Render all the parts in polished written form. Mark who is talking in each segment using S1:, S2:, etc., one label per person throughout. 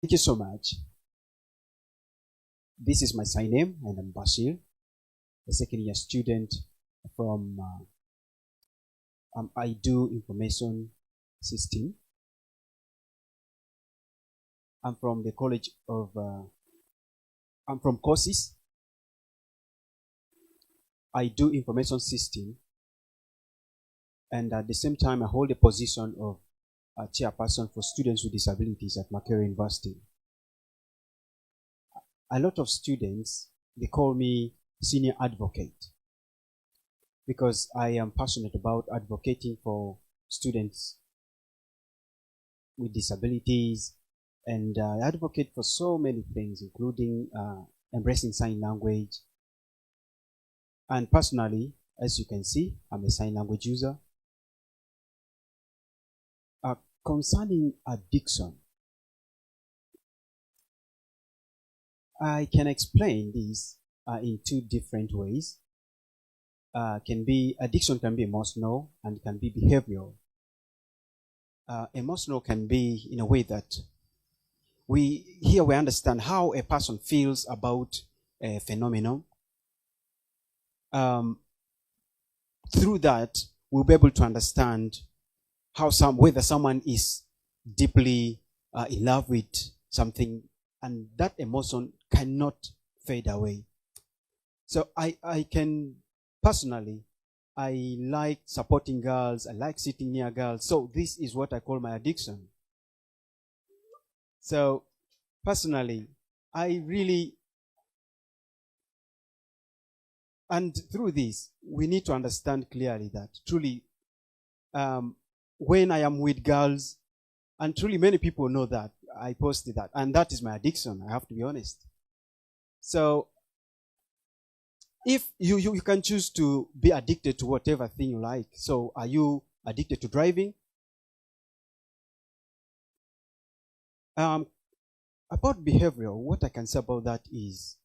S1: Thank you so much. This is my sign name, and I'm Bashir, a second year student from I do information system. I'm from the college of, I'm from courses. I do information system, and at the same time, I hold the position of chairperson for students with disabilities at Makerere University. A lot of students, they call me senior advocate because I am passionate about advocating for students with disabilities, and I advocate for so many things, including embracing sign language. And personally, as you can see, I'm a sign language user. Concerning addiction, I can explain this in two different ways. Addiction can be emotional and can be behavioral. Emotional can be in a way that we understand how a person feels about a phenomenon. Through that, we'll be able to understand whether someone is deeply in love with something, and that emotion cannot fade away. So I can personally, I like supporting girls, I like sitting near girls. So this is what I call my addiction. So personally, I really, and through this, we need to understand clearly that truly, when I am with girls, and truly many people know that, I posted that, and that is my addiction, I have to be honest. So if you can choose to be addicted to whatever thing you like. So are you addicted to driving? About behavioral, what I can say about that is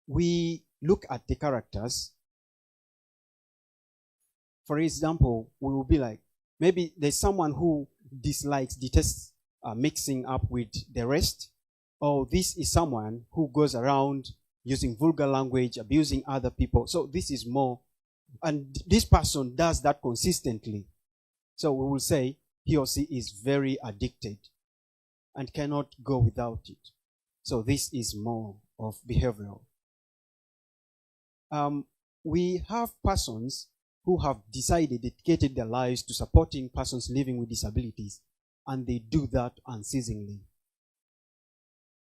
S1: we look at the characters. For example, we will be like, maybe there's someone who detests mixing up with the rest, or this is someone who goes around using vulgar language, abusing other people. So this is more, and this person does that consistently. So we will say he or she is very addicted and cannot go without it. So this is more of behavioral. We have persons who have dedicated their lives to supporting persons living with disabilities, and they do that unceasingly.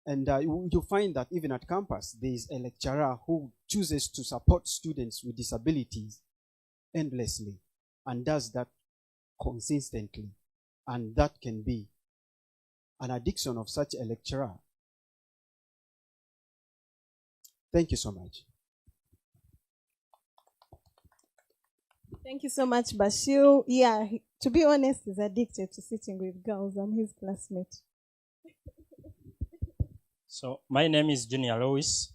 S1: And you find that even at campus, there is a lecturer who chooses to support students with disabilities endlessly and does that consistently. And that can be an addiction of such a lecturer. Thank you so much.
S2: Thank you so much, Bashir. Yeah, to be honest, he's addicted to sitting with girls. I'm his classmate.
S3: So my name is Junior Lois,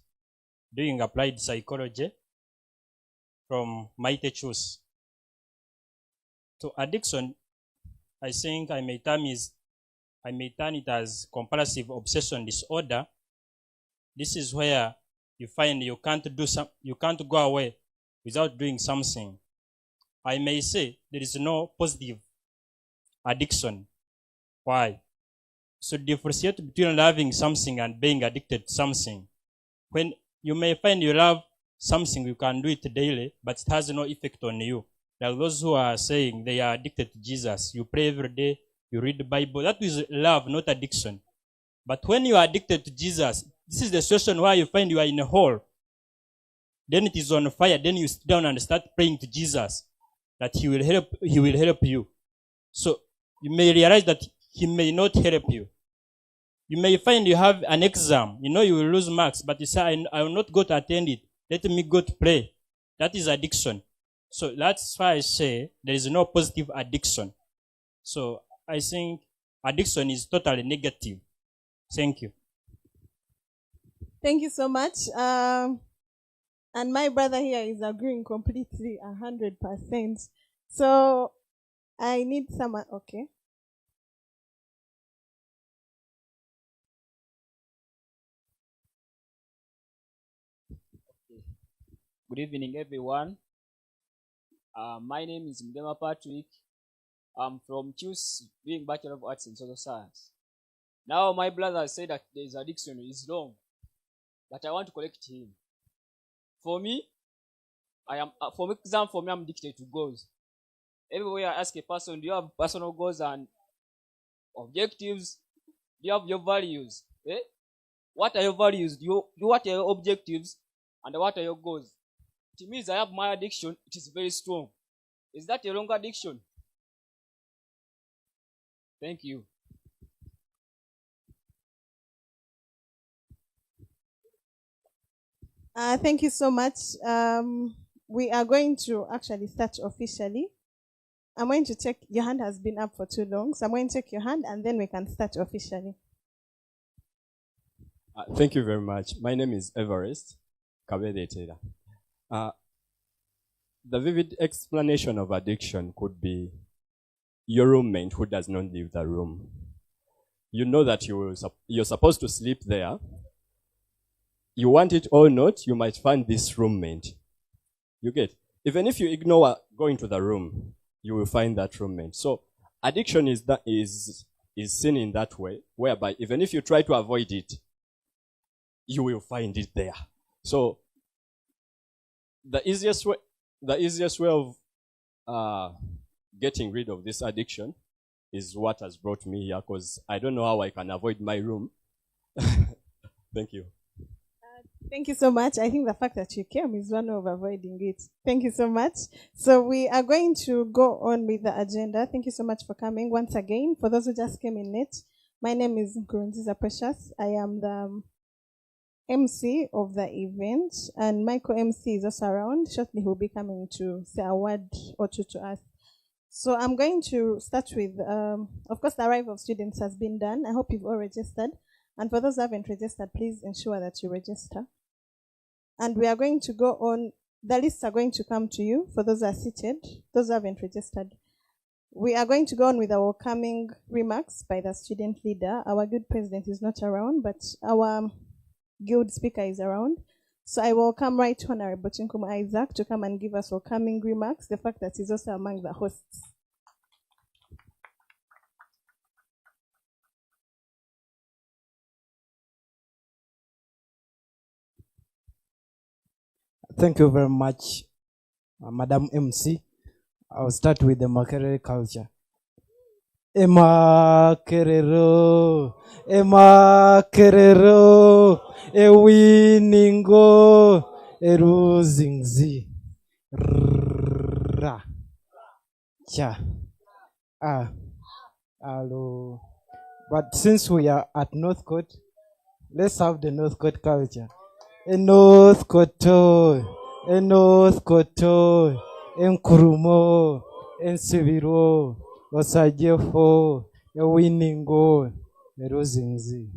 S3: doing applied psychology from Mighty Choose. So addiction, I think I may term it as compulsive obsession disorder. This is where you find you can't go away without doing something. I may say there is no positive addiction. Why? So differentiate between loving something and being addicted to something. When you may find you love something, you can do it daily, but it has no effect on you. Like those who are saying they are addicted to Jesus. You pray every day, you read the Bible. That is love, not addiction. But when you are addicted to Jesus, this is the situation where you find you are in a hole. Then it is on fire. Then you sit down and start praying to Jesus that he will help you. So you may realize that he may not help you. You may find you have an exam. You know you will lose marks, but you say, I will not go to attend it. Let me go to pray. That is addiction. So that's why I say there is no positive addiction. So I think addiction is totally negative. Thank you.
S2: Thank you so much. And my brother here is agreeing completely, 100%. So I need someone, okay.
S4: Good evening, everyone. My name is Mdema Patrick. I'm from CHUS, doing Bachelor of Arts in Social Science. Now, my brother said that there is a dictionary, it's wrong, but I want to correct him. For me, for example, I'm addicted to goals. Everywhere I ask a person, do you have personal goals and objectives? Do you have your values? Eh? What are your values? What are your objectives? And what are your goals? It means I have my addiction. It is very strong. Is that a wrong addiction? Thank you.
S2: Thank you so much. We are going to actually start officially. I'm going to check, your hand has been up for too long, so I'm going to check your hand and then we can start officially.
S5: Thank you very much. My name is Everest Kabedetera. The vivid explanation of addiction could be your roommate who does not leave the room. You know that you're supposed to sleep there. You want it or not, you might find this roommate. You get? Even if you ignore going to the room, you will find that roommate. So addiction is seen in that way, whereby even if you try to avoid it, you will find it there. So the easiest way of getting rid of this addiction is what has brought me here, because I don't know how I can avoid my room. Thank you.
S2: Thank you so much. I think the fact that you came is one of avoiding it. Thank you so much. So we are going to go on with the agenda. Thank you so much for coming once again. For those who just came in late, my name is Nkurunzinza Precious. I am the MC of the event, and my co-MC is also around. Shortly he'll be coming to say a word or two to us. So I'm going to start with, of course, the arrival of students has been done. I hope you've all registered. And for those who haven't registered, please ensure that you register. And we are going to go on, the lists are going to come to you for those who are seated, those who haven't registered. We are going to go on with our welcoming remarks by the student leader. Our guild president is not around, but our guild speaker is around. So I welcome Right Honorable Chinkumu Isaac to come and give us welcoming remarks, the fact that he's also among the hosts.
S6: Thank you very much, Madam MC. I'll start with the Makerere culture. Emakerero, emakerero, ewiningo, eruzingzi, ra, cha, alo. But since we are at Northcote, let's have the Northcote culture. Northcote, Northcote, Nkurumo, Nsibiro, Osajefo, Ewiningo, Erozinzi.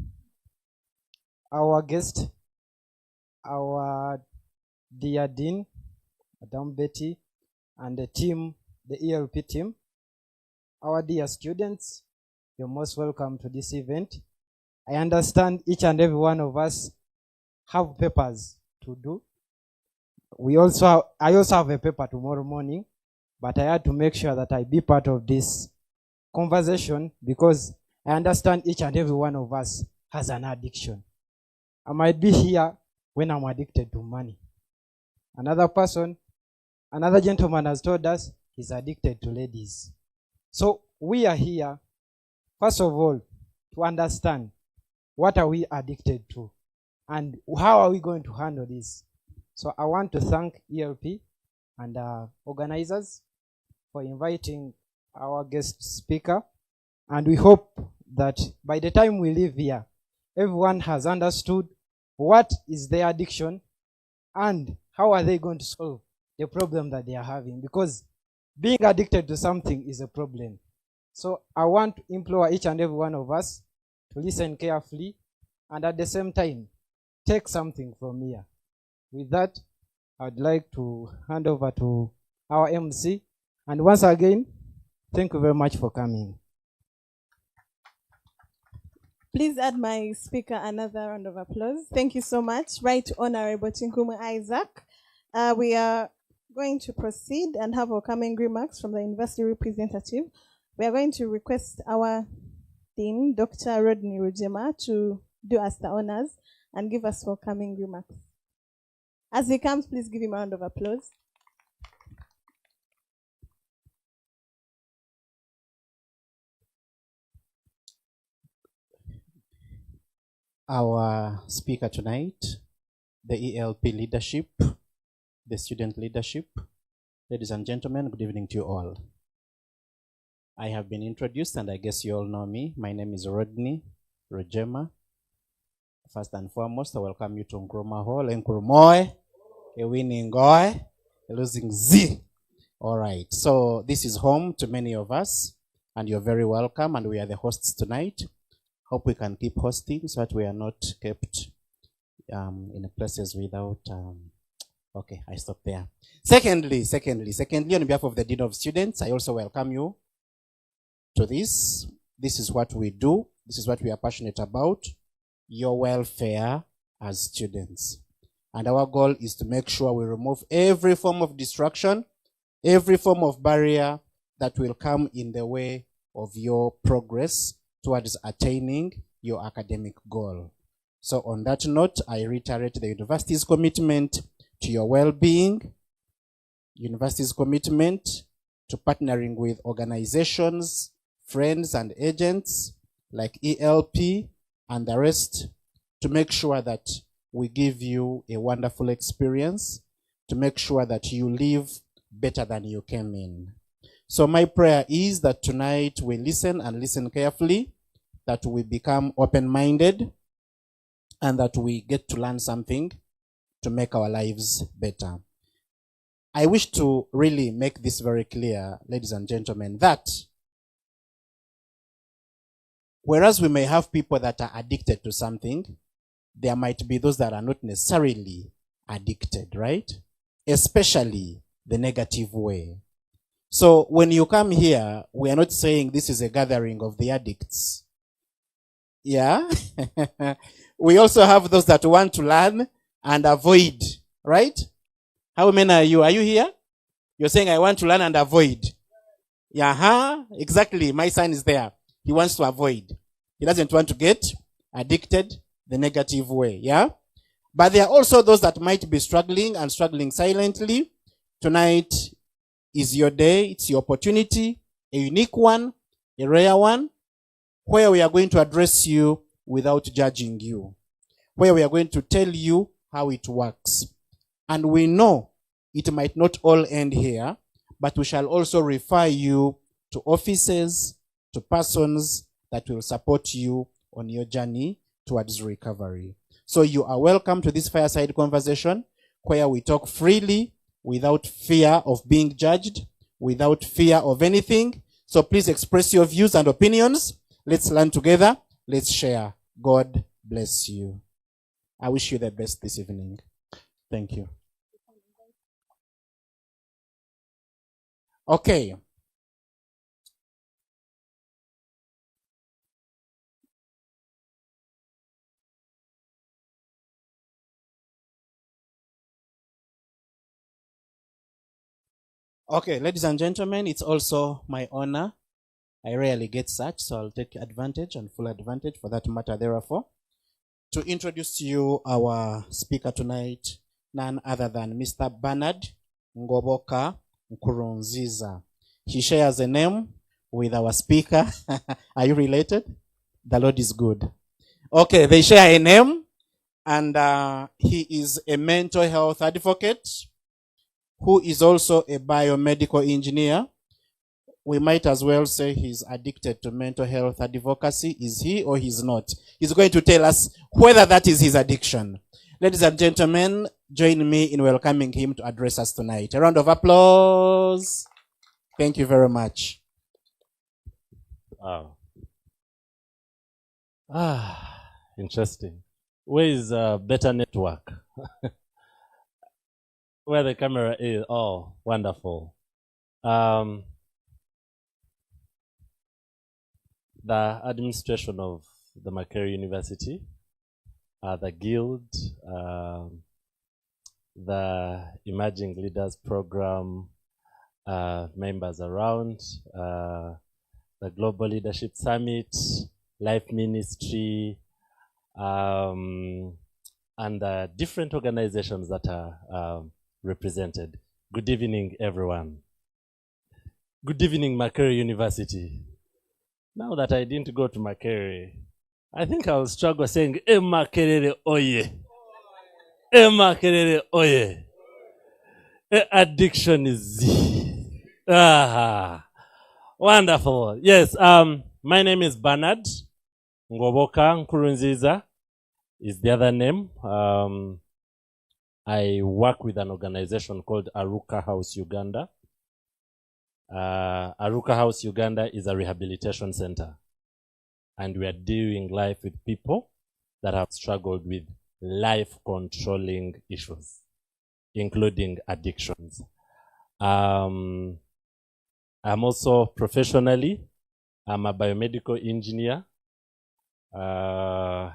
S6: Our guest, our dear Dean, Madam Betty, and the team, the ELP team, our dear students, you're most welcome to this event. I understand each and every one of us have papers to do. I also have a paper tomorrow morning, but I had to make sure that I be part of this conversation because I understand each and every one of us has an addiction. I might be here when I'm addicted to money. Another gentleman has told us he's addicted to ladies. So we are here, first of all, to understand what are we addicted to and how are we going to handle this. So I want to thank ELP and organizers for inviting our guest speaker. And we hope that by the time we leave here, everyone has understood what is their addiction and how are they going to solve the problem that they are having. Because being addicted to something is a problem. So I want to implore each and every one of us to listen carefully and at the same time, take something from here. With that, I'd like to hand over to our MC. And once again, thank you very much for coming.
S2: Please add my speaker another round of applause. Thank you so much. Right Honorable Chinkumu Isaac. We are going to proceed and have our coming remarks from the university representative. We are going to request our Dean, Dr. Rodney Rujema, to do us the honors and give us welcoming remarks. As he comes, please give him a round of applause.
S7: Our speaker tonight, the ELP leadership, the student leadership. Ladies and gentlemen, good evening to you all. I have been introduced and I guess you all know me. My name is Rodney Rujema. First and foremost, I welcome you to Nkrumah Hall. Nkurumoy, Ewiningoy, losing Z. All right, so this is home to many of us and you're very welcome and we are the hosts tonight. Hope we can keep hosting so that we are not kept in places without, okay, I stop there. Secondly, on behalf of the Dean of Students, I also welcome you to this. This is what we do. This is what we are passionate about, your welfare as students. And our goal is to make sure we remove every form of distraction, every form of barrier that will come in the way of your progress towards attaining your academic goal. So on that note, I reiterate the university's commitment to your well-being, university's commitment to partnering with organizations, friends and agents like ELP and the rest to make sure that we give you a wonderful experience, to make sure that you leave better than you came in. So my prayer is that tonight we listen and listen carefully, that we become open-minded, and that we get to learn something to make our lives better. I wish to really make this very clear, ladies and gentlemen, that whereas we may have people that are addicted to something, there might be those that are not necessarily addicted, right? Especially the negative way. So when you come here, we are not saying this is a gathering of the addicts. Yeah. We also have those that want to learn and avoid, right? How many are you? Are you here? You're saying, I want to learn and avoid. Yeah, exactly. My son is there. He wants to avoid. He doesn't want to get addicted the negative way. Yeah. But there are also those that might be struggling and struggling silently. Tonight is your day. It's your opportunity, a unique one, a rare one, where we are going to address you without judging you, where we are going to tell you how it works. And we know it might not all end here, but we shall also refer you to offices, to persons that will support you on your journey towards recovery. So you are welcome to this Fireside Conversation, where we talk freely, without fear of being judged, without fear of anything. So please express your views and opinions. Let's learn together. Let's share. God bless you. I wish you the best this evening. Thank you. Okay. Okay, ladies and gentlemen, it's also my honor. I rarely get such, so I'll take advantage and full advantage for that matter, therefore, to introduce to you our speaker tonight, none other than Mr. Benard Nkurunziza. He shares a name with our speaker. Are you related? The Lord is good. Okay, they share a name, and he is a mental health advocate who is also a biomedical engineer. We might as well say he's addicted to mental health advocacy. Is he or he's not? He's going to tell us whether that is his addiction. Ladies and gentlemen, join me in welcoming him to address us tonight. A round of applause. Thank you very much.
S8: Wow. Interesting. Where is better network? Where the camera is. Oh, wonderful. The administration of the Makerere University, the guild, the Emerging Leaders Program members around, the Global Leadership Summit, Life Ministry, and the different organizations that are represented. Good evening, everyone. Good evening, Makerere University. Now that I didn't go to Makerere, I think I'll struggle saying, Makerere oye. Makerere oye. Addiction is Z. Wonderful. Yes, my name is Benard Nkurunziza is the other name. I work with an organization called Aruka House Uganda. Aruka House Uganda is a rehabilitation center, and we are doing life with people that have struggled with life-controlling issues, including addictions. I'm also professionally, I'm a biomedical engineer. I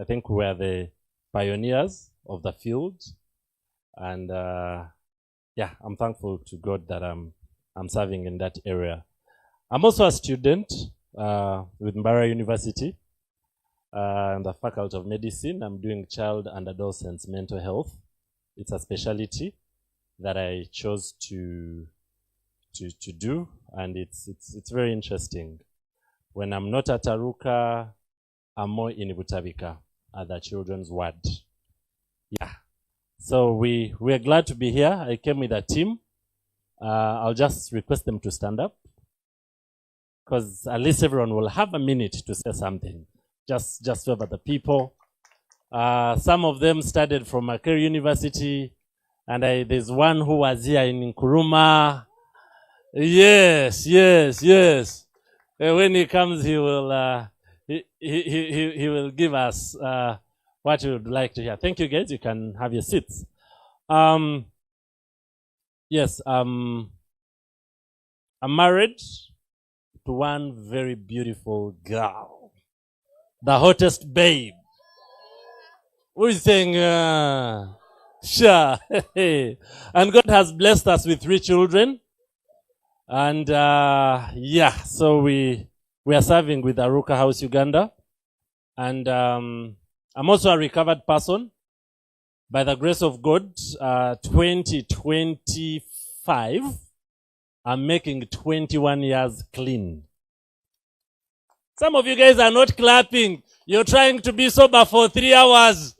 S8: think we're the pioneers of the field, and I'm thankful to God that I'm serving in that area. I'm also a student with Mbara University in the Faculty of Medicine. I'm doing child and adolescents mental health. It's a specialty that I chose to do, and it's very interesting. When I'm not at Aruka, I'm more in Butabika at the children's ward. Yeah. So we're glad to be here. I came with a team. I'll just request them to stand up, because at least everyone will have a minute to say something. Just favor the people. Some of them studied from Makerere University, and there's one who was here in Nkuruma. Yes. When he comes, he will he will give us what you would like to hear. Thank you, guys. You can have your seats. Yes, I'm married to one very beautiful girl, the hottest babe. Who is saying, sure. And God has blessed us with 3 children. And so we are serving with Aruka House Uganda. And I'm also a recovered person. By the grace of God, 2025, I'm making 21 years clean. Some of you guys are not clapping. You're trying to be sober for 3 hours,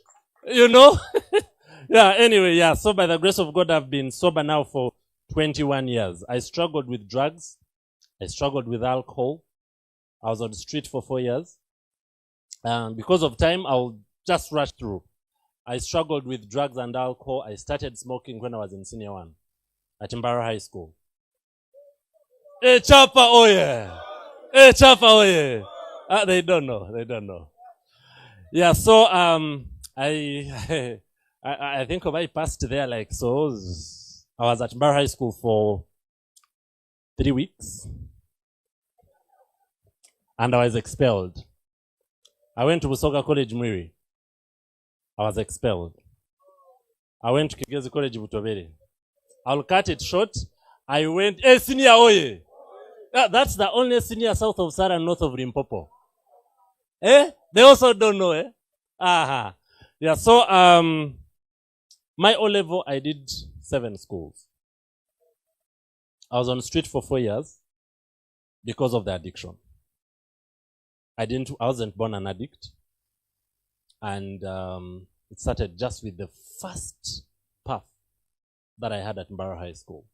S8: you know? So by the grace of God, I've been sober now for 21 years. I struggled with drugs. I struggled with alcohol. I was on the street for 4 years. Because of time, I'll just rush through. I struggled with drugs and alcohol. I started smoking when I was in senior 1 at Mbara High School. Chapa oye! Chapa oye! They don't know. Yeah, so I think I passed there like so. I was at Mbara High School for 3 weeks, and I was expelled. I went to Busoga College Mwiri. I was expelled. I went to Kigezi College Butobere. I'll cut it short. I went, senior oye! That's the only senior south of Sara and north of Limpopo. They also don't know, Yeah, so my O-level, I did 7 schools. I was on the street for 4 years because of the addiction. I wasn't born an addict. And it started just with the first puff that I had at Mbara High School.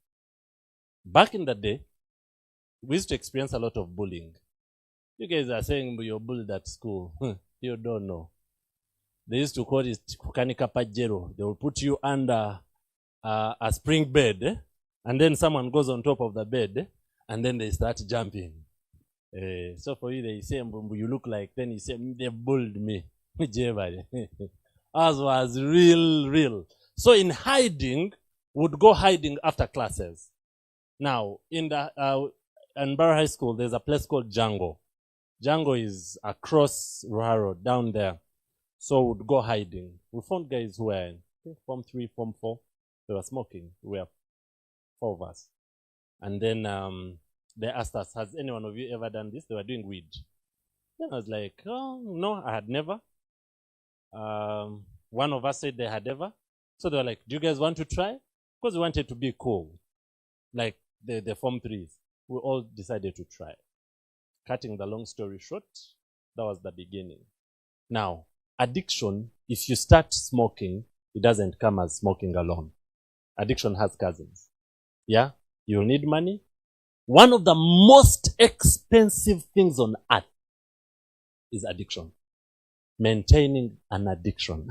S8: Back in the day, we used to experience a lot of bullying. You guys are saying you're bullied at school. You don't know. They used to call it Kukanika Pajero. They will put you under a spring bed, and then someone goes on top of the bed, and then they start jumping. So for you, they say, you look like, then you say, they bullied me. As was real. So in hiding, would go hiding after classes. Now, in the Mbara High School, there's a place called Django. Django is across Ruharo, down there. So would go hiding. We found guys who were Okay, Form 3, Form 4, they were smoking. We were 4 of us. And then they asked us, has any one of you ever done this? They were doing weed. Then I was like, oh, no, I had never. One of us said they had ever. So they were like, do you guys want to try? Because we wanted to be cool. Like the Form 3s. We all decided to try. Cutting the long story short, that was the beginning. Now, addiction, if you start smoking, it doesn't come as smoking alone. Addiction has cousins. Yeah? You'll need money. One of the most expensive things on earth is addiction. Maintaining an addiction.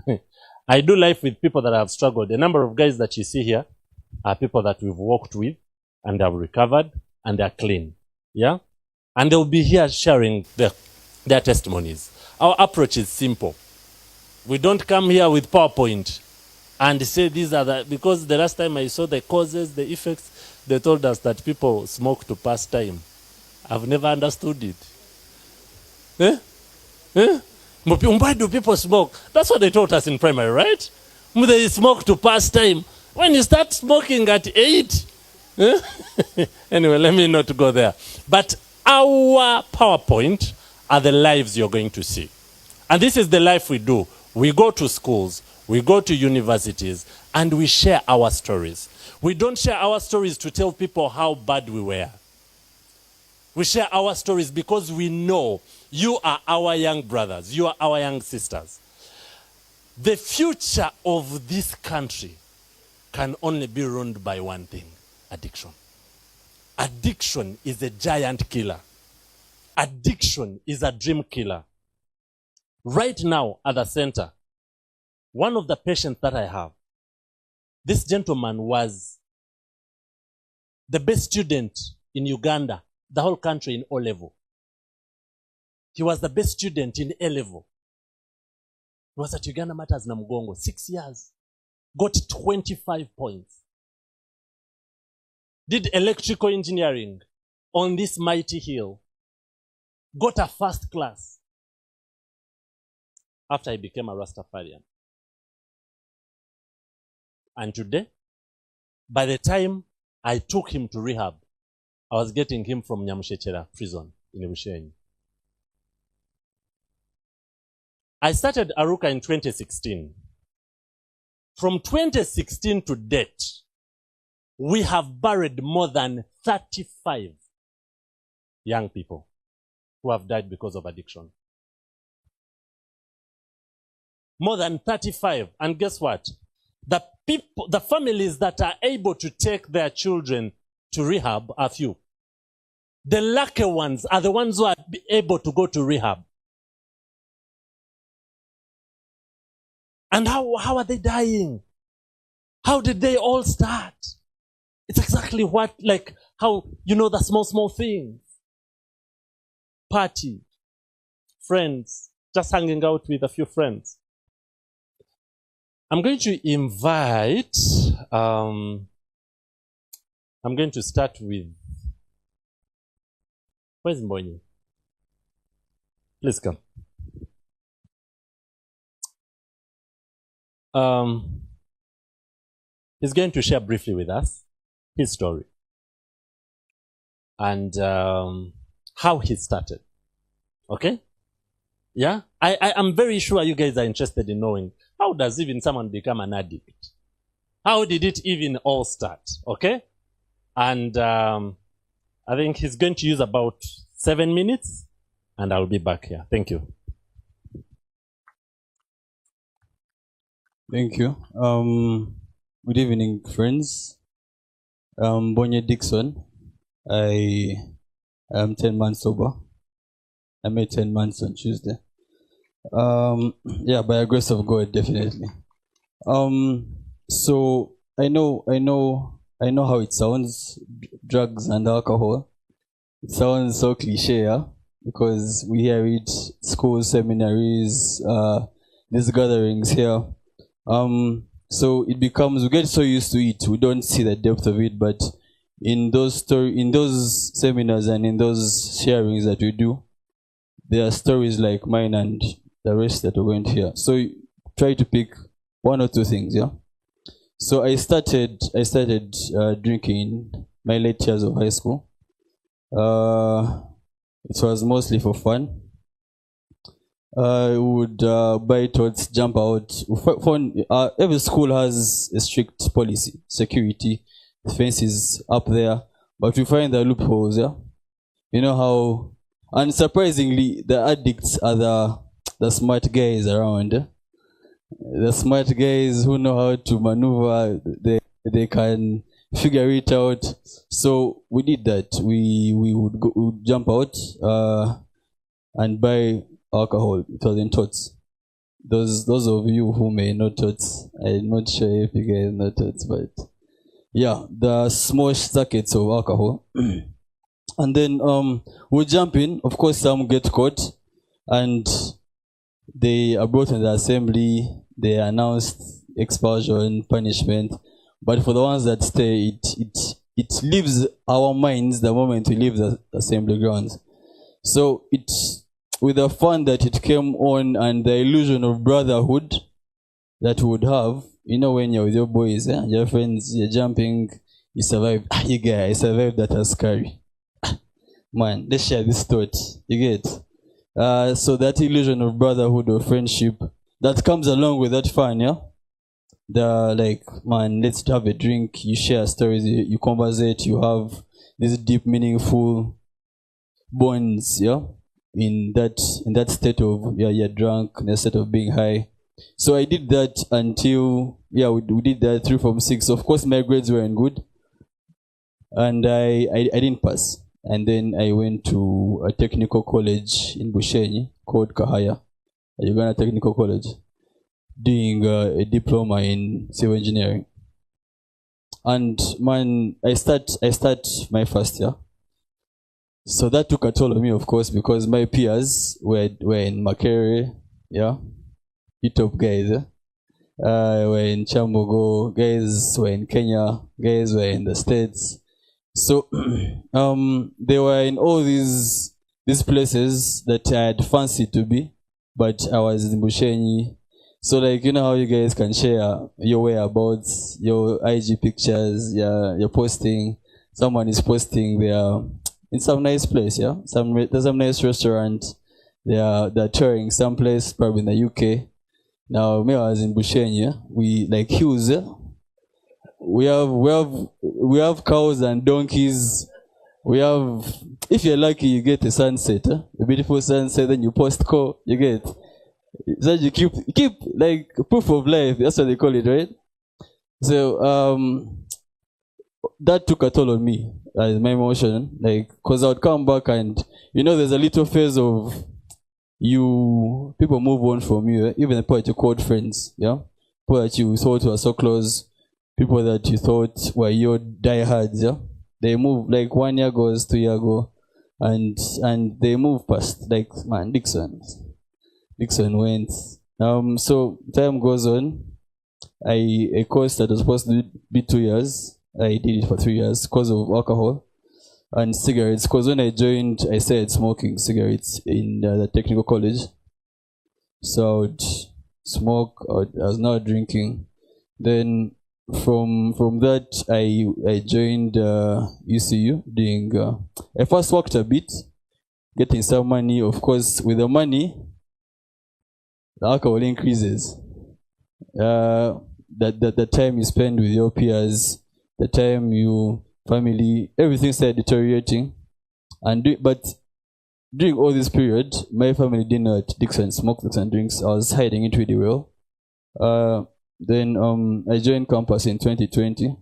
S8: I do life with people that have struggled. The number of guys that you see here are people that we've worked with and have recovered and they're clean. Yeah? And they'll be here sharing their testimonies. Our approach is simple. We don't come here with PowerPoint and say these are the, because the last time I saw the causes, the effects, they told us that people smoke to pass time. I've never understood it. Why do people smoke? That's what they taught us in primary, right? They smoke to pass time. When you start smoking at 8, anyway, let me not go there. But our PowerPoint are the lives you're going to see. And this is the life we do. We go to schools, we go to universities, and we share our stories. We don't share our stories to tell people how bad we were. We share our stories because we know you are our young brothers, you are our young sisters. The future of this country can only be ruled by one thing: addiction. Addiction is a giant killer. Addiction is a dream killer. Right now at the center, one of the patients that I have, this gentleman was the best student in Uganda, the whole country in O level. He was the best student in A level. He was at Uganda Matters Namugongo, 6 years. Got 25 points. Did electrical engineering on this mighty hill. Got a first class. After he became a Rastafarian. And today, by the time I took him to rehab, I was getting him from Nyamushechera prison in Bushenyi. I started Aruka in 2016. From 2016 to date, we have buried more than 35 young people who have died because of addiction. More than 35. And guess what? The families that are able to take their children to rehab are few. The lucky ones are the ones who are able to go to rehab. And how are they dying? How did they all start? It's exactly what, like, how, you know, the small things. Party, friends, just hanging out with a few friends. I'm going to invite, I'm going to start with, where's Mbonyi? Please come. He's going to share briefly with us his story and how he started. Okay? Yeah? I'm very sure you guys are interested in knowing, how does even someone become an addict? How did it even all start? Okay? And I think he's going to use about 7 minutes and I'll be back here. Thank you.
S9: Thank you. Good evening, friends. Bonye Dixon. I am 10 months sober. I made 10 months on Tuesday. Yeah, by the grace of God, definitely. So I know how it sounds, drugs and alcohol. It sounds so cliche, yeah? Because we hear it, schools, seminaries, these gatherings here. So it becomes, we get so used to it, we don't see the depth of it, but in those seminars and in those sharings that we do, there are stories like mine and the rest that we went here. So try to pick one or two things, yeah? So I started drinking in my late years of high school. It was mostly for fun. I would buy tots, jump out. Every school has a strict policy, security, fences up there, but we find the loopholes. Yeah, you know how. And surprisingly, the addicts are the smart guys around. The smart guys who know how to maneuver. They can figure it out. So we did that. We would jump out and buy alcohol. It was in tots. Those of you who may know tots, I'm not sure if you guys know tots, but yeah, the small packets of alcohol. And then we jump in. Of course, some get caught, and they are brought in the assembly. They announced expulsion, punishment. But for the ones that stay, it leaves our minds the moment we leave the assembly grounds. So it's with the fun that it came on and the illusion of brotherhood that we would have, you know, when you're with your boys, your friends, you're jumping, you survived. You guys, I survived that as scary. Man, let's share this thought. You get? So that illusion of brotherhood or friendship that comes along with that fun, yeah? The like, man, let's have a drink, you share stories, you conversate, you have these deep, meaningful bonds, yeah? In that state of, yeah, you're drunk, in a state of being high. So I did that until, yeah, we did that 3 from 6. Of course, my grades weren't good, and I didn't pass. And then I went to a technical college in Bushenyi called Kahaya, a Uganda Technical College, doing a diploma in civil engineering. And man, I start my first year. So that took a toll on me, of course, because my peers were in Makere, yeah, top guys, were in Chambogo, guys were in Kenya, guys were in the States. So they were in all these places that I had fancied to be, but I was in Bushenyi. So like, you know how you guys can share your whereabouts, your IG pictures, you're posting, someone is posting their in some nice place, yeah. There's some nice restaurant. They're touring some place, probably in the UK. Now, me I was in Bushenyi. We like Hughes. We have cows and donkeys. We have, if you're lucky, you get a sunset, a beautiful sunset. Then you post you get. So you keep like proof of life. That's what they call it, right? So that took a toll on me. My emotion, like, cause I would come back and, you know, there's a little phase of people move on from you, even the people that you called friends, yeah? People that you thought were so close, people that you thought were your diehards, yeah? They move, like 1 year goes, 2 years go, and they move past, like, man, Dixon went. So time goes on. A course that was supposed to be 2 years, I did it for 3 years because of alcohol and cigarettes. Because when I joined, I started smoking cigarettes in the technical college. So I would smoke. I was now drinking. Then from that, I joined UCU doing. I first worked a bit, getting some money. Of course, with the money, the alcohol increases. The time you spend with your peers, the time family, everything started deteriorating. But during all this period, my family didn't know that Dixon smoked and drinks. I was hiding it really well. Then I joined campus in 2020. I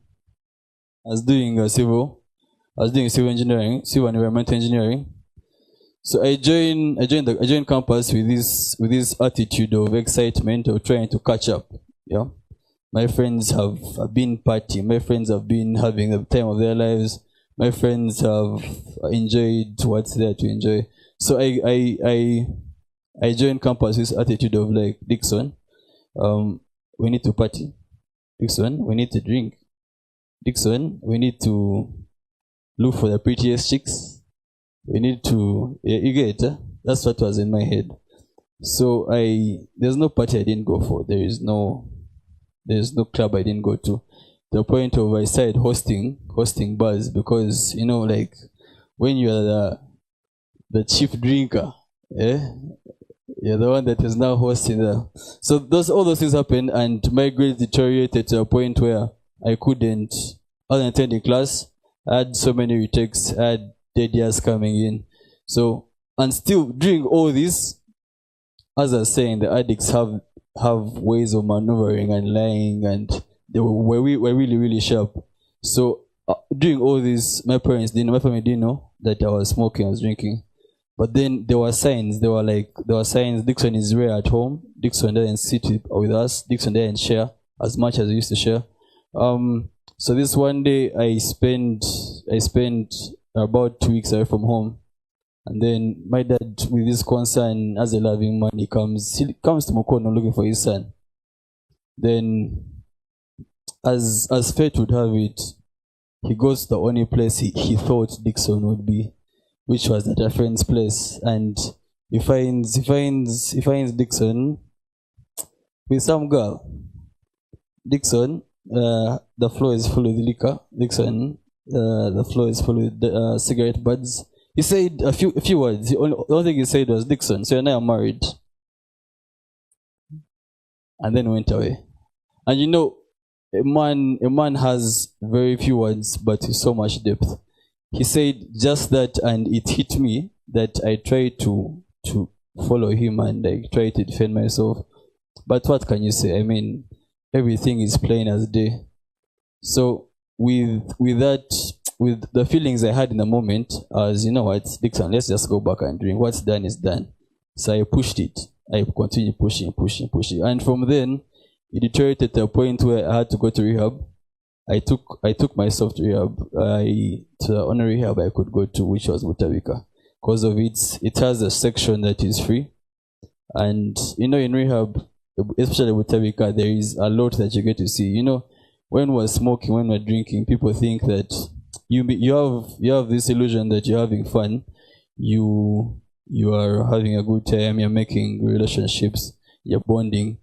S9: was doing civil engineering, civil and environmental engineering. So I joined campus with this attitude of excitement of trying to catch up. Yeah. My friends have been partying. My friends have been having the time of their lives. My friends have enjoyed what's there to enjoy. So I joined campus with this attitude of like, Dixon, we need to party. Dixon, we need to drink. Dixon, we need to look for the prettiest chicks. We need to, you get it? That's what was in my head. So there's no party I didn't go for. There's no club I didn't go to. the point of I started hosting bars, because like when you are the chief drinker, you're the one that is now hosting the. So all those things happened, and my grades deteriorated to a point where I wasn't attending class. I had so many retakes, I had dead years coming in. So, and still during all this, as I was saying, the addicts have ways of maneuvering and lying, and they were really, really sharp. So during all this, my family didn't know that I was smoking, I was drinking. But then there were signs. There were signs. Dixon is rare at home. Dixon doesn't sit with us. Dixon doesn't share as much as he used to share. So this one day I spent about 2 weeks away from home, and then my dad, with his concern as a loving man, he comes to Mukono looking for his son. Then, as fate would have it, he goes to the only place he thought Dixon would be, which was at a friend's place, and he finds Dixon with some girl. Dixon, the floor is full of liquor. Dixon, the floor is full of cigarette butts. He said a few words. The only thing he said was, Dixon, so you're now married. And then went away. And a man has very few words, but with so much depth. He said just that, and it hit me that I tried to follow him and I tried to defend myself. But what can you say? I mean, everything is plain as day. So with the feelings I had in the moment, as what, Dixon, let's just go back and drink. What's done is done. So I pushed it. I continued pushing. And from then, it deteriorated to a point where I had to go to rehab. I took myself to rehab. To the only rehab I could go to, which was Butavika. Because of it has a section that is free. And in rehab, especially Butavika, there is a lot that you get to see. When we're smoking, when we're drinking, people think that you have this illusion that you're having fun. You are having a good time, you're making relationships, you're bonding.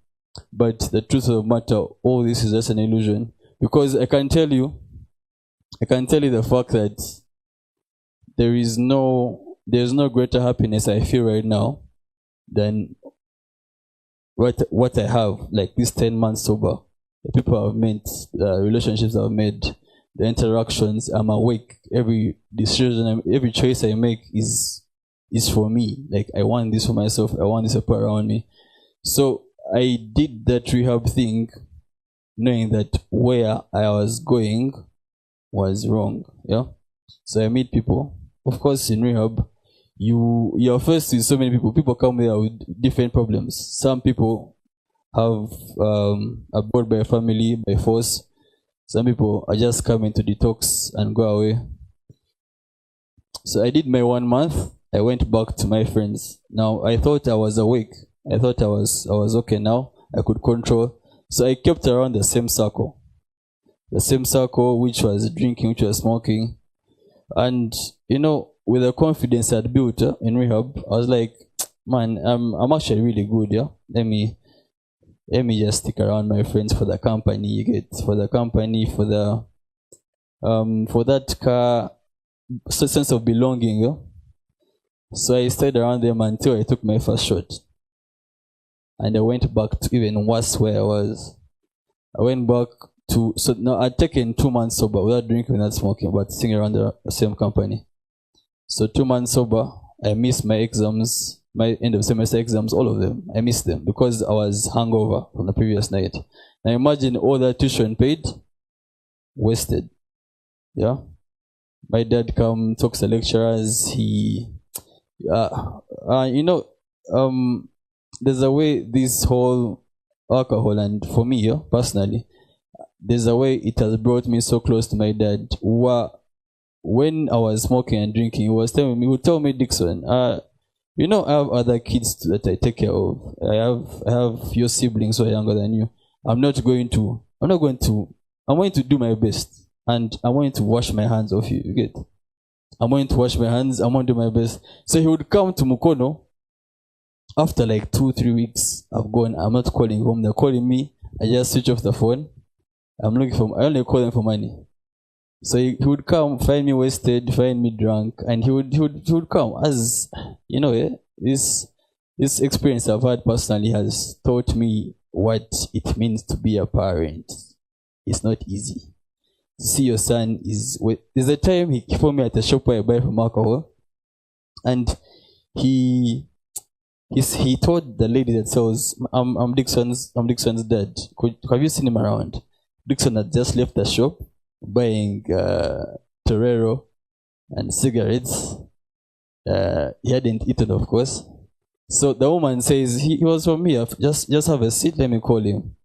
S9: But the truth of the matter, all this is just an illusion. Because I can tell you the fact that there's no greater happiness I feel right now than what I have, like this 10 months sober. The people I've met, the relationships I've made, the interactions, I'm awake. Every decision, every choice I make is for me. Like, I want this for myself, I want this support around me. So I did that rehab thing knowing that where I was going was wrong. Yeah. So I meet people. Of course, in rehab, you're first with so many people. People come there with different problems. Some people are brought by a family by force. Some people are just coming to detox and go away. So I did my 1 month. I went back to my friends. Now I thought I was awake. I thought I was okay now. I could control. So I kept around the same circle. The same circle, which was drinking, which was smoking. And, with the confidence I'd built in rehab, I was like, man, I'm actually really good, yeah? Let me just stick around my friends for the company, you get, for the company, for that sense of belonging, yeah? So I stayed around them until I took my first shot. And I went back to even worse where I was. I went back to, so now I'd taken 2 months sober without drinking, without smoking, but sitting around the same company. So 2 months sober, I missed my exams, my end of semester exams, all of them. I missed them because I was hungover from the previous night. Now imagine all that tuition paid, wasted. Yeah? My dad talks to lecturers, there's a way this whole alcohol, and for me, personally, there's a way it has brought me so close to my dad. When I was smoking and drinking, he would tell me, Dixon, I have other kids that I take care of. I have your siblings who are younger than you. I'm going to do my best, and I'm going to wash my hands off you. You get? I'm going to wash my hands. I'm going to do my best. So he would come to Mukono. After like 2-3 weeks, I've gone. I'm not calling home. They're calling me. I just switch off the phone. I only call them for money. So he would come, find me wasted, find me drunk, and he would come. As you know, this experience I've had personally has taught me what it means to be a parent. It's not easy. See your son there's a time he found me at a shop where I buy from alcohol, and he told the lady that sells, I'm Dixon's dad. Have you seen him around? Dixon had just left the shop buying Torero and cigarettes. He hadn't eaten, of course. So the woman says, he was from here, just have a seat, let me call him.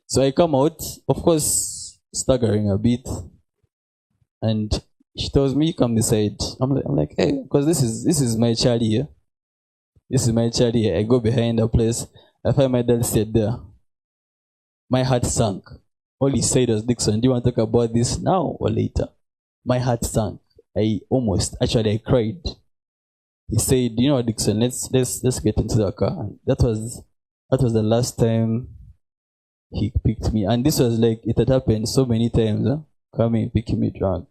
S9: So I come out, of course, staggering a bit, and she tells me, come beside. I'm like, hey, because this is my child here. This is my child here. I go behind the place, I find my dad stayed there. My heart sank. All he said was, Dixon, do you want to talk about this now or later? My heart sank. I cried. He said, you know, Dixon, let's get into the car. And that was the last time he picked me. And this was like, it had happened so many times. Coming, picking me drunk.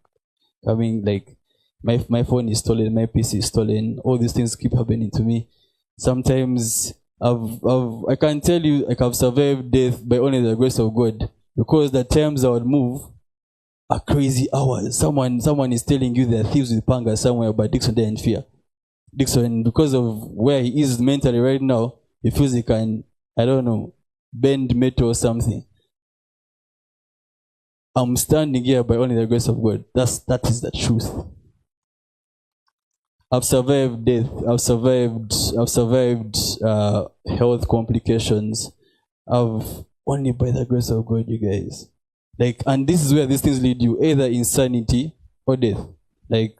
S9: Coming, like, my phone is stolen, my PC is stolen. All these things keep happening to me. Sometimes I can tell you, like, I've survived death by only the grace of God. Because the times I would move are crazy hours. Someone is telling you there are thieves with panga somewhere, but Dixon didn't fear. Dixon, because of where he is mentally right now, he feels he can, I don't know, bend metal or something. I'm standing here by only the grace of God. That is the truth. I've survived death. I've survived health complications. Only by the grace of God, you guys. Like, and this is where these things lead you, either insanity or death. Like,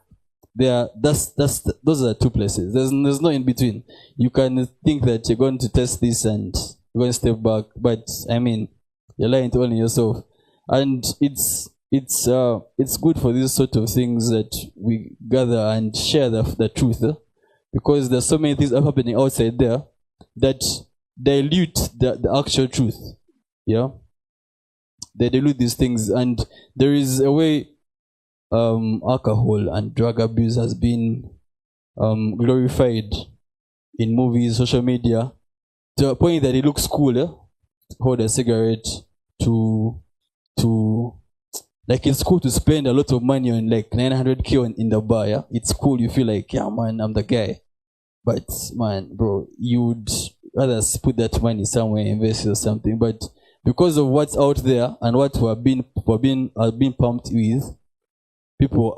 S9: those are the two places. There's no in between. You can think that you're going to test this and you're going to step back, but I mean, you're lying to only yourself. And it's good for these sort of things that we gather and share the truth, because there's so many things happening outside there that dilute the actual truth. Yeah, they dilute these things, and there is a way alcohol and drug abuse has been glorified in movies, social media, to a point that it looks cool. To hold a cigarette, to like, it's cool to spend a lot of money on like 900K in the bar. Yeah? It's cool. You feel like, yeah, man, I'm the guy. But man, bro, you'd rather put that money somewhere, invest or something. But because of what's out there and what we're being pumped with, people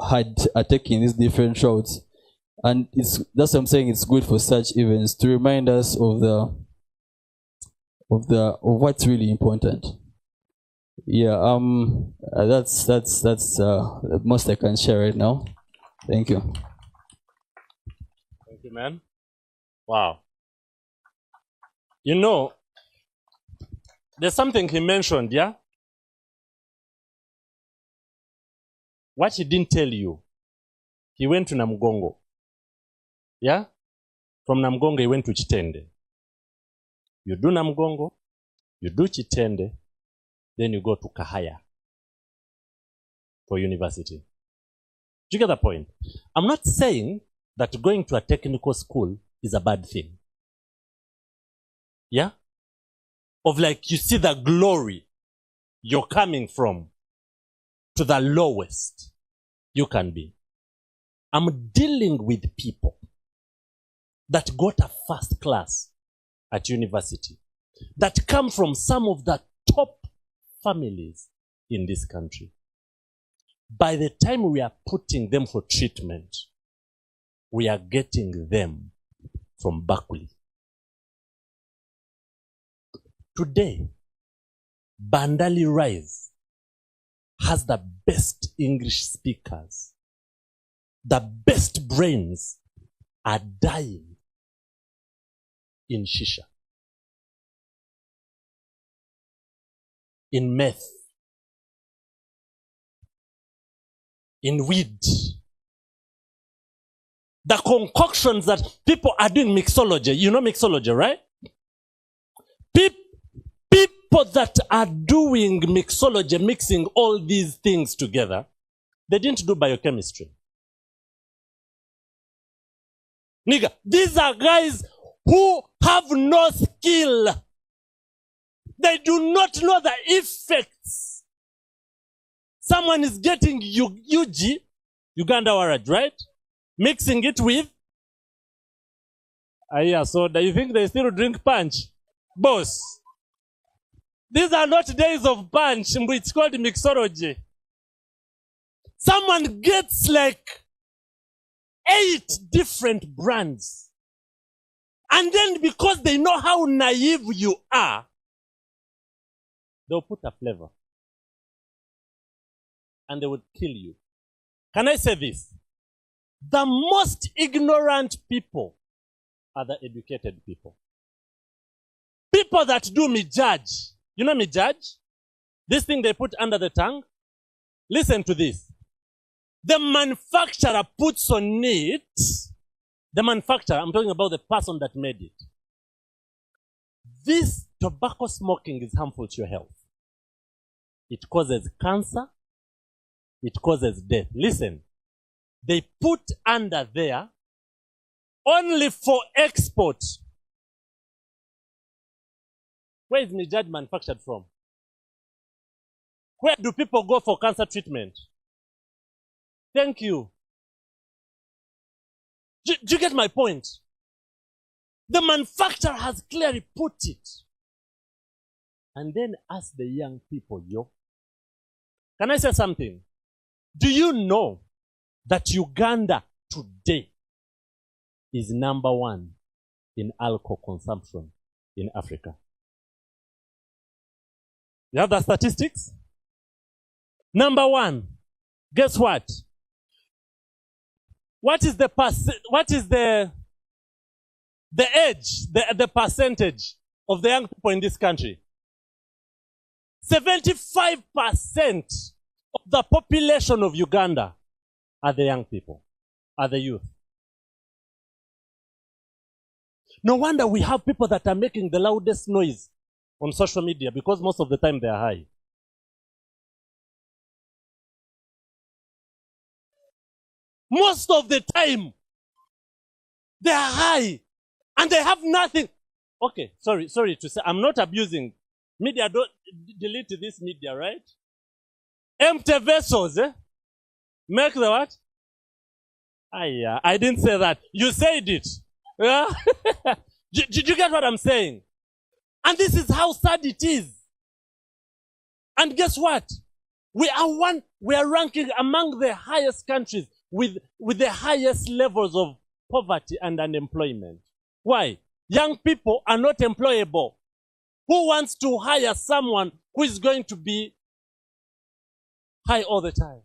S9: are taking these different routes, and that's what I'm saying. It's good for such events to remind us of what's really important. Yeah, that's the most I can share right now. Thank you.
S8: Thank you, man. Wow. You know, there's something he mentioned, yeah? What he didn't tell you, he went to Namugongo. Yeah? From Namugongo, he went to Chitende. You do Namugongo, you do Chitende, then you go to Kahaya for university. Do you get the point? I'm not saying that going to a technical school is a bad thing. Yeah? Of like, you see the glory you're coming from to the lowest you can be. I'm dealing with people that got a first class at university, that come from some of the top families in this country. By the time we are putting them for treatment, we are getting them from Bakuli. Today, Bandali Rise has the best English speakers. The best brains are dying in shisha, in meth, in weed. The concoctions that people are doing mixology. You know mixology, right? people that are doing mixology, mixing all these things together, they didn't do biochemistry. Nigga, these are guys who have no skill. They do not know the effects. Someone is getting UG, Uganda Waraj, right? Mixing it with soda. You think they still drink punch? Boss. These are not days of punch. It's called mixology. Someone gets like 8 different brands. And then because they know how naive you are, they'll put a flavor. And they would kill you. Can I say this? The most ignorant people are the educated people. People that do me judge. You know me judge? This thing they put under the tongue. Listen to this. The manufacturer puts on it. The manufacturer, I'm talking about the person that made it. This tobacco smoking is harmful to your health. It causes cancer. It causes death. Listen. They put under there only for export. Where is Mijaj manufactured from? Where do people go for cancer treatment? Thank you. Do you get my point? The manufacturer has clearly put it. And then ask the young people, Can I say something? Do you know that Uganda today is number 1 in alcohol consumption in Africa? You have the statistics? Number 1. Guess what? What is the age, the percentage of the young people in this country? 75% of the population of Uganda are the young people, are the youth. No wonder we have people that are making the loudest noise on social media, because most of the time they are high. Most of the time they are high and they have nothing. Okay, sorry to say, I'm not abusing media. Don't delete this media, right? Empty vessels, make the what? I didn't say that. You said it. Yeah? Did you get what I'm saying? And this is how sad it is. And guess what? We are ranking among the highest countries with the highest levels of poverty and unemployment. Why? Young people are not employable. Who wants to hire someone who is going to be high all the time?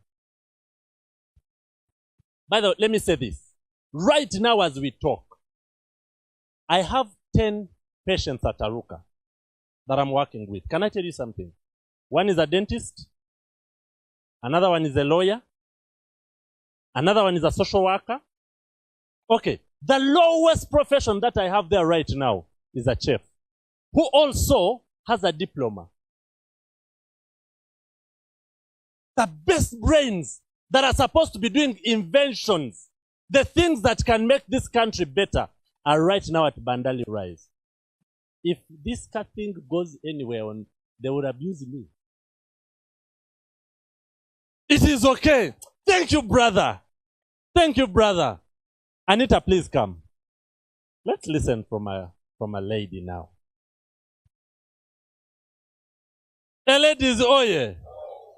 S8: By the way, let me say this. Right now as we talk, I have 10 patients at Aruka that I'm working with. Can I tell you something? One is a dentist. Another one is a lawyer. Another one is a social worker. Okay. The lowest profession that I have there right now is a chef, who also has a diploma. The best brains that are supposed to be doing inventions, the things that can make this country better, are right now at Bandali Rise. If this thing goes anywhere on, they would abuse me. It is okay. Thank you, brother. Thank you, brother. Anita, please come. Let's listen from a lady now. Ladies, oye.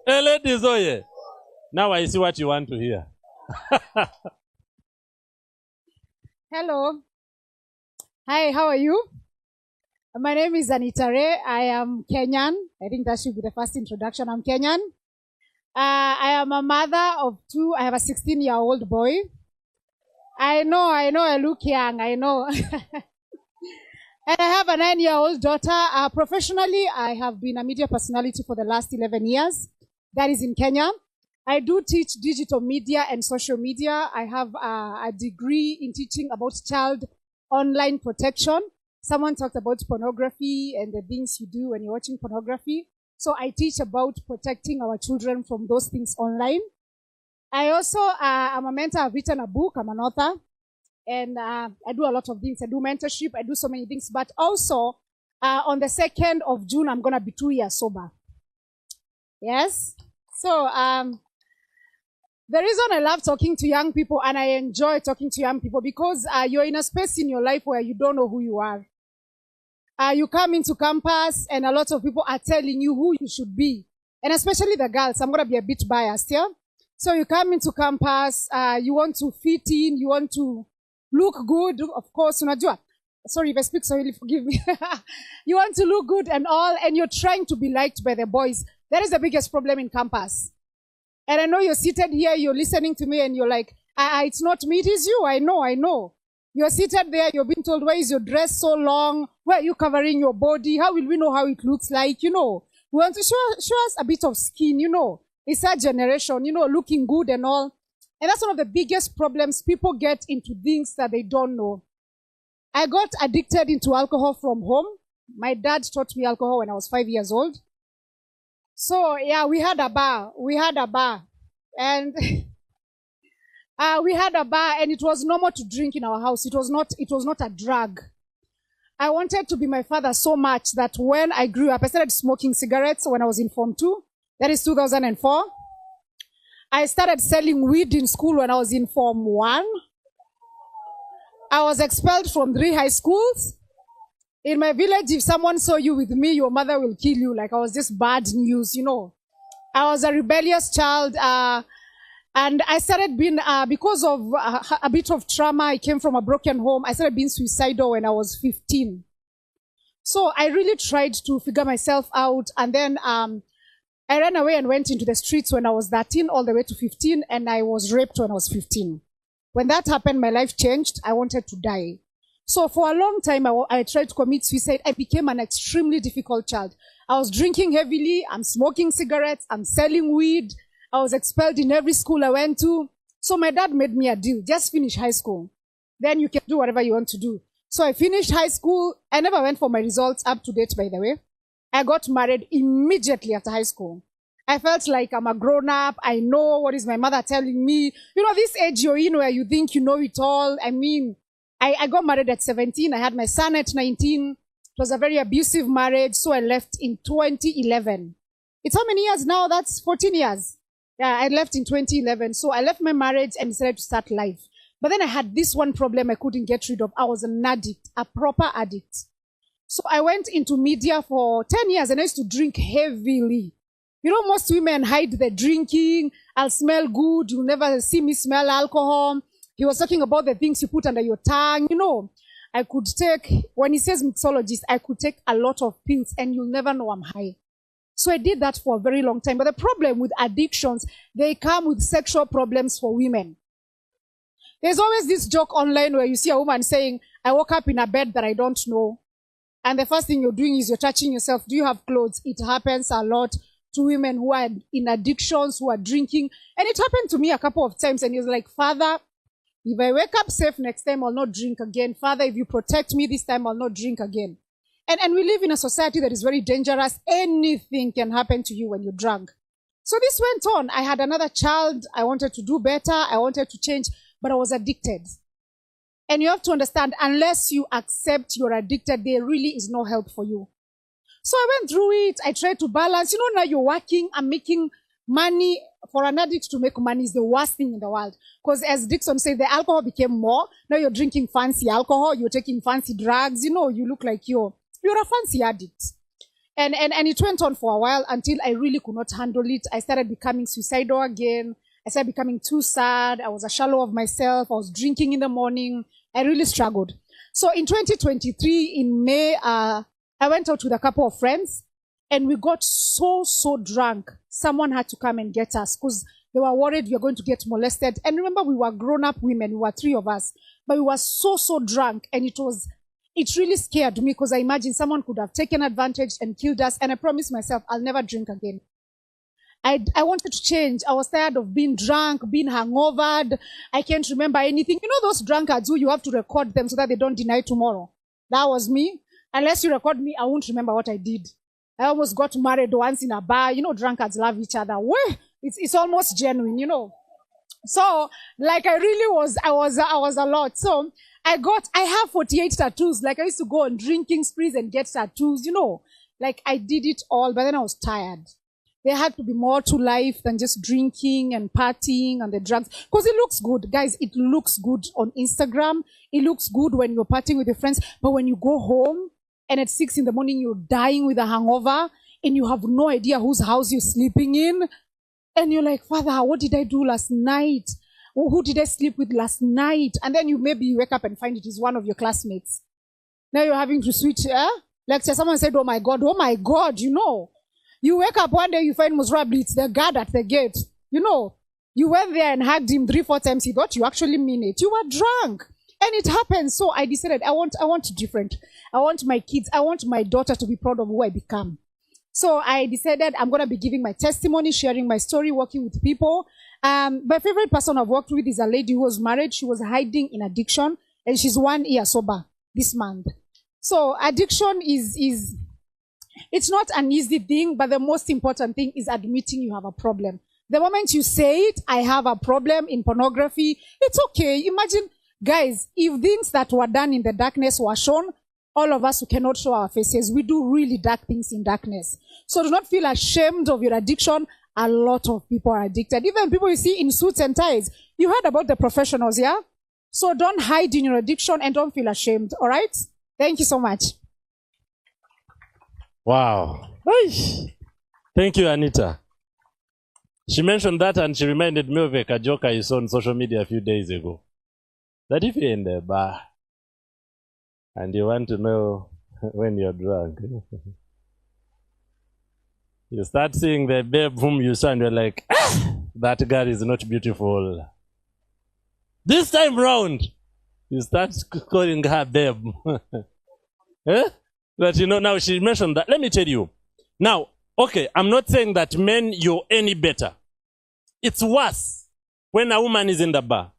S8: Ladies, oye. Now I see what you want to hear.
S10: Hello. Hi, how are you? My name is Anita Ray. I am Kenyan. I think that should be the first introduction. I'm Kenyan. I am a mother of 2. I have a 16-year-old boy. I know, I look young, I know. And I have a 9-year-old daughter. Professionally, I have been a media personality for the last 11 years. That is in Kenya. I do teach digital media and social media. I have a degree in teaching about child online protection. Someone talked about pornography and the things you do when you're watching pornography. So I teach about protecting our children from those things online. I also am a mentor. I've written a book. I'm an author. And I do a lot of things. I do mentorship. I do so many things. But also, on the 2nd of June, I'm going to be 2 years sober. Yes? So, the reason I love talking to young people and I enjoy talking to young people because you're in a space in your life where you don't know who you are. You come into campus and a lot of people are telling you who you should be. And especially the girls. I'm going to be a bit biased here. So you come into campus, you want to fit in, you want to look good. Of course, unajua. Sorry if I speak Swahili, forgive me. You want to look good and all, and you're trying to be liked by the boys. That is the biggest problem in campus. And I know you're seated here, you're listening to me, and you're like, it's not me, it is you. I know. You're seated there, you're being told, why is your dress so long? Why are you covering your body? How will we know how it looks like? You know, we want to show us a bit of skin, you know. It's our generation, you know, looking good and all. And that's one of the biggest problems. People get into things that they don't know. I got addicted into alcohol from home. My dad taught me alcohol when I was 5 years old. So, yeah, we had a bar. And we had a bar, and it was normal to drink in our house. It was not a drug. I wanted to be my father so much that when I grew up, I started smoking cigarettes when I was in Form 2. That is 2004. I started selling weed in school when I was in Form 1. I was expelled from 3 high schools. In my village, if someone saw you with me, your mother will kill you. Like I was just bad news, you know. I was a rebellious child. And I started being, because of a bit of trauma, I came from a broken home. I started being suicidal when I was 15. So I really tried to figure myself out. And then I ran away and went into the streets when I was 13 all the way to 15. And I was raped when I was 15. When that happened, my life changed. I wanted to die. So for a long time, I tried to commit suicide. I became an extremely difficult child. I was drinking heavily. I'm smoking cigarettes. I'm selling weed. I was expelled in every school I went to. So my dad made me a deal. Just finish high school. Then you can do whatever you want to do. So I finished high school. I never went for my results up to date, by the way. I got married immediately after high school. I felt like I'm a grown-up. I know what is my mother telling me. You know, this age you're in where you think you know it all. I mean, I got married at 17. I had my son at 19. It was a very abusive marriage. So I left in 2011. It's how many years now? That's 14 years. Yeah, I left in 2011. So I left my marriage and decided to start life. But then I had this one problem I couldn't get rid of. I was an addict, a proper addict. So I went into media for 10 years and I used to drink heavily. You know, most women hide their drinking. I'll smell good. You'll never see me smell alcohol. He was talking about the things you put under your tongue. You know, I could take, when he says mixologist, I could take a lot of pills and you'll never know I'm high. So I did that for a very long time. But the problem with addictions, they come with sexual problems for women. There's always this joke online where you see a woman saying, I woke up in a bed that I don't know. And the first thing you're doing is you're touching yourself. Do you have clothes? It happens a lot to women who are in addictions, who are drinking. And it happened to me a couple of times. And he was like, Father, if I wake up safe next time, I'll not drink again. Father, if you protect me this time, I'll not drink again. And we live in a society that is very dangerous. Anything can happen to you when you're drunk. So this went on. I had another child. I wanted to do better. I wanted to change, but I was addicted. And you have to understand, unless you accept you're addicted, there really is no help for you. So I went through it. I tried to balance. You know, now you're working and making money. For an addict to make money is the worst thing in the world. Because as Dixon said, the alcohol became more. Now you're drinking fancy alcohol. You're taking fancy drugs. You know, you look like you're a fancy addict. And it went on for a while until I really could not handle it. I started becoming suicidal again. I started becoming too sad. I was a shallow of myself. I was drinking in the morning. I really struggled. So in 2023, in May, I went out with a couple of friends and we got so drunk. Someone had to come and get us because they were worried we were going to get molested. And remember, we were grown-up women. We were 3 of us, but we were so drunk. And it really scared me because I imagined someone could have taken advantage and killed us. And I promised myself I'll never drink again. I wanted to change. I was tired of being drunk, being hangovered. I can't remember anything. You know those drunkards who you have to record them so that they don't deny tomorrow. That was me. Unless you record me, I won't remember what I did. I almost got married once in a bar. You know, drunkards love each other. Well, it's almost genuine, you know. So, like, I was a lot. So, I have 48 tattoos. Like, I used to go on drinking sprees and get tattoos, you know. Like, I did it all, but then I was tired. There had to be more to life than just drinking and partying and the drugs. Because it looks good. Guys, it looks good on Instagram. It looks good when you're partying with your friends. But when you go home and at 6 a.m, you're dying with a hangover and you have no idea whose house you're sleeping in. And you're like, Father, what did I do last night? Who did I sleep with last night? And then you wake up and find it is one of your classmates. Now you're having to switch, Like someone said, oh my God, you know. You wake up one day, you find most probably it's the guard at the gate. You know, you went there and hugged him 3-4 times. He thought you actually mean it. You were drunk. And it happened. So I decided I want different. I want my kids, I want my daughter to be proud of who I become. So I decided I'm going to be giving my testimony, sharing my story, working with people. My favorite person I've worked with is a lady who was married. She was hiding in addiction and she's 1 year sober this month. So addiction is it's not an easy thing, but the most important thing is admitting you have a problem. The moment you say it, I have a problem in pornography, it's okay. Imagine, guys, if things that were done in the darkness were shown, all of us who cannot show our faces, we do really dark things in darkness. So do not feel ashamed of your addiction. A lot of people are addicted. Even people you see in suits and ties. You heard about the professionals, yeah? So don't hide in your addiction and don't feel ashamed, all right? Thank you so much.
S8: Wow. Thank you, Anita. She mentioned that and she reminded me of a joke I saw on social media a few days ago. That if you're in the bar and you want to know when you're drunk, you start seeing the babe whom you saw and you're like, that girl is not beautiful. This time round, you start calling her babe. But you know, now she mentioned that. Let me tell you. Now, okay, I'm not saying that men, you're any better. It's worse when a woman is in the bar.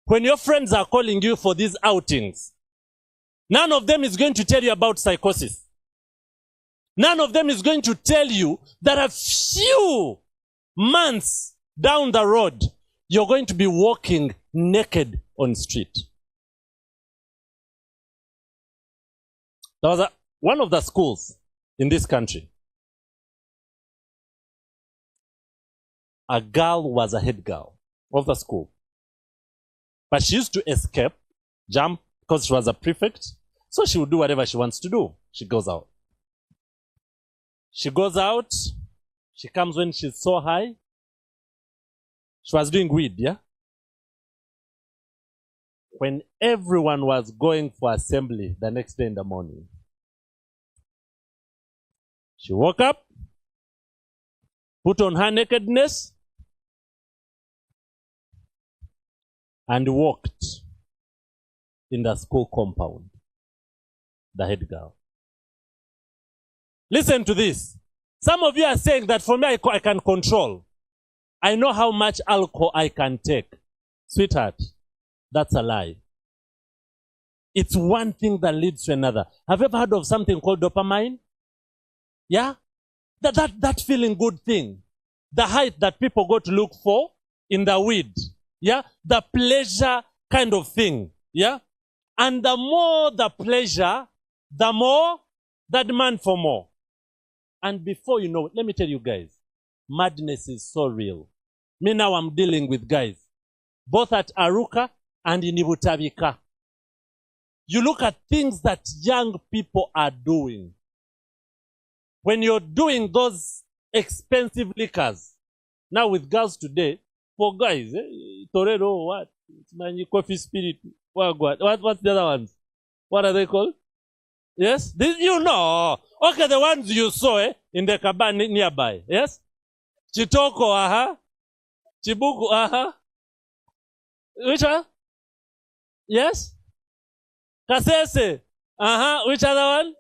S8: When your friends are calling you for these outings, none of them is going to tell you about psychosis. None of them is going to tell you that a few months down the road, you're going to be walking naked on street. There was one of the schools in this country. A girl was a head girl of the school. But she used to escape, jump, because she was a prefect. So she would do whatever she wants to do. She goes out. She comes when she's so high. She was doing weed, yeah? When everyone was going for assembly the next day in the morning, she woke up, put on her nakedness, and walked in the school compound, the head girl. Listen to this. Some of you are saying that for me I can control. I know how much alcohol I can take. Sweetheart, that's a lie. It's one thing that leads to another. Have you ever heard of something called dopamine? Yeah? That feeling good thing. The height that people go to look for in the weed. Yeah? The pleasure kind of thing. Yeah? And the more the pleasure, the more the demand for more. And before you know it, let me tell you guys, madness is so real. Me now I'm dealing with guys, both at Aruka and in Ibutabika. You look at things that young people are doing. When you're doing those expensive liquors, now with girls today, for guys, Torero, what? It's my coffee spirit. What's the other ones? What are they called? Yes? This, you know. Okay, the ones you saw in the cabin nearby. Yes? Chitoko, aha. Chibuku, aha. Which one? Yes? Kasese, aha. Which other one?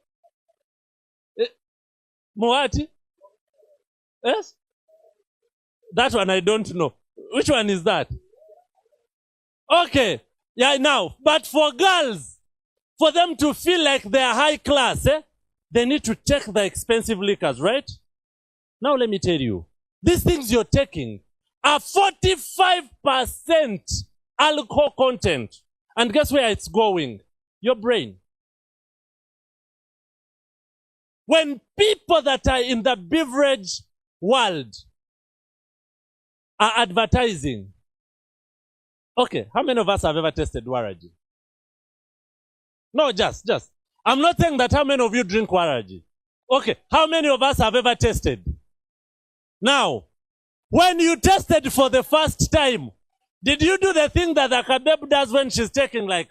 S8: Moati? Yes? That one I don't know. Which one is that? Okay. Yeah, now. But for girls, for them to feel like they are high class, they need to take the expensive liquors, right? Now let me tell you, these things you're taking are 45% alcohol content. And guess where it's going? Your brain. When people that are in the beverage world are advertising, okay, how many of us have ever tasted Waraji? No, just. I'm not saying that how many of you drink Waraji. Okay, how many of us have ever tasted? Now, when you tasted for the first time, did you do the thing that the kabeb does when she's taking like,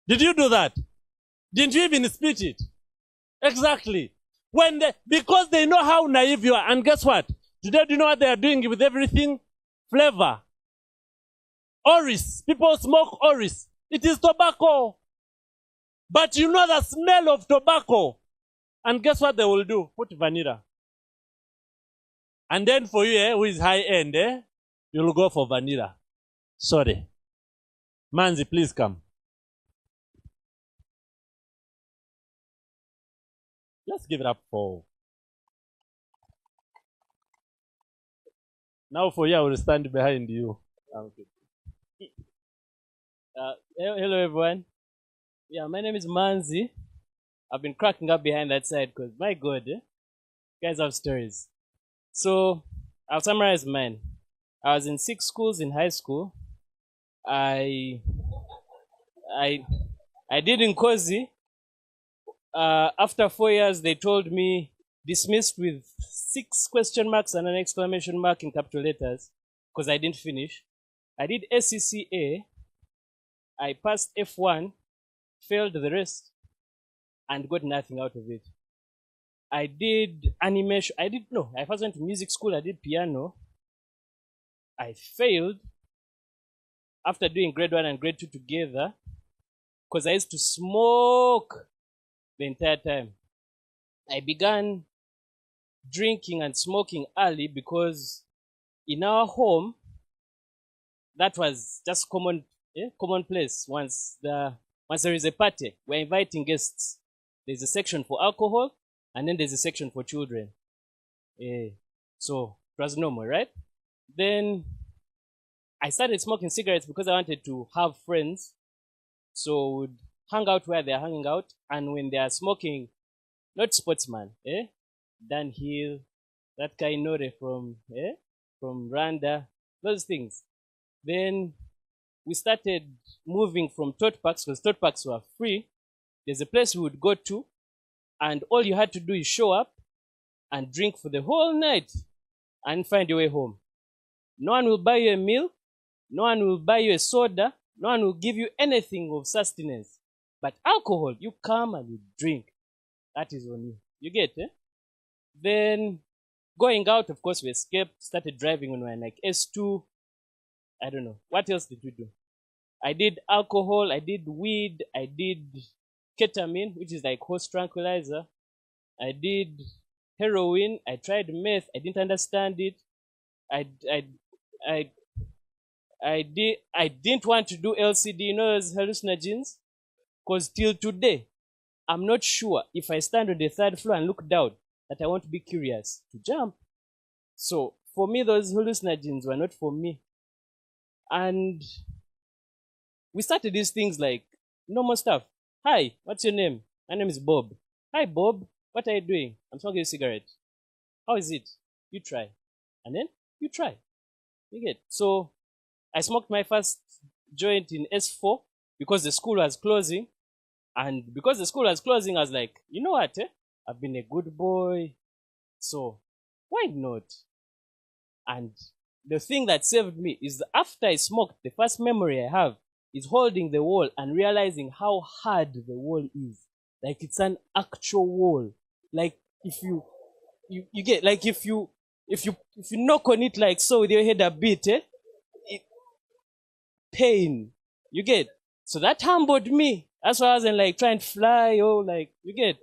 S8: did you do that? Didn't you even spit it? Exactly. Because they know how naive you are. And guess what? Today, do you know what they are doing with everything? Flavor. Oris. People smoke Oris. It is tobacco. But you know the smell of tobacco. And guess what they will do? Put vanilla. And then for you, who is high end, you'll go for vanilla. Sorry. Manzi, please come. Let's give it up for. Now for you, I will stand behind you. Okay.
S11: Hello everyone. Yeah, my name is Manzi. I've been cracking up behind that side because my God, you guys have stories. So I'll summarize mine. I was in 6 schools in high school. I did in Kozi. After 4 years, they told me dismissed with 6 question marks and an exclamation mark in capital letters because I didn't finish. I did SCCA. I passed F1, failed the rest, and got nothing out of it. I did animation. I first went to music school. I did piano. I failed after doing grade 1 and grade 2 together because I used to smoke the entire time. I began drinking and smoking early because in our home, that was just commonplace. Once there is a party, we're inviting guests. There's a section for alcohol, and then there's a section for children. So it was normal, right? Then I started smoking cigarettes because I wanted to have friends. So would hang out where they're hanging out, and when they are smoking, not sportsman, Dan Hill, that guy Nore from Rwanda, those things. Then we started moving from tote packs because tote packs were free. There's a place we would go to, and all you had to do is show up and drink for the whole night and find your way home. No one will buy you a meal. No one will buy you a soda. No one will give you anything of sustenance. But alcohol, you come and you drink. That is on you. You get it? Then going out, of course, we escaped, started driving when we were like S2. I don't know. What else did we do? I did alcohol, I did weed, I did ketamine, which is like horse tranquilizer. I did heroin, I tried meth, I didn't understand it. I didn't want to do LCD, you know, those hallucinogens. Because till today, I'm not sure if I stand on the 3rd floor and look down that I won't be curious to jump. So for me, those hallucinogens were not for me. And we started these things like normal stuff. Hi, what's your name? My name is Bob. Hi, Bob. What are you doing? I'm smoking a cigarette. How is it? You try. And then you try. You get. So I smoked my first joint in S4 because the school was closing. And because the school was closing, I was like, you know what? I've been a good boy. So why not? And the thing that saved me is after I smoked, the first memory I have is holding the wall and realizing how hard the wall is. Like it's an actual wall. Like if you get, like if you knock on it like so with your head a bit, pain. You get. So that humbled me. That's why I wasn't like trying to fly or like, you get.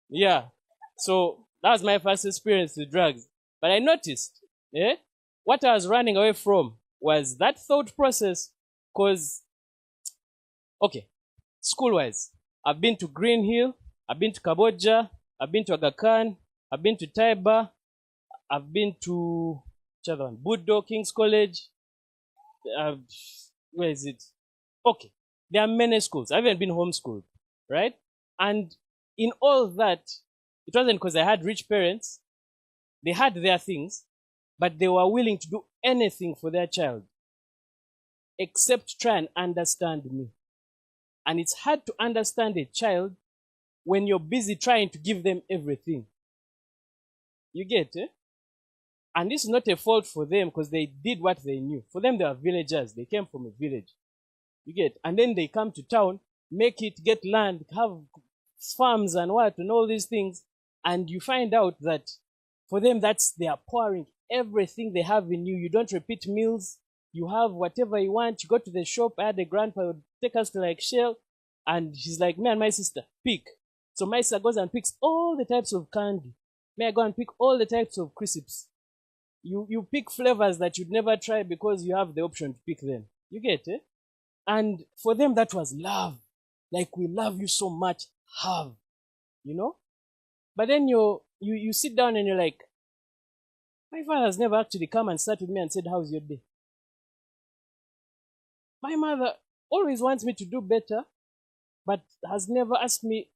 S11: Yeah. So that was my first experience with drugs. But I noticed, what I was running away from was that thought process. Cause, okay. school-wise, I've been to Green Hill, I've been to Kaboja, I've been to Aga Khan, I've been to Taiba, I've been to Buddo, King's College. Where is it? Okay, there are many schools. I haven't been homeschooled, right? And in all that, it wasn't because I had rich parents. They had their things, but they were willing to do anything for their child except try and understand me. And it's hard to understand a child when you're busy trying to give them everything. You get it? And this is not a fault for them because they did what they knew. For them, they are villagers. They came from a village. You get? And then they come to town, make it, get land, have farms and what, and all these things. And you find out that for them, they are pouring everything they have in you. You don't repeat meals. You have whatever you want. You go to the shop. I had a grandpa who would take us to like Shell. And he's like, me and my sister, pick. So my sister goes and picks all the types of candy. May I go and pick all the types of crisps. You pick flavors that you'd never try because you have the option to pick them. You get it? And for them, that was love. Like, we love you so much. Have. You know? But then you sit down and you're like, my father has never actually come and sat with me and said, how's your day? My mother always wants me to do better, but has never asked me,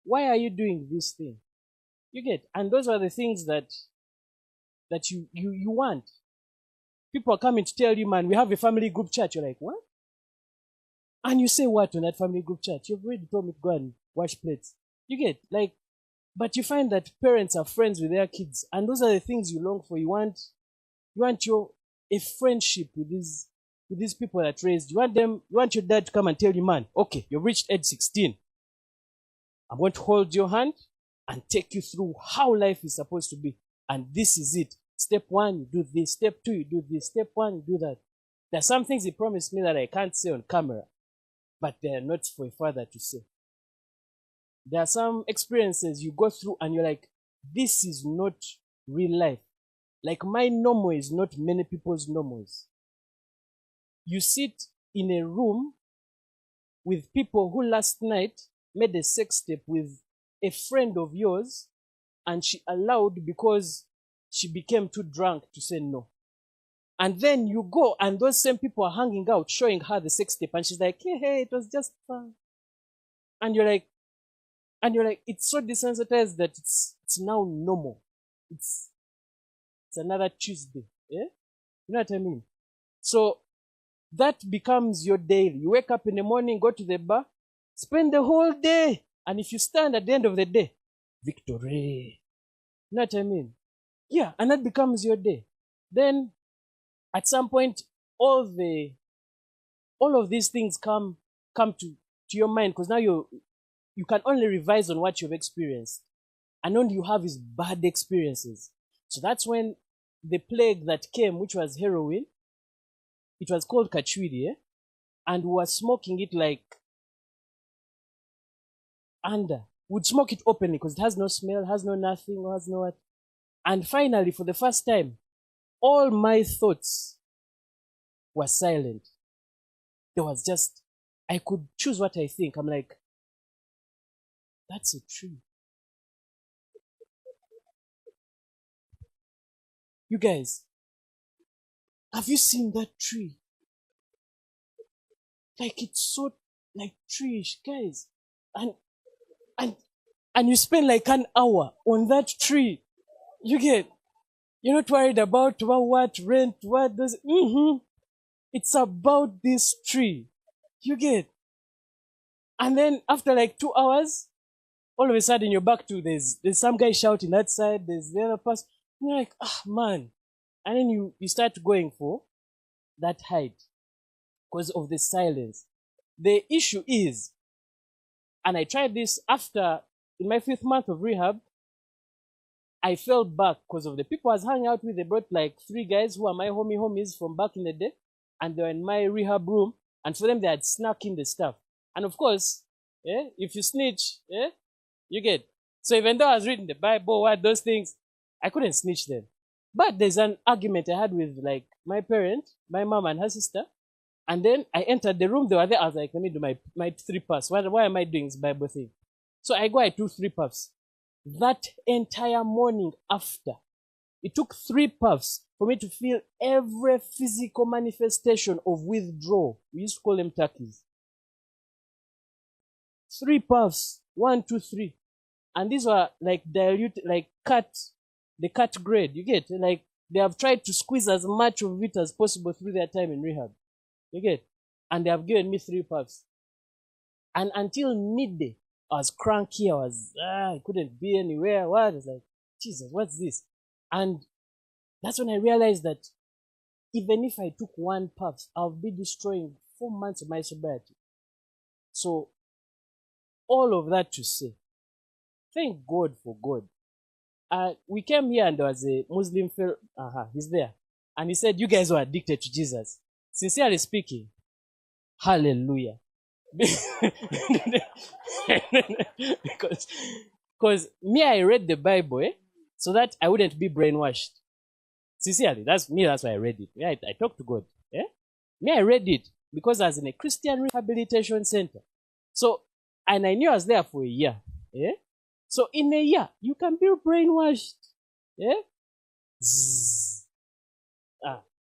S11: why are you doing this thing? You get? And those are the things that you want. People are coming to tell you, man, we have a family group chat. You're like, what? And you say what on that family group chat? You've already told me to go and wash plates. You get? Like, but you find that parents are friends with their kids. And those are the things you long for. You want a friendship with these people that raised you. You want your dad to come and tell you, man, okay, you've reached age 16. I'm going to hold your hand and take you through how life is supposed to be. And this is it. Step 1, you do this. Step 2, you do this. Step 1, you do that. There are some things he promised me that I can't say on camera, but they are not for a father to say. There are some experiences you go through and you're like, this is not real life. Like, my normal is not many people's normals. You sit in a room with people who last night made a sex tape with a friend of yours, and she allowed because she became too drunk to say no. And then you go and those same people are hanging out, showing her the sex tape, and she's like, hey, it was just fun. And you're like, it's so desensitized that it's now normal. It's another Tuesday. Yeah? You know what I mean? So that becomes your daily. You wake up in the morning, go to the bar, spend the whole day. And if you stand at the end of the day, victory. You know what I mean? Yeah, and that becomes your day. Then, at some point, all of these things come to your mind, because now you can only revise on what you've experienced. And all you have is bad experiences. So that's when the plague that came, which was heroin, it was called kachwiri, and we were smoking it like would smoke it openly because it has no smell, has no nothing, has no what. And finally, for the first time, all my thoughts were silent. There was just, I could choose what I think. I'm like, that's a tree. You guys, have you seen that tree? Like, it's so like treeish, guys. And you spend like an hour on that tree. You get, you're not worried about what, rent, what does, It's about this tree. You get. And then after like 2 hours, all of a sudden you're back to, there's some guy shouting that side, there's the other person. You're like, man. And then you start going for that height because of the silence. The issue is, and I tried this after, in my 5th month of rehab, I fell back because of the people I was hanging out with. They brought like 3 guys who are my homies from back in the day, and they were in my rehab room, and for them they had snuck in the stuff. And of course, if you snitch, you get. So even though I was reading the Bible, what those things, I couldn't snitch them. But there's an argument I had with like my parent, my mom and her sister, And then I entered the room, they were there. I was like, let me do my 3 puffs. Why am I doing this Bible thing? So I go, I do 3 puffs. That entire morning after, it took 3 puffs for me to feel every physical manifestation of withdrawal. We used to call them turkeys. 3 puffs, 1, 2, 3. And these were like dilute, like the cut grade. You get? Like they have tried to squeeze as much of it as possible through their time in rehab. You get? And they have given me 3 puffs. And until midday, I was cranky. I couldn't be anywhere. What? I was like, Jesus, what's this? And that's when I realized that even if I took 1 puff, I'll be destroying 4 months of my sobriety. So, all of that to say, thank God for God. We came here and there was a Muslim fellow. He's there. And he said, you guys were addicted to Jesus. Sincerely speaking, hallelujah. Because me, I read the Bible, so that I wouldn't be brainwashed. Sincerely, that's why I read it. Yeah, I talk to God. Me, I read it because I was in a Christian rehabilitation center. So, and I knew I was there for a year. So in a year, you can be brainwashed.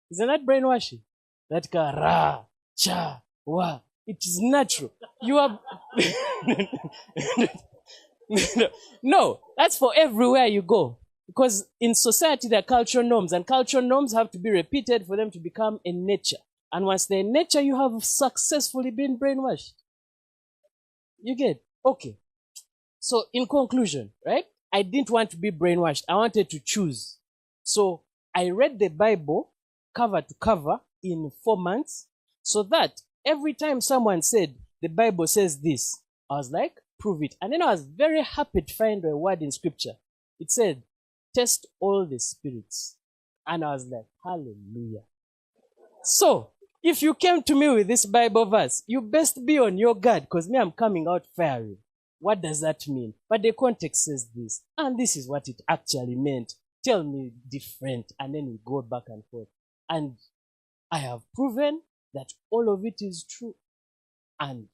S11: Isn't that brainwashing? That ra, cha, wa. It is natural. You are no, that's for everywhere you go. Because in society there are cultural norms, and cultural norms have to be repeated for them to become a nature. And once they're in nature, you have successfully been brainwashed. You get? Okay. So in conclusion, right? I didn't want to be brainwashed. I wanted to choose. So I read the Bible cover to cover in 4 months, so that every time someone said, the Bible says this, I was like, prove it. And then I was very happy to find a word in scripture. It said, test all the spirits. And I was like, hallelujah. So, if you came to me with this Bible verse, you best be on your guard, because me, I'm coming out fiery. What does that mean? But the context says this, and this is what it actually meant. Tell me different, and then we go back and forth. And I have proven that all of it is true. And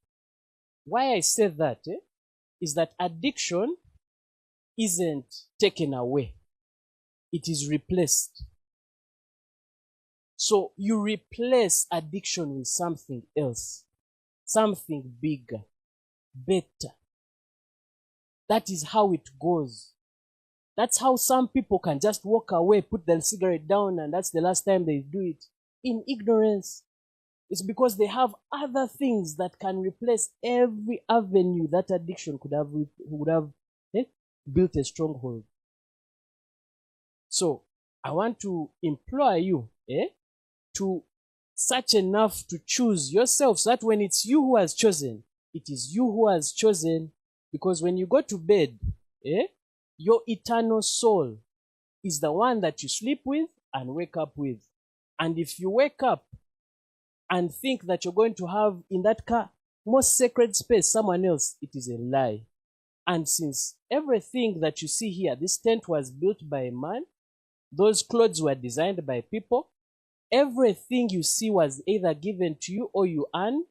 S11: why I say that is that addiction isn't taken away. It is replaced. So you replace addiction with something else, something bigger, better. That is how it goes. That's how some people can just walk away, put their cigarette down, and that's the last time they do it. In ignorance. It's because they have other things that can replace every avenue that addiction would have built a stronghold. So, I want to implore you to search enough to choose yourself, so that when it's you who has chosen, it is you who has chosen. Because when you go to bed, your eternal soul is the one that you sleep with and wake up with. And if you wake up and think that you're going to have in that car most sacred space someone else, it is a lie. And since everything that you see here, this tent was built by a man, those clothes were designed by people, everything you see was either given to you or you earned,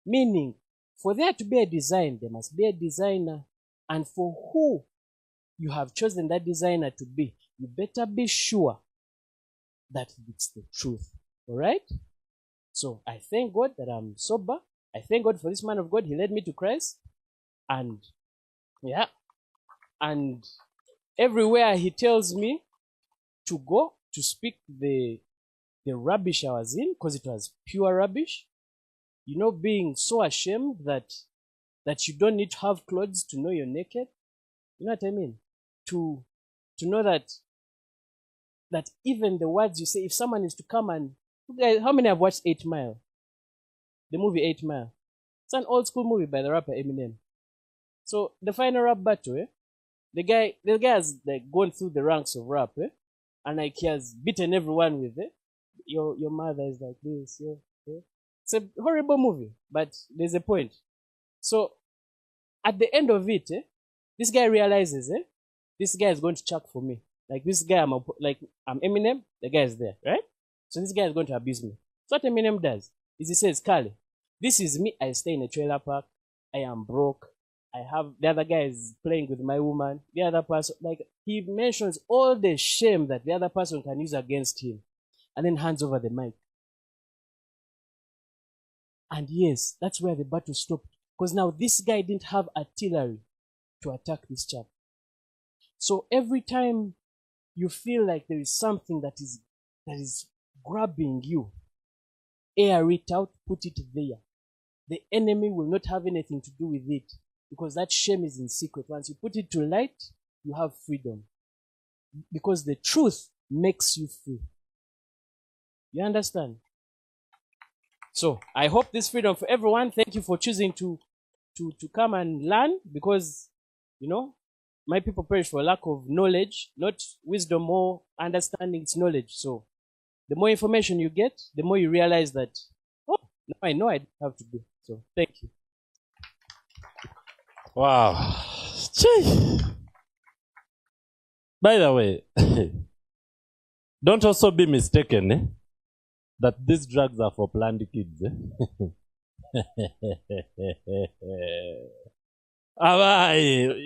S11: meaning for there to be a design, there must be a designer. And for who you have chosen that designer to be, you better be sure that it's the truth. All right? So I thank God that I'm sober. I thank God for this man of God. He led me to Christ. And and everywhere he tells me to go to speak the rubbish I was in, because it was pure rubbish. You know, being so ashamed that you don't need to have clothes to know you're naked. You know what I mean? To know that even the words you say, if someone is to come and, how many have watched 8 Mile? The movie 8 Mile. It's an old school movie by the rapper Eminem. So the final rap battle, the guy has like gone through the ranks of rap, and like he has beaten everyone with your mother is like this, It's a horrible movie, but there's a point. So at the end of it, this guy realizes, this guy is going to chuck for me. Like this guy, I'm Eminem, the guy is there, right? So this guy is going to abuse me. So what Eminem does, is he says, Kale, this is me. I stay in a trailer park. I am broke. I have the other guy is playing with my woman. The other person, like he mentions all the shame that the other person can use against him, and then hands over the mic. And yes, that's where the battle stopped. Because now this guy didn't have artillery to attack this chap. So every time you feel like there is something that is grabbing you, air it out, put it there. The enemy will not have anything to do with it, because that shame is in secret. Once you put it to light, you have freedom. Because the truth makes you free. You understand? So I hope this freedom for everyone. Thank you for choosing to come and learn, because, you know, my people perish for lack of knowledge, not wisdom or understanding, it's knowledge. So the more information you get, the more you realize that, oh, now I know I don't have to do. So thank you.
S8: Wow. Gee. By the way, don't also be mistaken, that these drugs are for planned kids.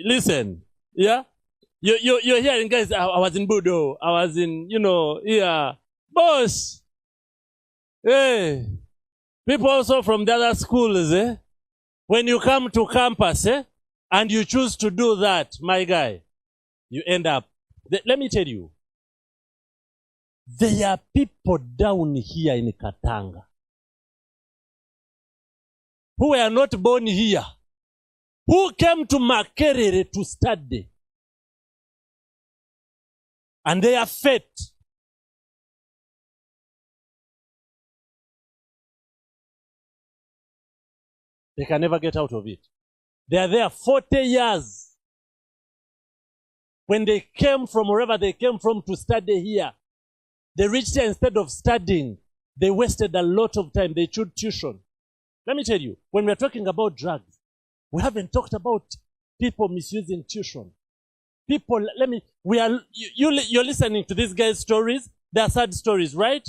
S8: Listen, yeah? You're hearing, guys, I was in Budo, I was in, yeah. Boss! Hey! People also from the other schools, when you come to campus, and you choose to do that, my guy, you end up. Let me tell you, there are people down here in Katanga who were not born here, who came to Makerere to study. And they are fate. They can never get out of it. They are there 40 years. When they came from wherever they came from to study here, they reached here, instead of studying, they wasted a lot of time. They chose tuition. Let me tell you, when we're talking about drugs, we haven't talked about people misusing tuition. People, you're listening to these guys' stories. They're sad stories, right?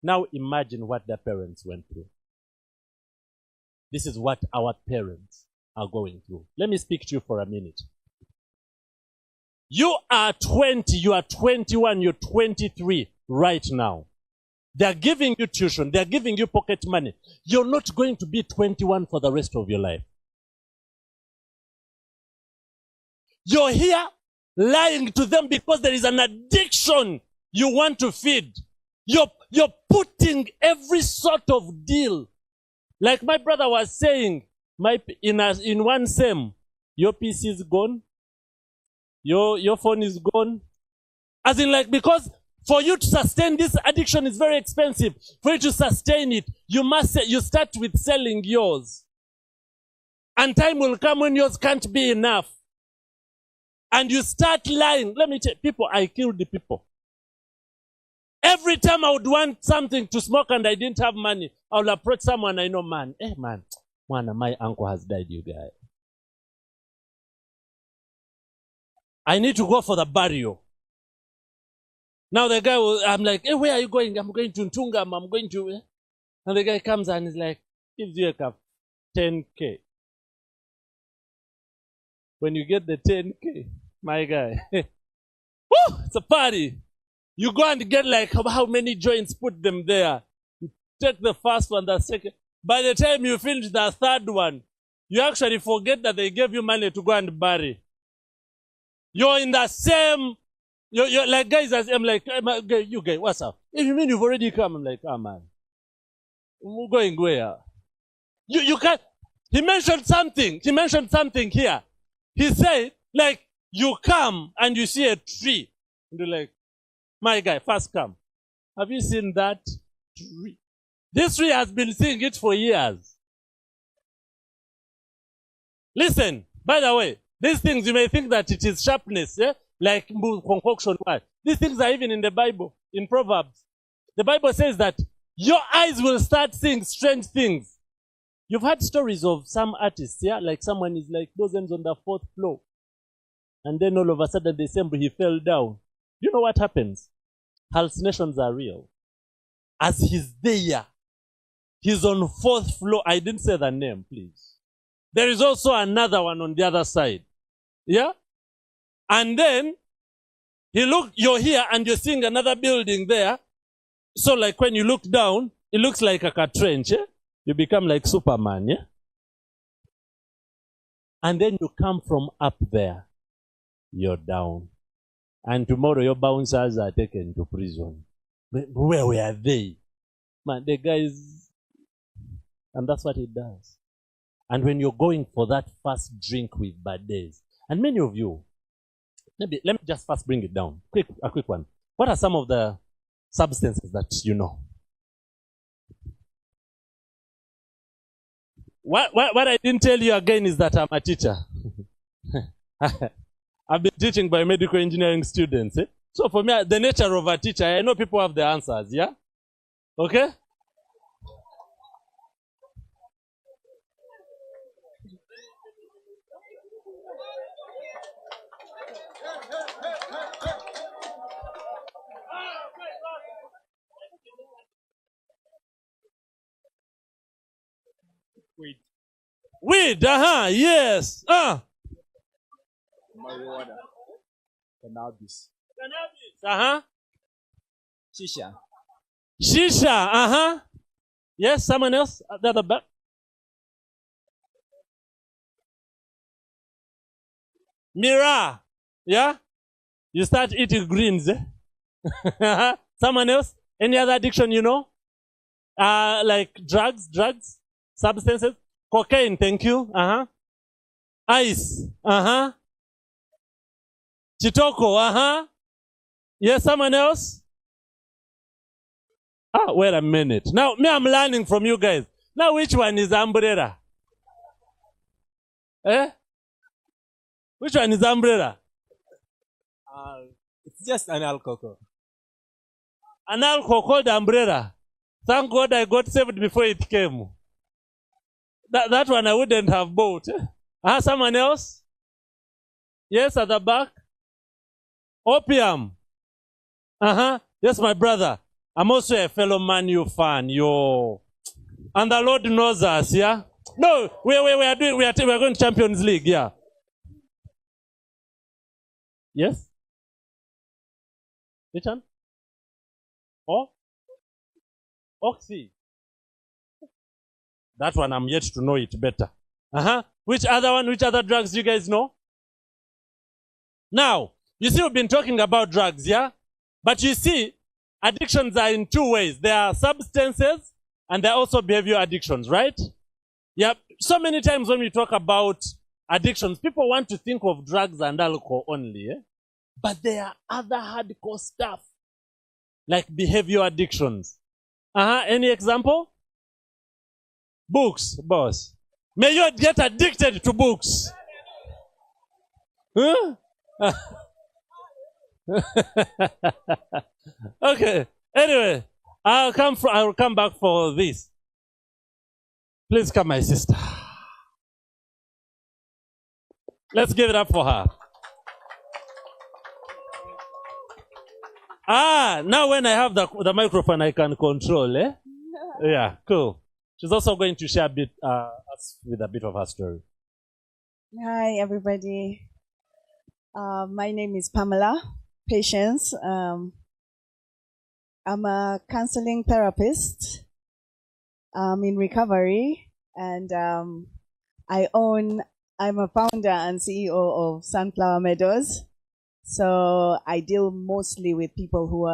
S8: Now imagine what their parents went through. This is what our parents are going through. Let me speak to you for a minute. You are 20, you are 21, you're 23 right now. They're giving you tuition, they're giving you pocket money. You're not going to be 21 for the rest of your life. You're here lying to them because there is an addiction you want to feed. You're putting every sort of deal. Like my brother was saying, in one SEM, your PC is gone, your phone is gone. As in, like, because for you to sustain this addiction is very expensive. For you to sustain it, you start with selling yours. And time will come when yours can't be enough. And you start lying. Let me tell you, people, I killed the people. Every time I would want something to smoke and I didn't have money, I would approach someone I know, man, my uncle has died, you guy. I need to go for the burial. Now the guy I'm like, hey, where are you going? I'm going to Ntungam, I'm going to... And the guy comes and is like, gives you a cup, 10K. When you get the 10K, my guy, woo, it's a party. You go and get like how many joints, put them there. You take the first one, the second. By the time you finish the third one, you actually forget that they gave you money to go and bury. You're in the same, you're like, guys, I'm like, you guys, what's up? If you mean you've already come, I'm like, oh man, we're going where? You can't, he mentioned something here. He said, like, you come and you see a tree. And you're like, my guy, first come. Have you seen that tree? This tree has been seeing it for years. Listen, by the way, these things, you may think that it is sharpness, like concoction. These things are even in the Bible, in Proverbs. The Bible says that your eyes will start seeing strange things. You've heard stories of some artists, like someone is like dozens on the 4th floor. And then all of a sudden, December, he fell down. You know what happens? Hallucinations are real. As he's there, He's on 4th floor. I didn't say the name, please. There is also another one on the other side. Yeah? And then, you're here and you're seeing another building there. So like when you look down, it looks like a trench. Eh? You become like Superman. Yeah? And then you come from up there. You're down. And tomorrow your bouncers are taken to prison. Where were they? Man, the guys... And that's what it does. And when you're going for that first drink with bad days, and many of you, let me just first bring it down. A quick one. What are some of the substances that you know? What I didn't tell you again is that I'm a teacher. I've been teaching biomedical engineering students. Eh? So for me, the nature of a teacher, I know people have the answers, yeah? Okay? Weed, yes.
S4: Marijuana. Cannabis. Shisha.
S8: Shisha, Yes, someone else at the other back. Mira, yeah? You start eating greens, eh? Someone else? Any other addiction you know? Like drugs, substances? Cocaine, thank you. Ice, Chitoko, Yes, someone else? Wait a minute. Now, I'm learning from you guys. Now, which one is umbrella? Eh? Which one is umbrella?
S6: It's just an alcohol.
S8: An alcohol called umbrella. Thank God I got saved before it came. That one I wouldn't have bought. Someone else? Yes, at the back. Opium. Yes, my brother. I'm also a fellow Man U fan. And the Lord knows us, yeah? No, we are going to Champions League, yeah. Yes? Which one? Oxy. That one I'm yet to know it better. Which other drugs do you guys know? Now, you see we've been talking about drugs, yeah? But you see, addictions are in two ways. There are substances and there are also behavior addictions, right? Yeah. So many times when we talk about addictions, people want to think of drugs and alcohol only, eh? But there are other hardcore stuff, like behavior addictions. Any example? Books, boss. May you get addicted to books. Huh? Okay. Anyway, I'll come back for this. Please come, my sister. Let's give it up for her. Now when I have the microphone, I can control, eh? Yeah, cool. She's also going to share us with a bit of her story.
S12: Hi, everybody. My name is Pamela Patience. I'm a counseling therapist. I'm in recovery, and I'm a founder and CEO of Sunflower Meadows. So I deal mostly with people who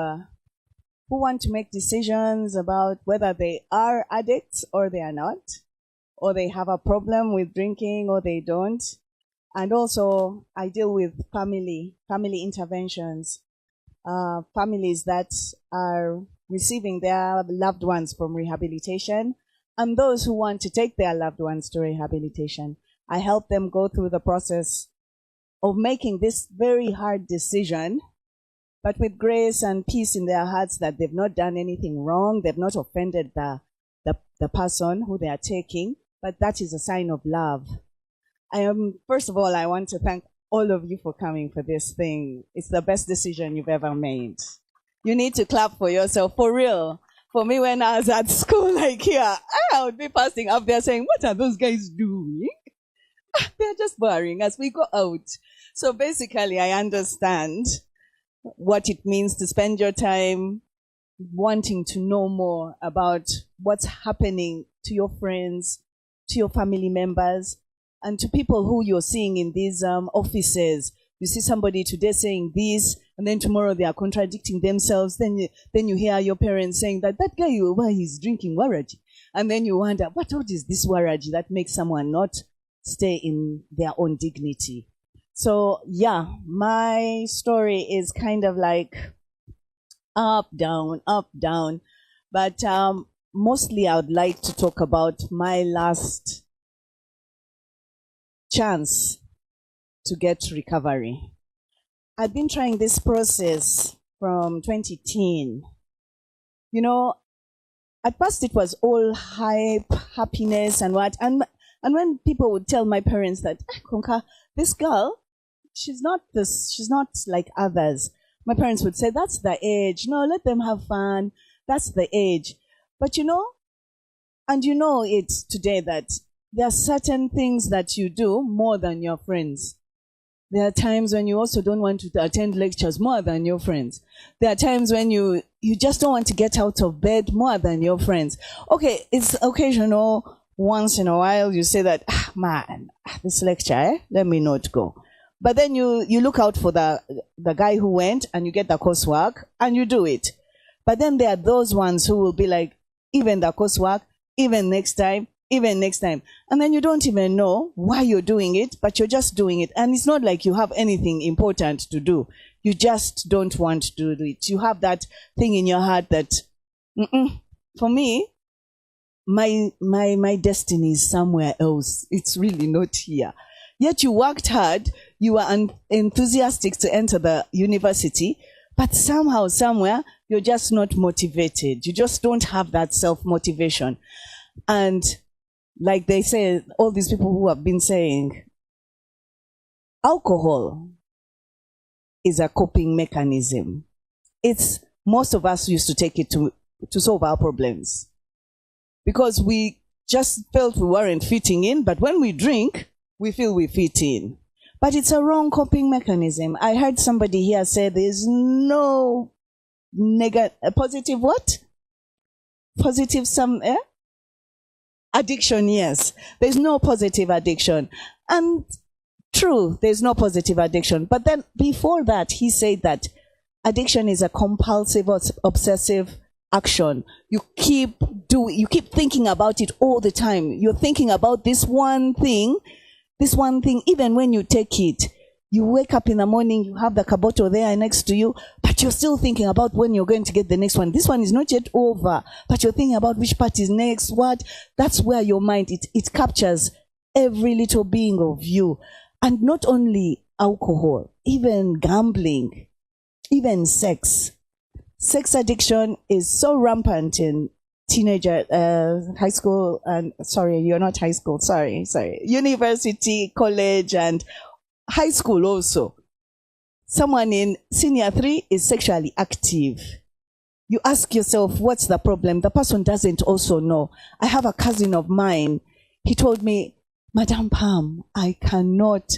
S12: want to make decisions about whether they are addicts or they are not, or they have a problem with drinking or they don't. And also I deal with family interventions, families that are receiving their loved ones from rehabilitation, and those who want to take their loved ones to rehabilitation. I help them go through the process of making this very hard decision, but with grace and peace in their hearts that they've not done anything wrong, they've not offended the person who they are taking, but that is a sign of love. First of all, I want to thank all of you for coming for this thing. It's the best decision you've ever made. You need to clap for yourself, for real. For me, when I was at school, like here, I would be passing up there saying, what are those guys doing? They're just boring as we go out. So basically, I understand what it means to spend your time wanting to know more about what's happening to your friends, to your family members, and to people who you're seeing in these offices. You see somebody today saying this, and then tomorrow they are contradicting themselves. Then you hear your parents saying that guy over he's drinking waraji. And then you wonder, what is this waraji that makes someone not stay in their own dignity? So yeah, my story is kind of like up, down, up, down. But mostly I would like to talk about my last chance to get recovery. I've been trying this process from 2010. You know, at first it was all hype, happiness and what. And when people would tell my parents that, Konka, this girl, she's not like others. My parents would say, that's the age. No, let them have fun. That's the age. But you know, and you know it today that there are certain things that you do more than your friends. There are times when you also don't want to attend lectures more than your friends. There are times when you just don't want to get out of bed more than your friends. Okay, it's occasional. Once in a while you say that, man, this lecture, let me not go. But then you look out for the guy who went and you get the coursework and you do it. But then there are those ones who will be like, even the coursework, even next time. And then you don't even know why you're doing it, but you're just doing it. And it's not like you have anything important to do. You just don't want to do it. You have that thing in your heart that, for me, my destiny is somewhere else. It's really not here. Yet you worked hard. You were enthusiastic to enter the university, but somehow, somewhere, you're just not motivated. You just don't have that self-motivation. And like they say, all these people who have been saying, alcohol is a coping mechanism. Most of us used to take it to solve our problems. Because we just felt we weren't fitting in, but when we drink, we feel we fit in. But it's a wrong coping mechanism. I heard somebody here say there's no positive what? Positive addiction, yes. There's no positive addiction. And true, there's no positive addiction. But then before that, he said that addiction is a compulsive or obsessive action. You keep thinking about it all the time. You're thinking about this one thing, even when you take it. You wake up in the morning, you have the kaboto there next to you, but you're still thinking about when you're going to get the next one. This one is not yet over, but you're thinking about which part is next, what. That's where your mind, it captures every little being of you. And not only alcohol, even gambling, even sex. Sex addiction is so rampant in teenager, high school, and you're not high school, sorry, university, college, and high school also. Someone in senior 3 is sexually active. You ask yourself, what's the problem? The person doesn't also know. I have a cousin of mine. He told me, Madam Pam, I cannot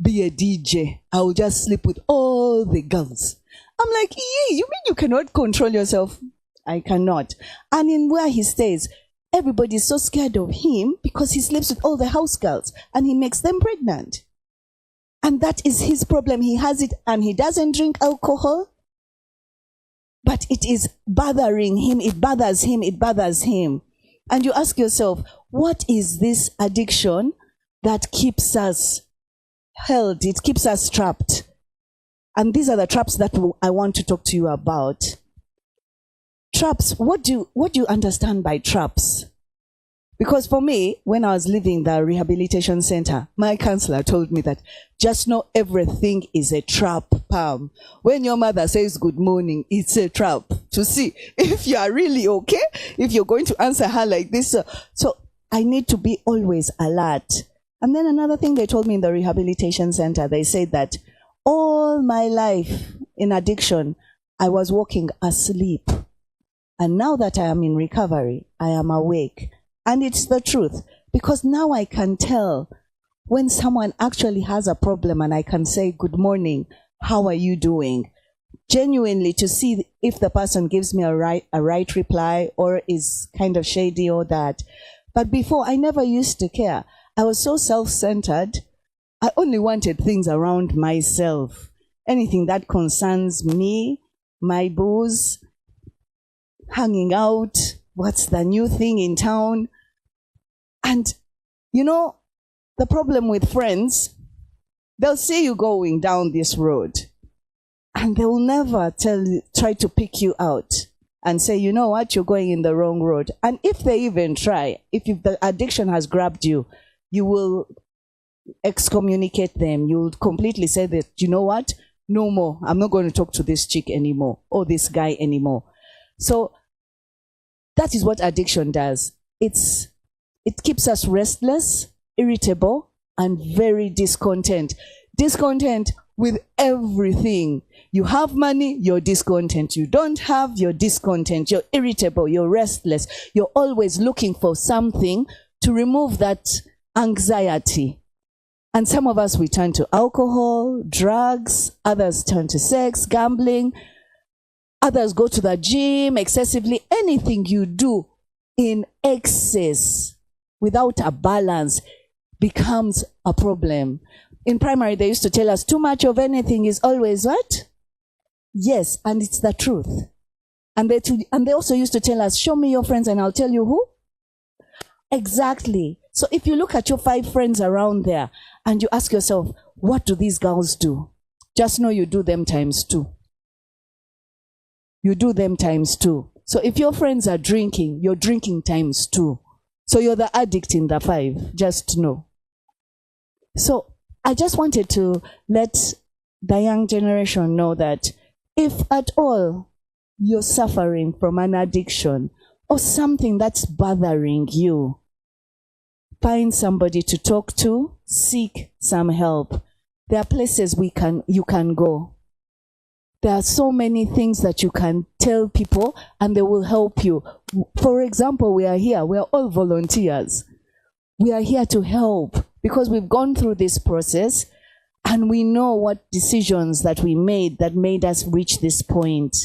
S12: be a DJ. I will just sleep with all the girls. I'm like, you mean you cannot control yourself? I cannot. And in where he stays, everybody's so scared of him because he sleeps with all the house girls and he makes them pregnant. And that is his problem. He has it and he doesn't drink alcohol, but it is bothering him. It bothers him. And you ask yourself, what is this addiction that keeps us held? It keeps us trapped. And these are the traps that I want to talk to you about. Traps, what do you understand by traps? Because for me, when I was leaving the rehabilitation center, my counselor told me that just know everything is a trap, Pam. When your mother says good morning, it's a trap to see if you are really okay, if you're going to answer her like this. So I need to be always alert. And then another thing they told me in the rehabilitation center, they said that all my life in addiction, I was walking asleep. And now that I am in recovery, I am awake. And it's the truth, because now I can tell when someone actually has a problem and I can say, good morning, how are you doing? Genuinely to see if the person gives me a right reply or is kind of shady or that. But before, I never used to care. I was so self-centered. I only wanted things around myself. Anything that concerns me, my booze, hanging out, what's the new thing in town. And, you know, the problem with friends, they'll see you going down this road and they will never try to pick you out and say, you know what, you're going in the wrong road. And if they even try, if the addiction has grabbed you, you will excommunicate them. You'll completely say that, you know what, no more. I'm not going to talk to this chick anymore or this guy anymore. So that is what addiction does. It keeps us restless, irritable, and very discontent. Discontent with everything. You have money, you're discontent. You don't have, you're discontent. You're irritable, you're restless. You're always looking for something to remove that anxiety. And some of us, we turn to alcohol, drugs. Others turn to sex, gambling. Others go to the gym excessively. Anything you do in excess without a balance becomes a problem. In primary, they used to tell us too much of anything is always what? Yes, and it's the truth. And they also used to tell us, show me your friends and I'll tell you who. Exactly. So if you look at your 5 friends around there and you ask yourself, what do these girls do? Just know you do them times 2. You do them times 2. So if your friends are drinking, you're drinking times 2. So you're the addict in the 5. Just know. So I just wanted to let the young generation know that if at all you're suffering from an addiction or something that's bothering you, find somebody to talk to, seek some help. There are places you can go. There are so many things that you can tell people and they will help you. For example, we are here. We are all volunteers. We are here to help because we've gone through this process and we know what decisions that we made that made us reach this point.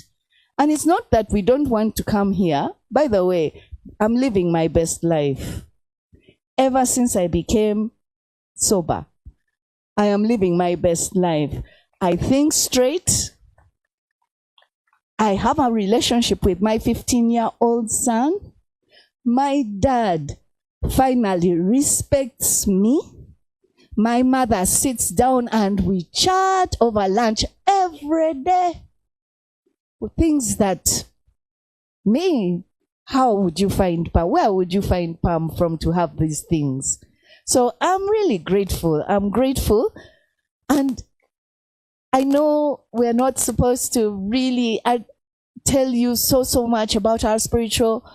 S12: And it's not that we don't want to come here. By the way, I'm living my best life. Ever since I became sober, I am living my best life. I think straight. I have a relationship with my 15-year-old son. My dad finally respects me. My mother sits down and we chat over lunch every day. Things that how would you find Pam? Where would you find Pam from to have these things? So I'm really grateful. I'm grateful. And I know we're not supposed to really tell you so much about our spiritual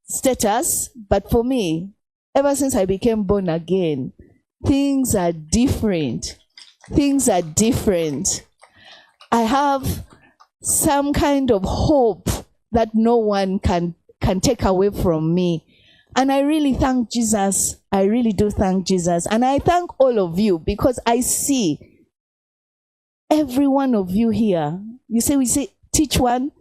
S12: status, but for me, ever since I became born again, things are different. Things are different. I have some kind of hope that no one can take away from me. And I really thank Jesus. I really do thank Jesus. And I thank all of you because I see every one of you here. We say, teach one,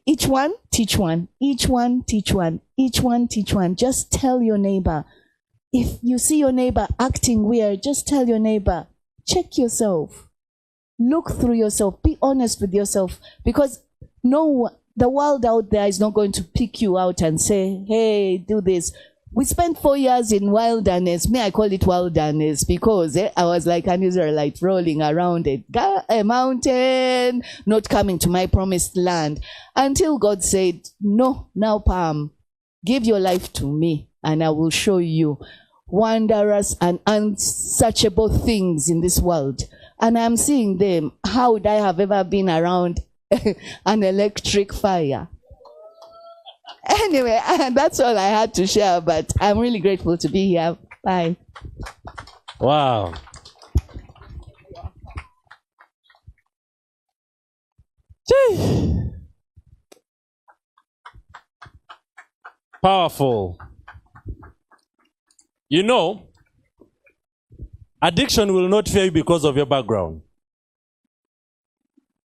S12: each one, teach one, each one, teach one, each one, teach one. Just tell your neighbor. If you see your neighbor acting weird, just tell your neighbor, check yourself. Look through yourself. Be honest with yourself. Because the world out there is not going to pick you out and say, hey, do this. We spent 4 years in wilderness. I call it wilderness because I was like an Israelite rolling around a mountain, not coming to my promised land. Until God said, no, now Pam, give your life to me and I will show you wondrous and unsearchable things in this world. And I'm seeing them. How would I have ever been around an electric fire? Anyway, that's all I had to share, but I'm really grateful to be here. Bye.
S8: Wow. Powerful. You know, addiction will not fear you because of your background.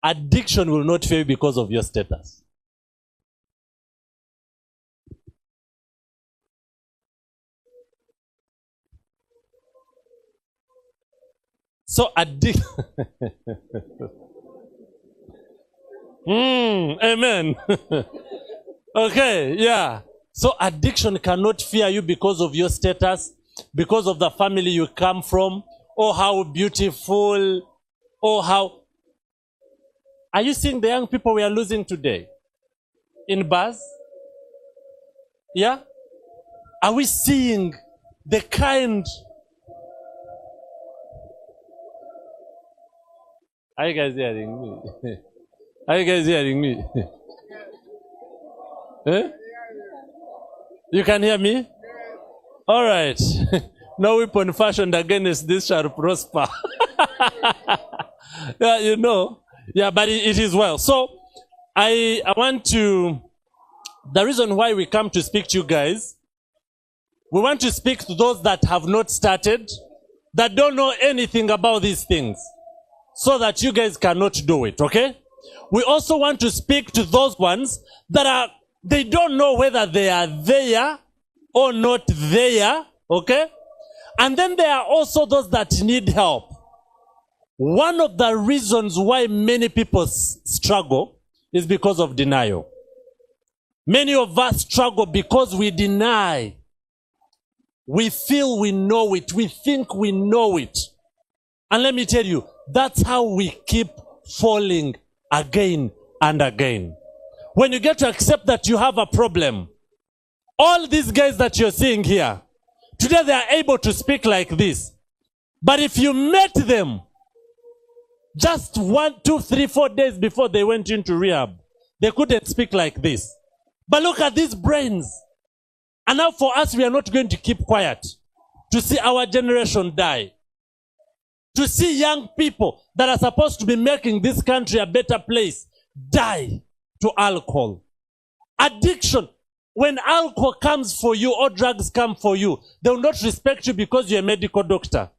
S8: Addiction will not fear you because of your status. So addiction. Amen. Okay, yeah. So addiction cannot fear you because of your status, because of the family you come from, or how beautiful, or how... Are you seeing the young people we are losing today? In bars? Yeah? Are we seeing the kind... Are you guys hearing me? Are you guys hearing me? Eh? You can hear me? All right. No weapon fashioned against this shall prosper. Yeah, you know. Yeah, but it is well. So, I want to... The reason why we come to speak to you guys, we want to speak to those that have not started, that don't know anything about these things, so that you guys cannot do it, okay? We also want to speak to those ones that they don't know whether they are there or not there, okay? And then there are also those that need help. One of the reasons why many people struggle is because of denial. Many of us struggle because we deny. We feel we know it. We think we know it. And let me tell you, that's how we keep falling again and again. When you get to accept that you have a problem, all these guys that you're seeing here, today they are able to speak like this. But if you met them just 1, 2, 3, 4 days before they went into rehab, they couldn't speak like this. But look at these brains. And now for us, we are not going to keep quiet to see our generation die. To see young people that are supposed to be making this country a better place die to alcohol. Addiction. When alcohol comes for you or drugs come for you, they will not respect you because you're a medical doctor.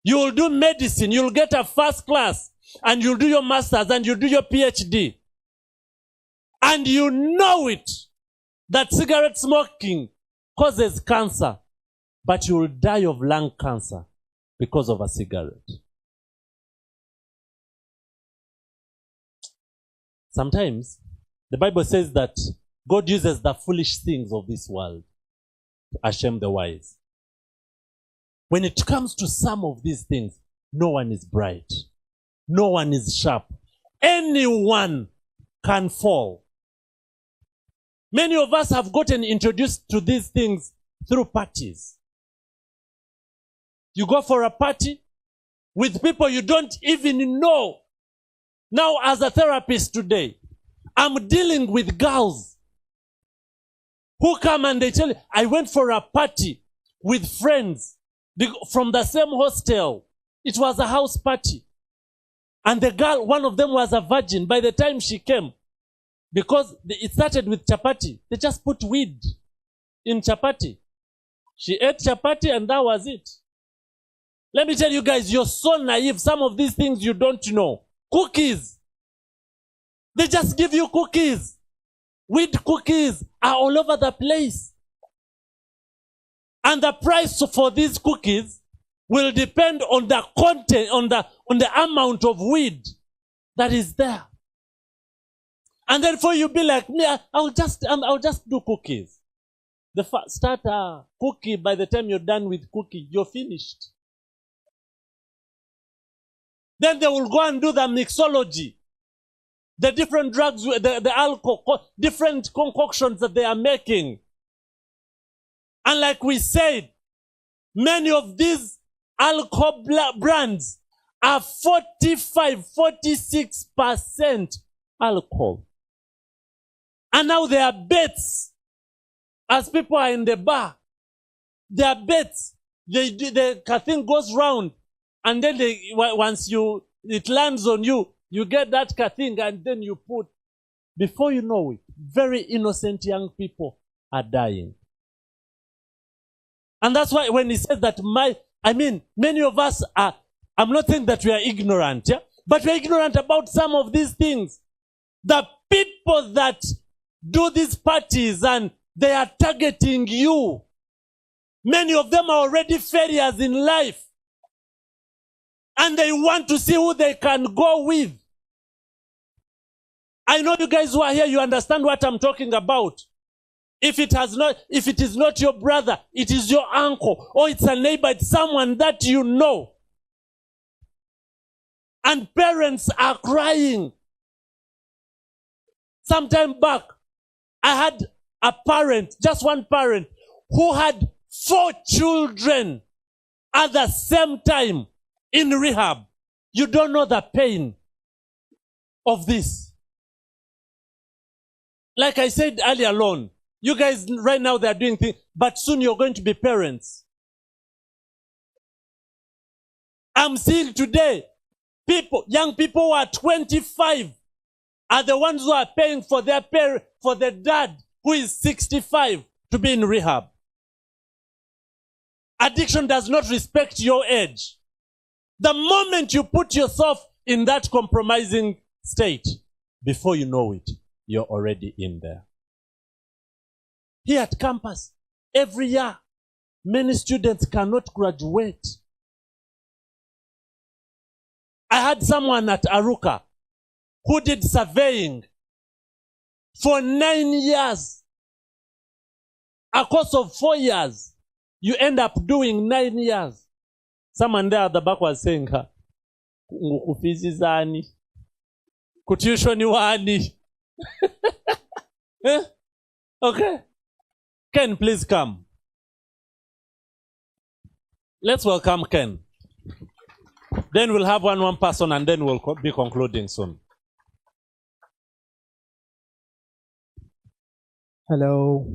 S8: You will do medicine, you'll get a first class, and you'll do your master's, and you'll do your PhD. And you know it, that cigarette smoking causes cancer, but you will die of lung cancer because of a cigarette. Sometimes, the Bible says that God uses the foolish things of this world to shame the wise. When it comes to some of these things, no one is bright. No one is sharp. Anyone can fall. Many of us have gotten introduced to these things through parties. You go for a party with people you don't even know. Now, as a therapist today, I'm dealing with girls who come and they tell you, I went for a party with friends from the same hostel. It was a house party. And the girl, one of them was a virgin. By the time she came, because it started with chapati, they just put weed in chapati. She ate chapati and that was it. Let me tell you guys, you're so naive. Some of these things you don't know. Cookies. They just give you cookies. Weed cookies are all over the place. And the price for these cookies will depend on the content, on the amount of weed that is there. And then for you be like, yeah, I'll just do cookies. The starter cookie, by the time you're done with cookie, you're finished. Then they will go and do the mixology. The different drugs, the alcohol, different concoctions that they are making. And like we said, many of these alcohol brands are 45, 46% alcohol. And now there are bets. As people are in the bar, there are bets. The thing goes round. And then once it lands on you, you get that thing and then you put, before you know it, very innocent young people are dying. And that's why when he says that many of us are, I'm not saying that we are ignorant, yeah? But we are ignorant about some of these things. The people that do these parties and they are targeting you. Many of them are already failures in life. And they want to see who they can go with. I know you guys who are here, you understand what I'm talking about. If it is not your brother, it is your uncle, or it's a neighbor, it's someone that you know. And parents are crying. Sometime back, I had a parent, just one parent, who had 4 children at the same time in rehab. You don't know the pain of this. Like I said earlier on, you guys right now they are doing things, but soon you're going to be parents. I'm seeing today, young people who are 25 are the ones who are paying for their for the dad who is 65 to be in rehab. Addiction does not respect your age. The moment you put yourself in that compromising state, before you know it, you're already in there. Here at campus, every year, many students cannot graduate. I had someone at Aruka who did surveying for 9 years. A course of 4 years. You end up doing 9 years. Someone there at the back was saying, "Ngukufizizani, kutushoni wani." Okay. Ken, please come. Let's welcome Ken. Then we'll have one person and then we'll be concluding soon.
S6: Hello.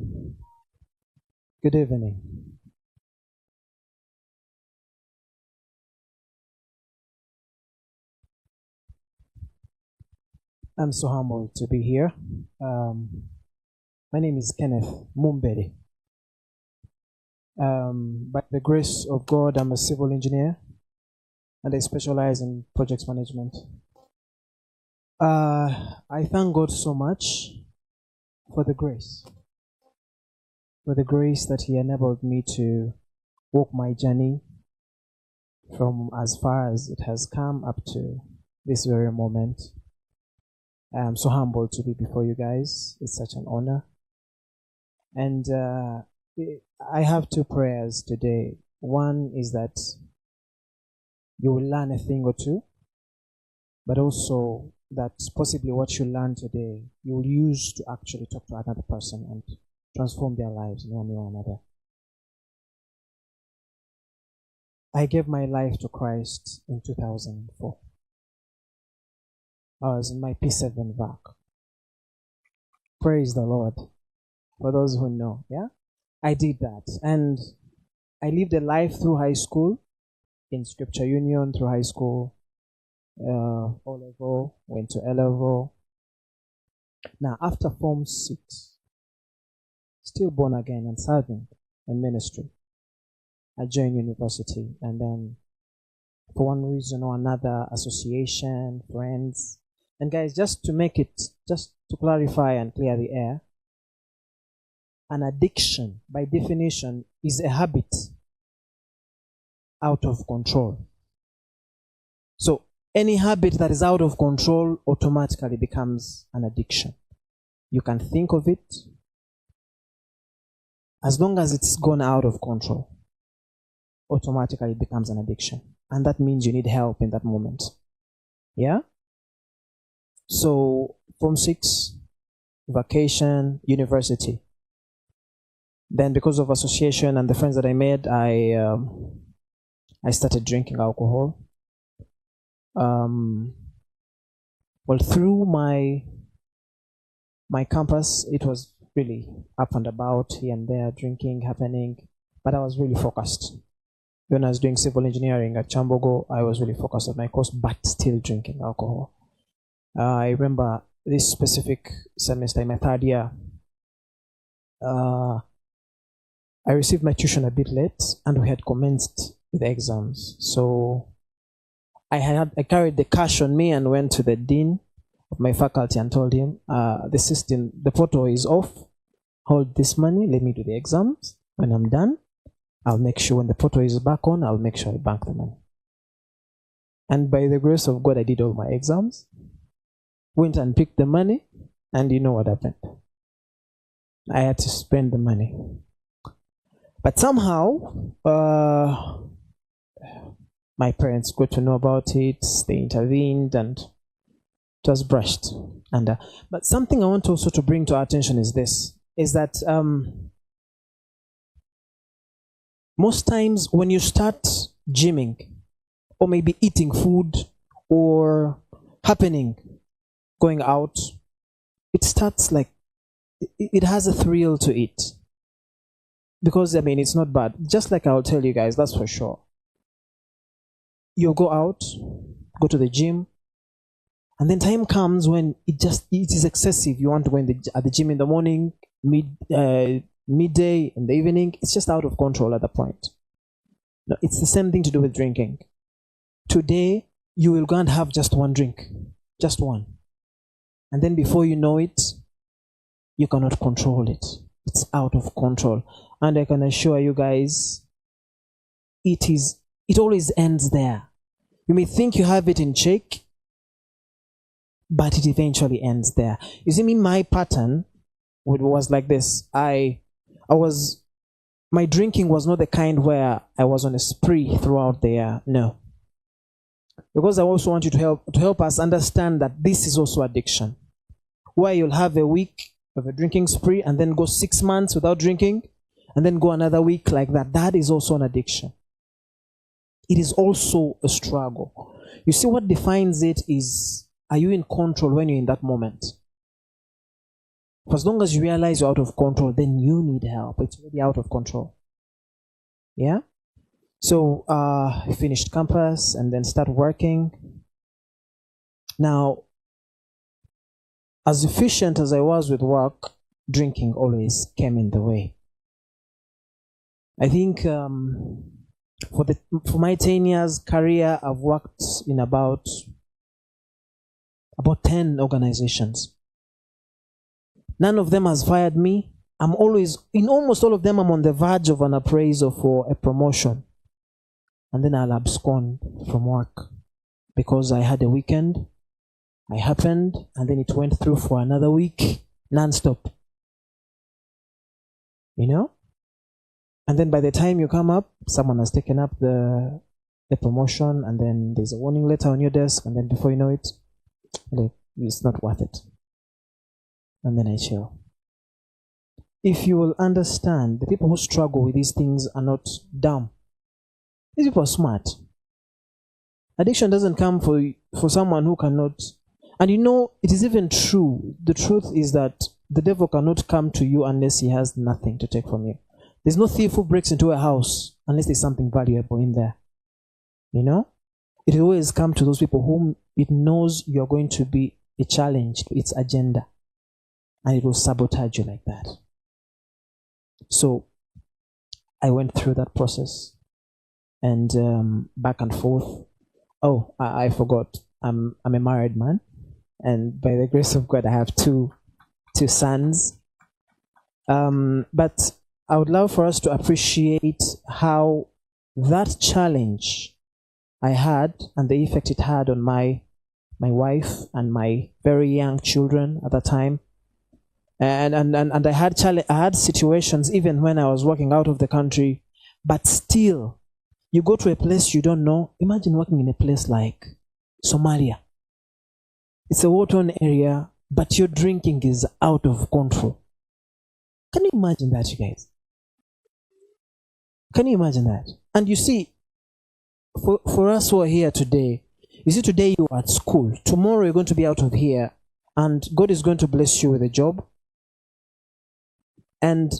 S6: Good evening. I'm so humbled to be here. My name is Kenneth Mumbere. By the grace of God, I'm a civil engineer and I specialize in project management. I thank God so much for the grace that He enabled me to walk my journey from as far as it has come up to this very moment. I'm so humbled to be before you guys. It's such an honor. And I have 2 prayers today. One is that you will learn a thing or two, but also that possibly what you learn today, you will use to actually talk to another person and transform their lives in one way or another. I gave my life to Christ in 2004. I was in my P7 VAC. Praise the Lord. For those who know, yeah? I did that. And I lived a life through high school, in Scripture Union, through high school, O-level, went to A-level. Now, after Form 6, still born again and serving in ministry, I joined university. And then, for one reason or another, association, friends. And guys, just to clarify and clear the air, an addiction, by definition, is a habit out of control. So, any habit that is out of control automatically becomes an addiction. You can think of it as long as it's gone out of control, automatically it becomes an addiction. And that means you need help in that moment. Yeah? So, Form 6, vacation, university. Then because of association and the friends that I made, I started drinking alcohol. Well, through my campus, it was really up and about, here and there, drinking happening, but I was really focused. When I was doing civil engineering at Chambogo, I was really focused on my course, but still drinking alcohol. I remember this specific semester in my 3rd year, I received my tuition a bit late, and we had commenced with the exams. So I carried the cash on me and went to the dean of my faculty and told him, the system, the photo is off. Hold this money. Let me do the exams. When I'm done, I'll make sure when the photo is back on, I'll make sure I bank the money. And by the grace of God, I did all my exams, went and picked the money, and you know what happened. I had to spend the money. But somehow, my parents got to know about it, they intervened, and it was brushed under. But something I want also to bring to our attention is this, is that most times when you start gymming, or maybe eating food, or going out, it starts like, it has a thrill to it. Because, I mean, it's not bad. Just like I'll tell you guys, that's for sure. You'll go out, go to the gym, and then time comes when it is excessive. You want to go at the gym in the morning, midday, in the evening. It's just out of control at that point. No, it's the same thing to do with drinking. Today, you will go and have just one drink. Just one. And then before you know it, you cannot control it. It's out of control. And I can assure you guys, it always ends there. You may think you have it in check, but it eventually ends there. You see, my pattern was like this. My drinking was not the kind where I was on a spree throughout the year. No. Because I also want you to help us understand that this is also addiction. Where you'll have a week of a drinking spree and then go 6 months without drinking and then go another week like that. That is also an addiction. It is also a struggle. You see, what defines it is, are you in control when you're in that moment? For as long as you realize you're out of control, then you need help. It's already out of control. Yeah? So I finished campus and then started working. Now, as efficient as I was with work, drinking always came in the way. I think for my 10 years career, I've worked in about 10 organizations. None of them has fired me. In almost all of them, I'm on the verge of an appraisal for a promotion. And then I'll abscond from work because I had a weekend. I happened, and then it went through for another week, non-stop. You know? And then by the time you come up, someone has taken up the promotion, and then there's a warning letter on your desk, and then before you know it, it's not worth it. And then I chill. If you will understand, the people who struggle with these things are not dumb. These people are smart. Addiction doesn't come for someone who cannot. And you know, it is even true. The truth is that the devil cannot come to you unless he has nothing to take from you. There's no thief who breaks into a house unless there's something valuable in there. You know? It will always come to those people whom it knows you're going to be a challenge to its agenda. And it will sabotage you like that. So, I went through that process. And back and forth. Oh, I forgot. I'm a married man. And by the grace of God, I have two sons. But I would love for us to appreciate how that challenge I had and the effect it had on my wife and my very young children at that time. And I had situations even when I was working out of the country, but still, you go to a place you don't know. Imagine working in a place like Somalia. It's a war-torn area, but your drinking is out of control. Can you imagine that, you guys? Can you imagine that? And you see, for us who are here today, you see, today you are at school. Tomorrow you're going to be out of here, and God is going to bless you with a job. And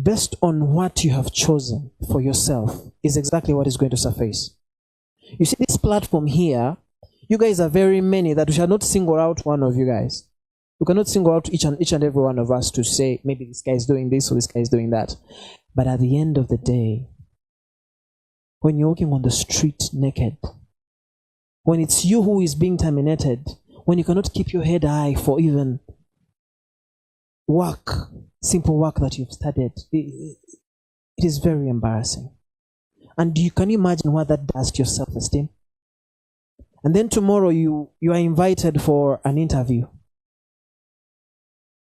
S6: based on what you have chosen for yourself is exactly what is going to surface. You see, this platform here, you guys are very many that we shall not single out one of you guys.
S13: You cannot single out each and every one of us to say, maybe this guy is doing this or this guy is doing that. But at the end of the day, when you're walking on the street naked, when it's you who is being terminated, when you cannot keep your head high for even work, simple work that you've studied, it is very embarrassing. And can you imagine what that does to your self-esteem? And then tomorrow you are invited for an interview.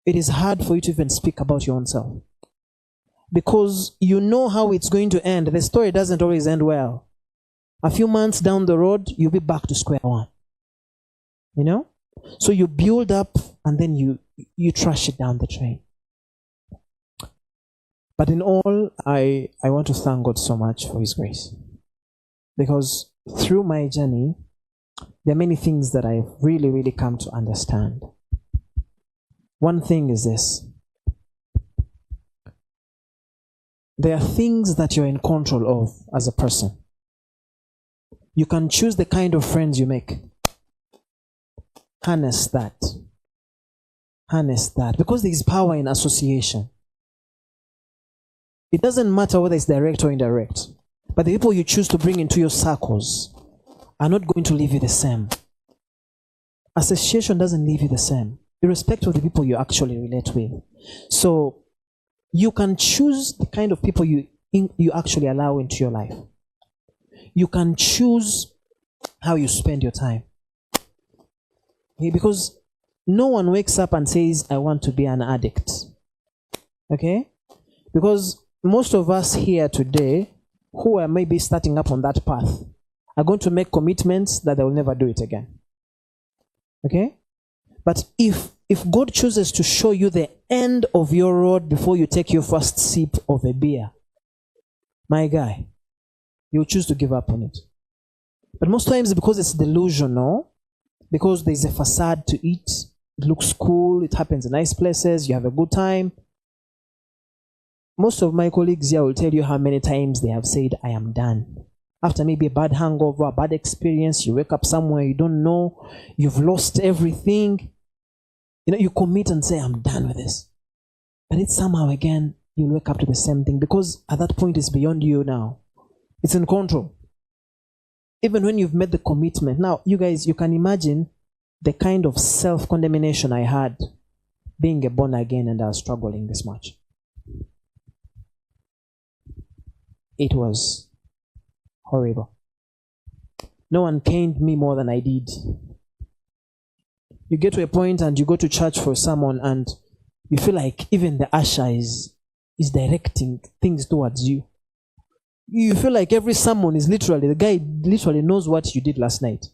S13: It is hard for you to even speak about your own self. Because you know how it's going to end. The story doesn't always end well. A few months down the road, you'll be back to square one. You know? So you build up and then you trash it down the drain. But in all, I want to thank God so much for His grace. Because through my journey, there are many things that I've really, really come to understand. One thing is this. There are things that you're in control of as a person. You can choose the kind of friends you make. Harness that. Harness that. Because there is power in association. It doesn't matter whether it's direct or indirect. But the people you choose to bring into your circles are not going to leave you the same. Association doesn't leave you the same, irrespective of the people you actually relate with. So you can choose the kind of people you actually allow into your life. You can choose how you spend your time. Okay? Because no one wakes up and says, I want to be an addict. Okay? Because most of us here today, who are maybe starting up on that path, are going to make commitments that they will never do it again. Okay? But if God chooses to show you the end of your road before you take your first sip of a beer, my guy, you'll choose to give up on it. But most times because it's delusional, because there's a facade to it, it looks cool, it happens in nice places, you have a good time. Most of my colleagues here will tell you how many times they have said, I am done. After maybe a bad hangover, a bad experience, you wake up somewhere you don't know, you've lost everything. You know, you commit and say, I'm done with this. But it's somehow again, you'll wake up to the same thing because at that point it's beyond you now. It's in control. Even when you've made the commitment. Now, you guys, you can imagine the kind of self-condemnation I had being a born again and I was struggling this much. It was horrible. No one pained me more than I did. You get to a point and you go to church for someone and you feel like even the usher is directing things towards you. You feel like every sermon is literally, the guy literally knows what you did last night.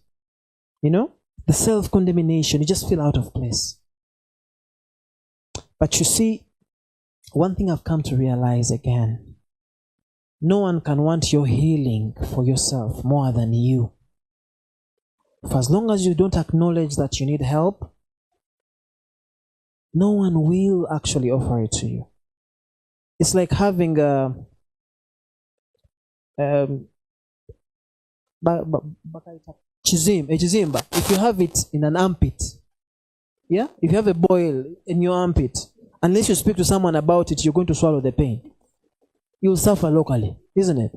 S13: You know? The self-condemnation, you just feel out of place. But you see, one thing I've come to realize again, no one can want your healing for yourself more than you. For as long as you don't acknowledge that you need help, no one will actually offer it to you. It's like having a chizimba. If you have it in an armpit, yeah? If you have a boil in your armpit, unless you speak to someone about it, you're going to swallow the pain. You'll suffer locally, isn't it?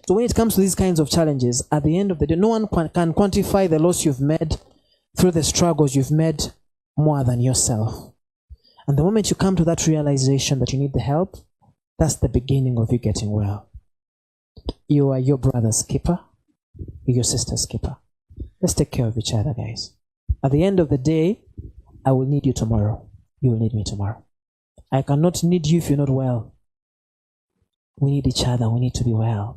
S13: So when it comes to these kinds of challenges, at the end of the day, no one can quantify the loss you've made through the struggles you've made more than yourself. And the moment you come to that realization that you need the help, that's the beginning of you getting well. You are your brother's keeper, your sister's keeper. Let's take care of each other, guys. At the end of the day, I will need you tomorrow. You will need me tomorrow. I cannot need you if you're not well. We need each other. We need to be well.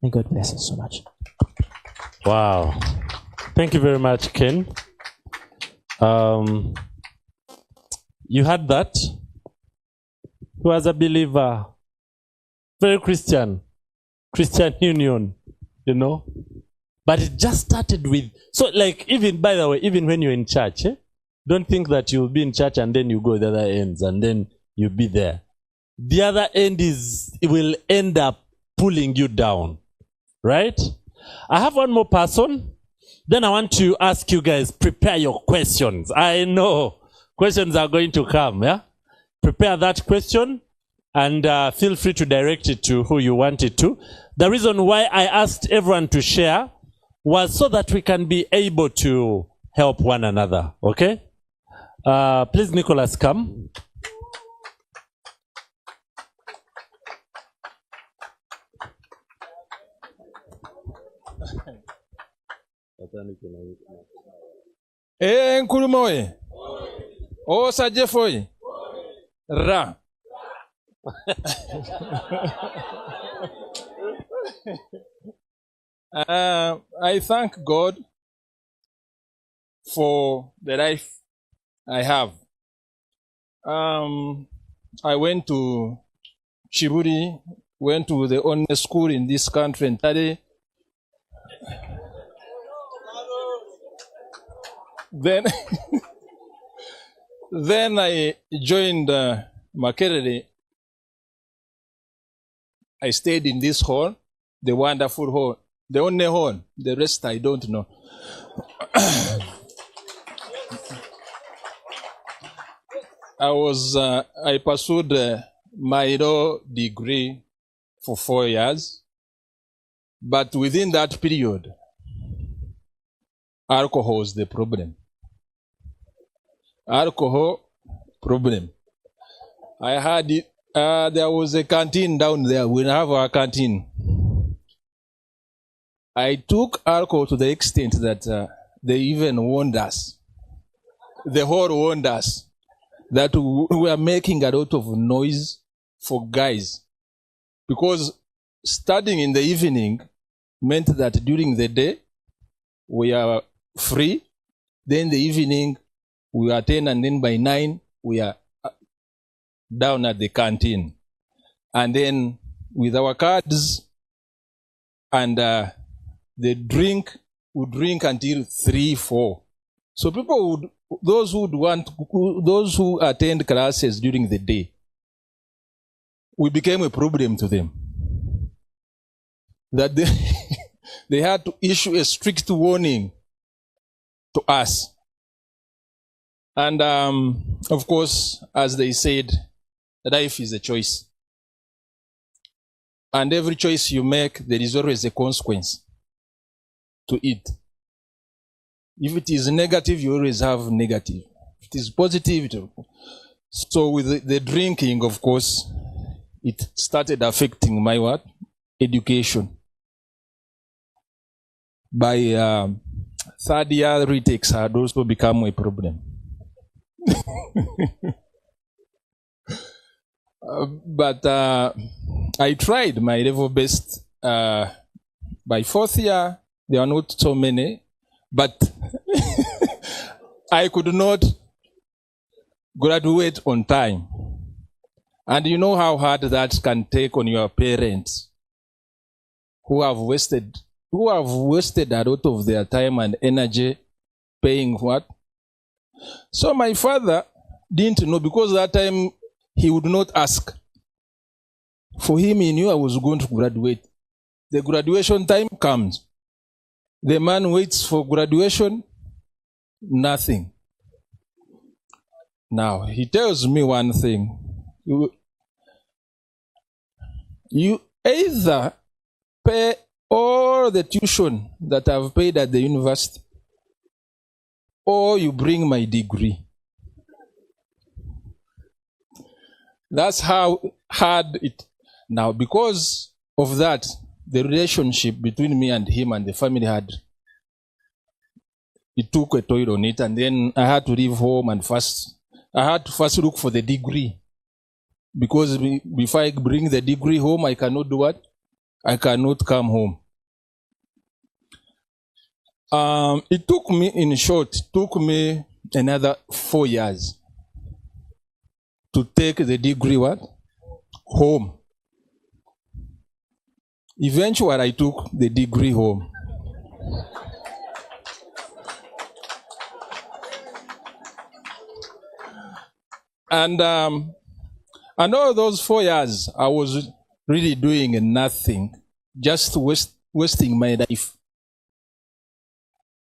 S13: May God bless us so much.
S8: Wow. Thank you very much, Ken. You heard that? He was a believer. Very Christian union, you know. But it just started with, so like even, by the way, even when you're in church, don't think that you'll be in church and then you go the other ends and then you'll be there. The other end it will end up pulling you down, right? I have one more person. Then I want to ask you guys, prepare your questions. I know questions are going to come, yeah? Prepare that question and feel free to direct it to who you want it to. The reason why I asked everyone to share was so that we can be able to help one another, okay? Please, Nicholas, come.
S14: Nkurumoye. Osajefoye. Ra. I thank God for the life I have. I went to Chiburi, went to the only school in this country entirely. Then I joined Makerere. I stayed in this hall, the wonderful hall, the only hall. The rest I don't know. I pursued my law degree for 4 years, but within that period, alcohol was the problem. Alcohol problem. I had it. There was a canteen down there. We have our canteen. I took alcohol to the extent that they even warned us. The whole warned us that we were making a lot of noise for guys. Because studying in the evening meant that during the day we are free. Then the evening we attend, and then by 9 we are down at the canteen. And then with our cards and the drink, we drink until 3, 4. So people would, those who attend classes during the day, we became a problem to them. That they had to issue a strict warning to us. And of course, as they said, life is a choice. And every choice you make, there is always a consequence to it. If it is negative, you always have negative. If it is positive, so with the drinking, of course, it started affecting my what? Education. By third year, retakes had also become a problem. But I tried my level best. By fourth year, there are not so many, but I could not graduate on time. And you know how hard that can take on your parents who have wasted a lot of their time and energy paying what? So my father didn't know, because that time he would not ask. For him, he knew I was going to graduate. The graduation time comes. The man waits for graduation, nothing. Now, he tells me one thing. You either pay all the tuition that I've paid at the university, or you bring my degree. That's how hard it. Now, because of that, the relationship between me and him and the family it took a toll on it, and then I had to leave home and I had to first look for the degree. Because before I bring the degree home, I cannot do what? I cannot come home. It took me, in short, another 4 years to take the degree what? Home. Eventually, I took the degree home. And all those 4 years, I was really doing nothing, just wasting my life.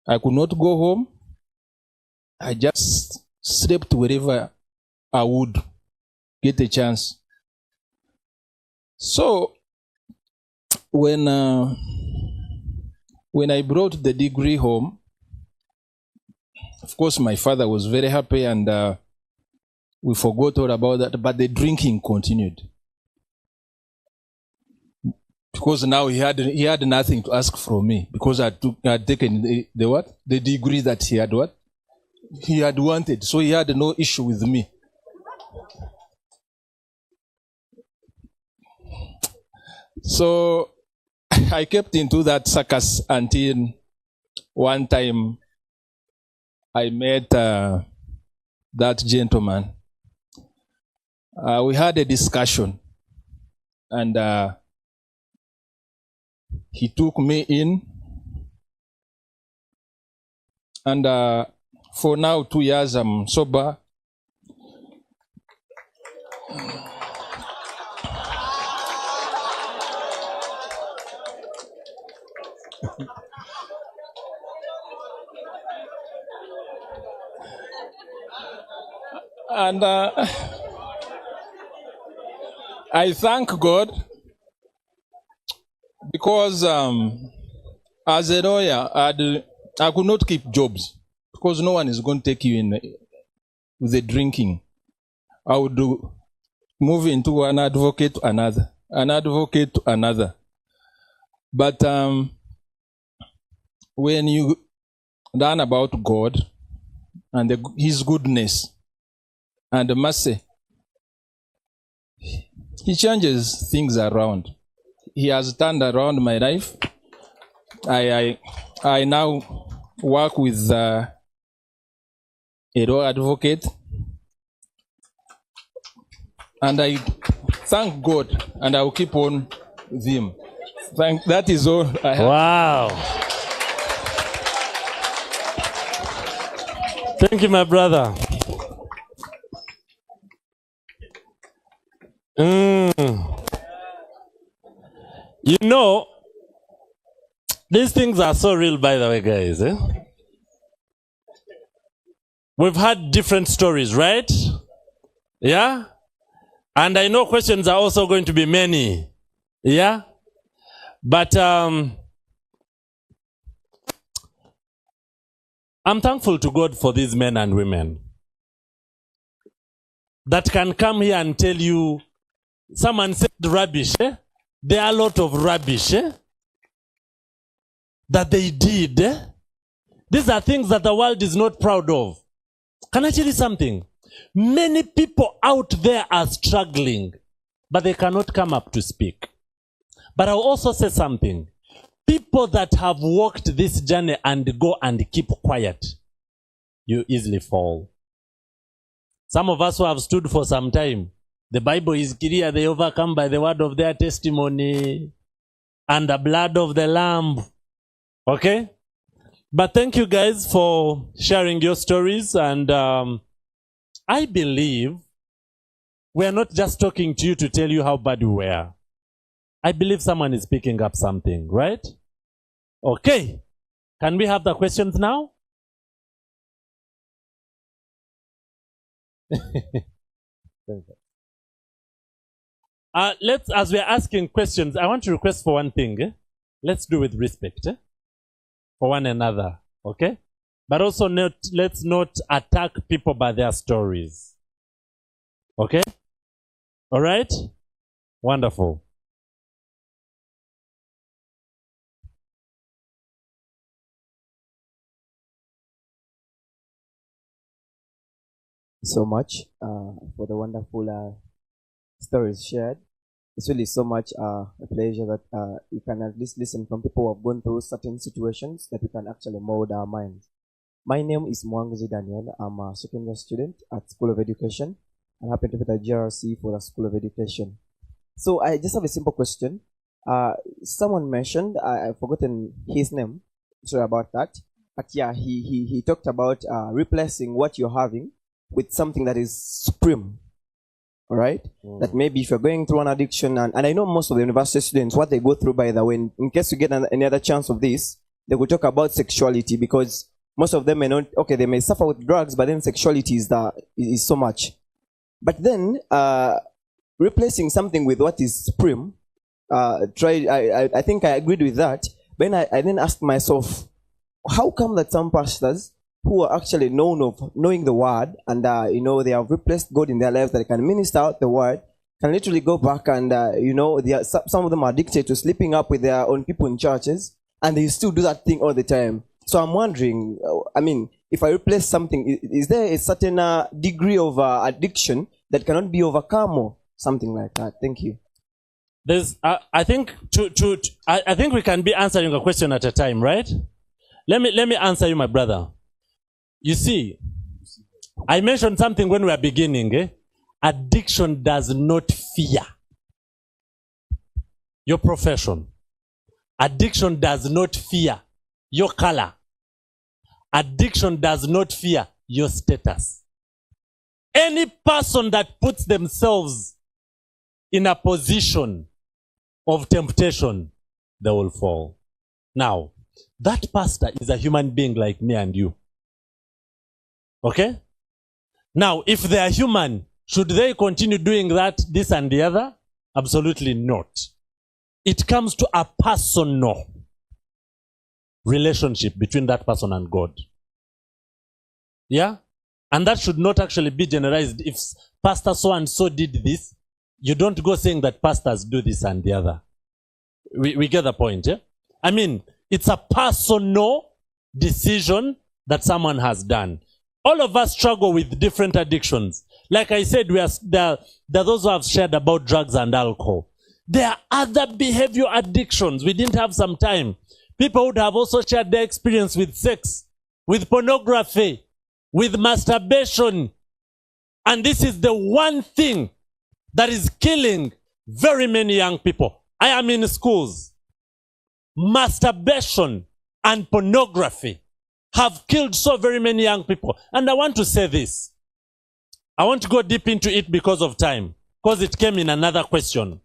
S14: I could not go home. I just slept wherever I would get a chance. So when I brought the degree home, of course my father was very happy, and we forgot all about that, but the drinking continued. Because now he had nothing to ask from me, because I had taken the degree that he had wanted, so he had no issue with me. So I kept into that circus until one time I met that gentleman. We had a discussion, and he took me in, and for now 2 years I'm sober. And I thank God, because as a lawyer, I could not keep jobs, because no one is going to take you in with the drinking. I would move into an advocate to another, an advocate to another. But when you learn about God and His goodness and mercy, He changes things around. He has turned around my life. I now work with a law advocate, and I thank God, and I will keep on with Him. That is all I have.
S8: Wow. Thank you, my brother. You know, these things are so real, by the way, guys. We've had different stories, right? Yeah? And I know questions are also going to be many. Yeah? But I'm thankful to God for these men and women that can come here and tell you, someone said rubbish, eh? There are a lot of rubbish that they did. These are things that the world is not proud of. Can I tell you something? Many people out there are struggling, but they cannot come up to speak. But I'll also say something. People that have walked this journey and go and keep quiet, you easily fall. Some of us who have stood for some time, the Bible is clear, they overcome by the word of their testimony and the blood of the Lamb. Okay? But thank you guys for sharing your stories. And I believe we're not just talking to you to tell you how bad we were. I believe someone is picking up something, right? Okay. Can we have the questions now? As we're asking questions, I want to request for one thing. Let's do with respect for one another, okay? But also let's not attack people by their stories. Okay? All right? Wonderful.
S15: So much for the wonderful stories shared. It's really so much a pleasure that you can at least listen from people who have gone through certain situations that we can actually mold our minds. My name is Nkurunzinza Daniel. I'm a second year student at School of Education. I happen to be the GRC for the School of Education. So I just have a simple question. Someone mentioned, I've forgotten his name, sorry about that. But yeah, he talked about replacing what you're having with something that is supreme. All right? That maybe if you're going through an addiction, and I know most of the university students, what they go through, by the way, in case you get any other chance of this, they will talk about sexuality, because most of them may not, okay, they may suffer with drugs, but then sexuality is so much. But then, replacing something with what is supreme, I think I agreed with that. Then I then asked myself, how come that some pastors who are actually knowing the word, and they have replaced God in their lives, that they can minister out the word, can literally go back and some of them are addicted to sleeping up with their own people in churches, and they still do that thing all the time. So I'm wondering, if I replace something, is there a certain degree of addiction that cannot be overcome, or something like that? Thank you.
S8: There's, I think I think we can be answering a question at a time, right? Let me answer you, my brother. You see, I mentioned something when we were beginning. Addiction does not fear your profession. Addiction does not fear your color. Addiction does not fear your status. Any person that puts themselves in a position of temptation, they will fall. Now, that pastor is a human being like me and you. Okay? Now, if they are human, should they continue doing that, this and the other? Absolutely not. It comes to a personal relationship between that person and God. Yeah? And that should not actually be generalized. If pastor so and so did this, you don't go saying that pastors do this and the other. We get the point, yeah? I mean, it's a personal decision that someone has done. All of us struggle with different addictions. Like I said, there are those who have shared about drugs and alcohol. There are other behavior addictions. We didn't have some time. People would have also shared their experience with sex, with pornography, with masturbation. And this is the one thing that is killing very many young people. I am in schools. Masturbation and pornography have killed so very many young people. And I want to say this. I want to go deep into it because of time, because it came in another question.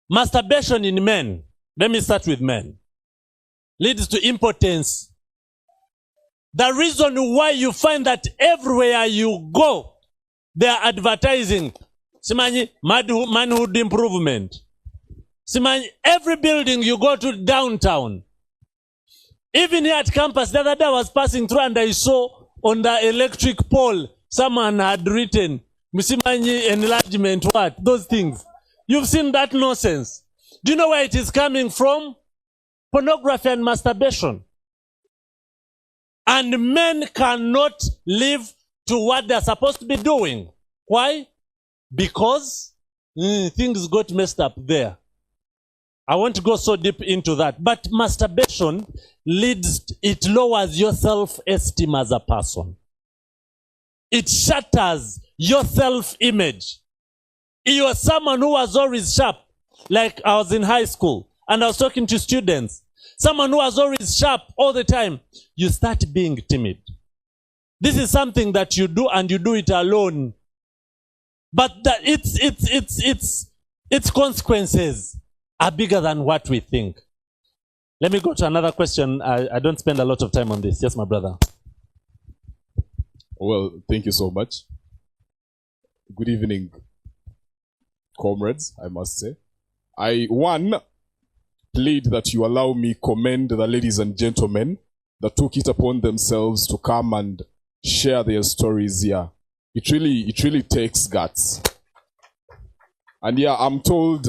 S8: Masturbation in men, let me start with men, leads to impotence. The reason why you find that everywhere you go, they are advertising Simanyi manhood improvement. Simanyi, every building you go to downtown. Even here at campus, the other day I was passing through and I saw on the electric pole, someone had written, Musimanyi enlargement, what? Those things. You've seen that nonsense. Do you know where it is coming from? Pornography and masturbation. And men cannot live to what they're supposed to be doing. Why? Because things got messed up there. I won't go so deep into that. But masturbation it lowers your self-esteem as a person. It shatters your self-image. You are someone who was always sharp. Like I was in high school and I was talking to students. Someone who was always sharp all the time. You start being timid. This is something that you do and you do it alone. But its consequences are bigger than what we think. Let me go to another question. I don't spend a lot of time on this. Yes, my brother.
S16: Well, thank you so much. Good evening, comrades, I must say. I plead that you allow me commend the ladies and gentlemen that took it upon themselves to come and share their stories here. It really takes guts. And yeah, I'm told,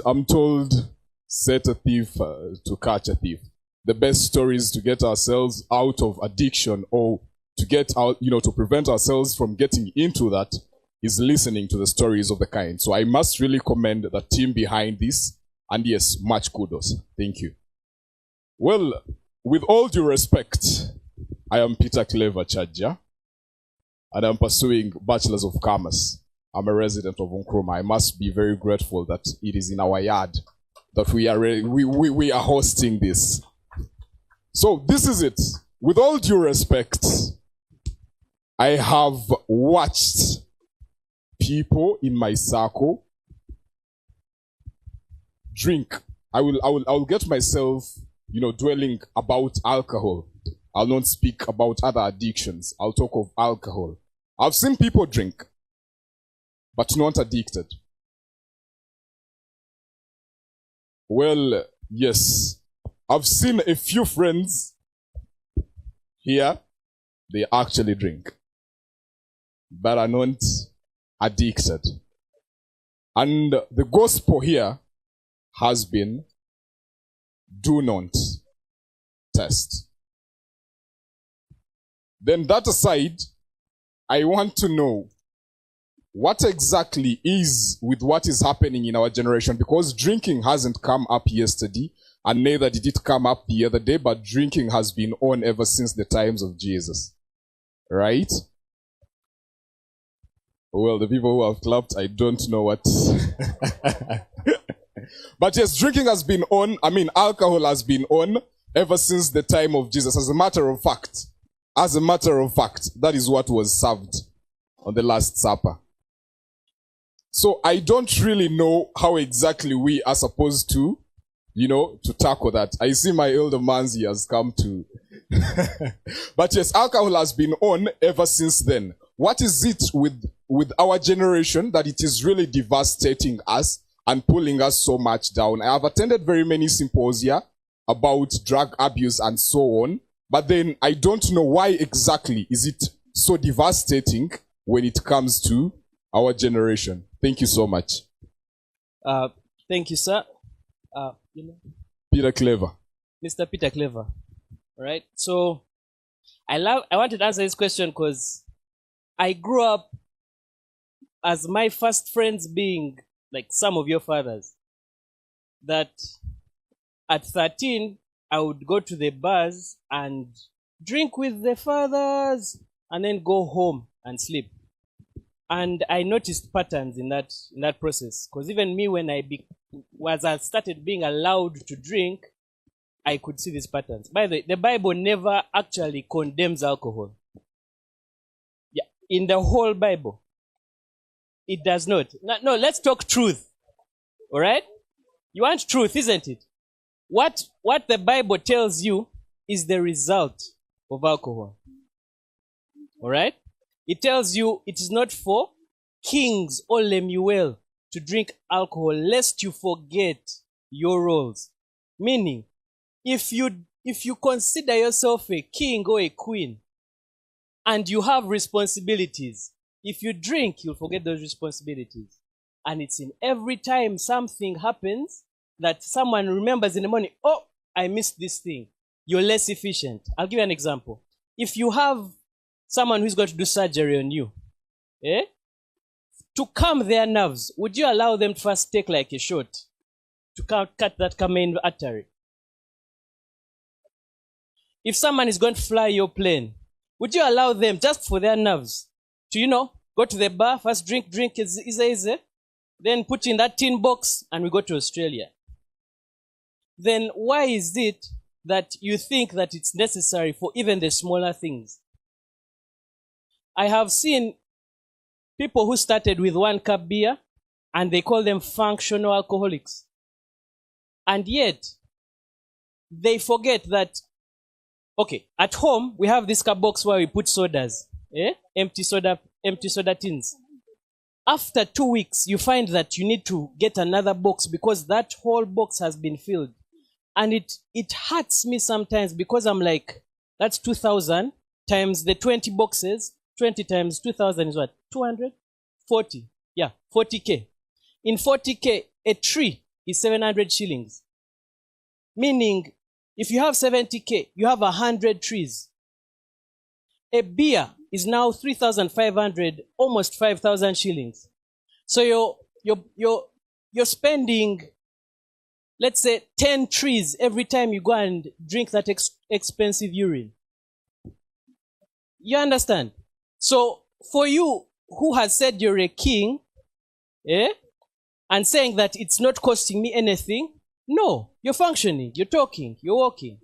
S16: set a thief to catch a thief. The best stories to get ourselves out of addiction or to get out, to prevent ourselves from getting into that is listening to the stories of the kind. So I must really commend the team behind this. And yes, much kudos. Thank you. Well, with all due respect, I am Peter Clever Chadja, and I'm pursuing Bachelor's of Commerce. I'm a resident of Nkurunzinza. I must be very grateful that it is in our yard that we are hosting this. So this is it. With all due respect, I have watched people in my circle drink. I will get myself dwelling about alcohol. I'll not speak about other addictions. I'll talk of alcohol. I've seen people drink, but not addicted. Well, yes. I've seen a few friends here, they actually drink, but are not addicted. And the gospel here has been, do not test. Then that aside, I want to know what exactly is with what is happening in our generation, because drinking hasn't come up yesterday, and neither did it come up the other day, but drinking has been on ever since the times of Jesus. Right? Well, the people who have clapped, I don't know what. But yes, drinking has been on. Alcohol has been on ever since the time of Jesus. As a matter of fact, that is what was served on the Last Supper. So I don't really know how exactly we are supposed to, to tackle that. I see my elder Manzi has come to. But yes, alcohol has been on ever since then. What is it with our generation that it is really devastating us and pulling us so much down? I have attended very many symposia about drug abuse and so on, but then I don't know why exactly is it so devastating when it comes to our generation. Thank you so much.
S11: Thank you, sir.
S16: Peter Clever.
S11: Mr. Peter Clever. All right. So I wanted to answer this question because I grew up as my first friends being like some of your fathers. That at 13, I would go to the bars and drink with the fathers and then go home and sleep. And I noticed patterns in that process. Because even me, when I started being allowed to drink, I could see these patterns. By the way, the Bible never actually condemns alcohol. Yeah, in the whole Bible, it does not. No, let's talk truth. All right? You want truth, isn't it? What the Bible tells you is the result of alcohol. All right? It tells you it is not for kings or Lemuel to drink alcohol lest you forget your roles. Meaning, if you consider yourself a king or a queen and you have responsibilities, if you drink, you'll forget those responsibilities. And it's in every time something happens that someone remembers in the morning, oh, I missed this thing. You're less efficient. I'll give you an example. If you have someone who's going to do surgery on you, to calm their nerves, would you allow them to first take like a shot to cut that main artery? If someone is going to fly your plane, would you allow them, just for their nerves, to, go to the bar, first drink easy, then put in that tin box and we go to Australia? Then why is it that you think that it's necessary for even the smaller things? I have seen people who started with 1 cup beer and they call them functional alcoholics. And yet, they forget that, okay, at home, we have this cup box where we put sodas, empty soda tins. After 2 weeks, you find that you need to get another box because that whole box has been filled. And it hurts me sometimes because I'm like, that's 2,000 times the 20 boxes. 20 times 2,000 is what? 200? 40. Yeah, 40K. In 40K, a tree is 700 shillings. Meaning, if you have 70K, you have 100 trees. A beer is now 3,500, almost 5,000 shillings. So you're spending, let's say, 10 trees every time you go and drink that expensive urine. You understand? So, for you who has said you're a king, and saying that it's not costing me anything, no, you're functioning, you're talking, you're walking.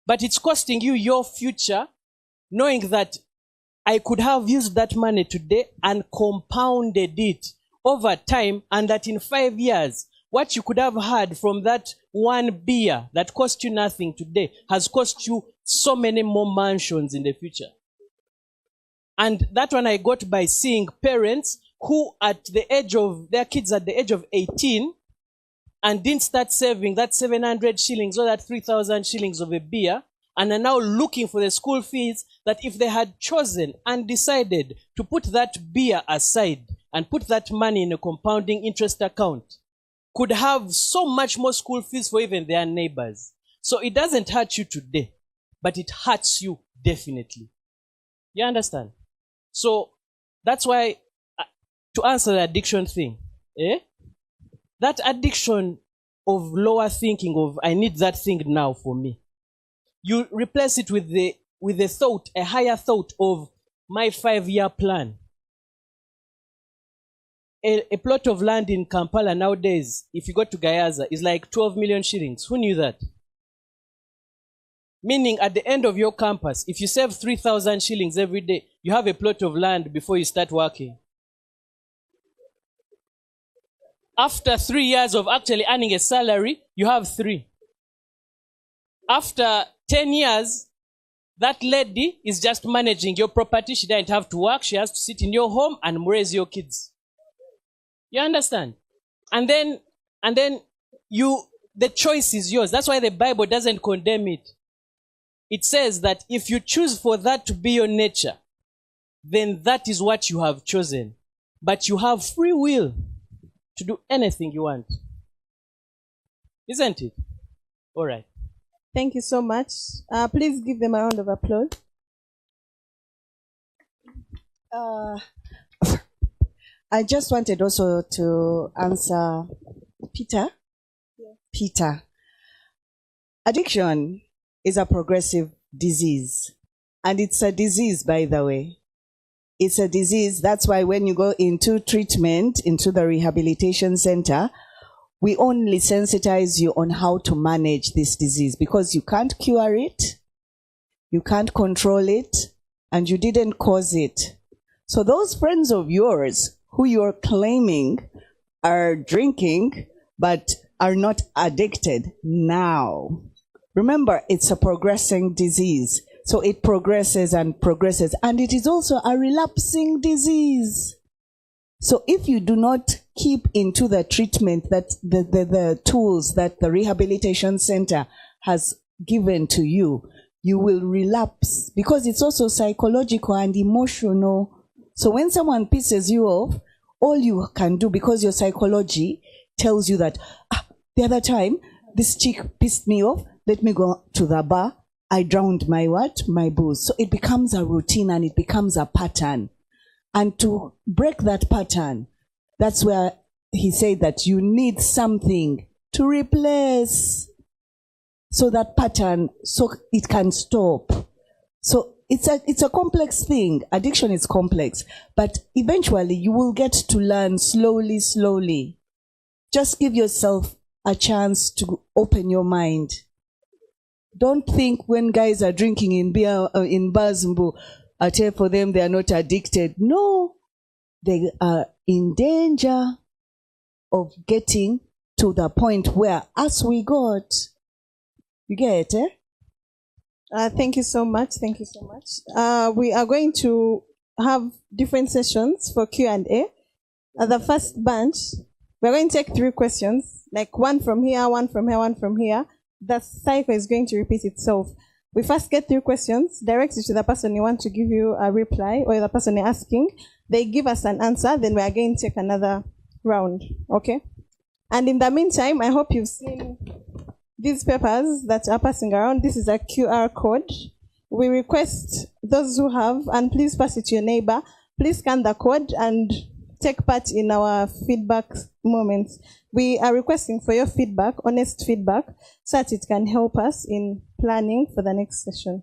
S11: But it's costing you your future, knowing that I could have used that money today and compounded it over time, and that in 5 years, what you could have had from that one beer that cost you nothing today has cost you so many more mansions in the future. And that one I got by seeing parents who at the age of, their kids at the age of 18 and didn't start saving that 700 shillings or that 3,000 shillings of a beer, and are now looking for the school fees, that if they had chosen and decided to put that beer aside and put that money in a compounding interest account, could have so much more school fees for even their neighbors. So it doesn't hurt you today, but it hurts you definitely. You understand? So that's why, to answer the addiction thing, that addiction of lower thinking of I need that thing now for me, you replace it with the thought, a higher thought of my 5-year plan. A plot of land in Kampala nowadays, if you go to Gayaza, is like 12 million shillings. Who knew that? Meaning at the end of your campus, if you save 3,000 shillings every day, you have a plot of land before you start working. After 3 years of actually earning a salary, you have 3. After 10 years, that lady is just managing your property. She doesn't have to work. She has to sit in your home and raise your kids. You understand? And then the choice is yours. That's why the Bible doesn't condemn it. It says that if you choose for that to be your nature, then that is what you have chosen. But you have free will to do anything you want. Isn't it? All right.
S2: Thank you so much. Please give them a round of applause.
S12: I just wanted also to answer Peter.
S2: Yeah.
S12: Peter. Addiction is a progressive disease. And it's a disease, by the way. It's a disease. That's why when you go into treatment, into the rehabilitation center, we only sensitize you on how to manage this disease, because you can't cure it, you can't control it, and you didn't cause it. So those friends of yours who you're claiming are drinking but are not addicted now, remember, it's a progressing disease. So it progresses and progresses, and it is also a relapsing disease. So if you do not keep into the treatment that the tools that the rehabilitation center has given to you, you will relapse, because it's also psychological and emotional. So when someone pisses you off, all you can do, because your psychology tells you that, the other time this chick pissed me off, let me go to the bar, I drowned my what? My booze. So it becomes a routine and it becomes a pattern. And to break that pattern, that's where he said that you need something to replace, so that pattern, so it can stop. So it's a complex thing. Addiction is complex, but eventually you will get to learn slowly. Just give yourself a chance to open your mind. Don't think when guys are drinking in beer, in bars, I tell for them they are not addicted. No, they are in danger of getting to the point where, as we got, you get it?
S2: Thank you so much. Thank you so much. We are going to have different sessions for Q&A. The first bunch, we're going to take 3 questions, like one from here, one from here, one from here. The cycle is going to repeat itself. We first get 3 questions, direct it to the person you want to give you a reply, or the person you're asking. They give us an answer, then we are going to take another round, okay? And in the meantime, I hope you've seen these papers that are passing around. This is a QR code. We request those who have, and please pass it to your neighbor, please scan the code and take part in our feedback moments. We are requesting for your feedback, honest feedback, so that it can help us in planning for the next session.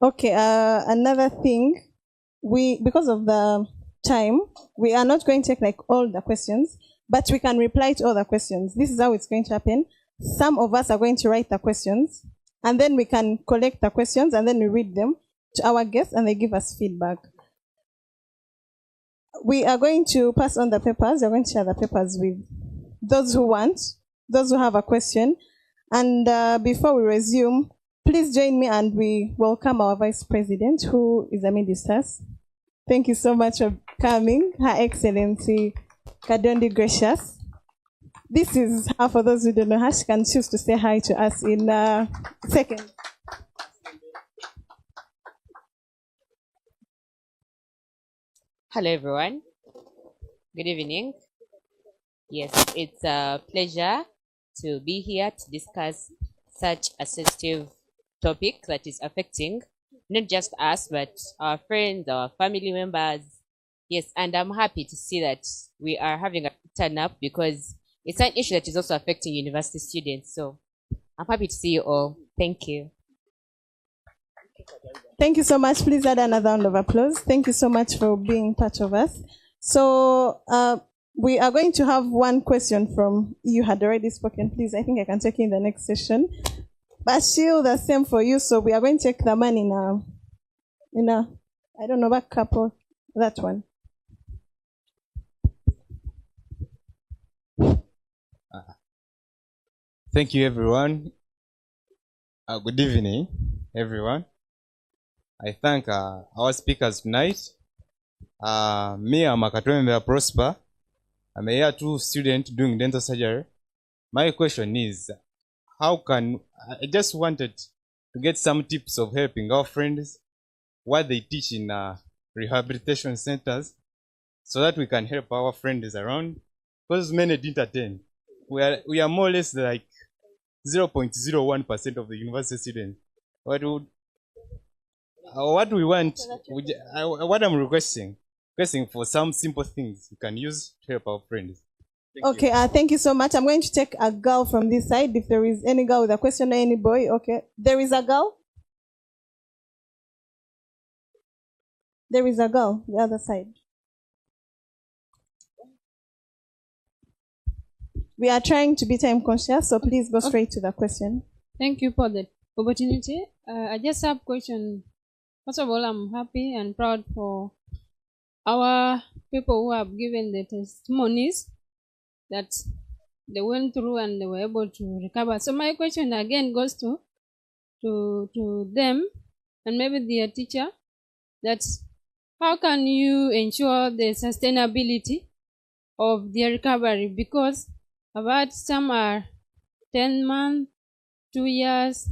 S2: Okay, another thing, because of the time, we are not going to take like all the questions, but we can reply to all the questions. This is how it's going to happen. some of us are going to write the questions, and then we can collect the questions, and then we read them to our guests, and they give us feedback. We are going to pass on the papers. We're going to share the papers with those who want, those who have a question. And before we resume, please join me and we welcome our Vice President, who is amidst us. Thank you so much for coming, Her Excellency Kadondi Gracious. This is her, for those who don't know her, she can choose to say hi to us in a second.
S17: Hello, everyone. Good evening. Yes, it's a pleasure to be here to discuss such a sensitive topic that is affecting not just us, but our friends, our family members. Yes, and I'm happy to see that we are having a turn up because it's an issue that is also affecting university students. So I'm happy to see you all. Thank you.
S2: Thank you so much. Please add another round of applause. Thank you so much for being part of us. So we are going to have one question from, you had already spoken, please. I think I can take you in the next session. Bashil, the same for you. So we are going to take the man in a I don't know, back couple, that one.
S18: Thank you, everyone. Good evening, everyone. I thank our speakers tonight. Me, I'm Akatombe Prosper. I'm a year 2 student doing dental surgery. My question is, how can, I just wanted to get some tips of helping our friends, what they teach in rehabilitation centers, so that we can help our friends around, because many didn't attend. We are more or less like 0.01% of the university students. What we want, what I'm requesting for some simple things you can use to help our friends.
S2: Okay, thank you so much. I'm going to take a girl from this side. If there is any girl with a question or any boy, okay. There is a girl. There is a girl, the other side. We are trying to be time conscious, so please go straight to the question.
S19: Thank you for the opportunity. I just have a question. First of all, I'm happy and proud for our people who have given the testimonies that they went through and they were able to recover. So my question again goes to them and maybe their teacher, that how can you ensure the sustainability of their recovery? Because I've heard some are 10 months, 2 years.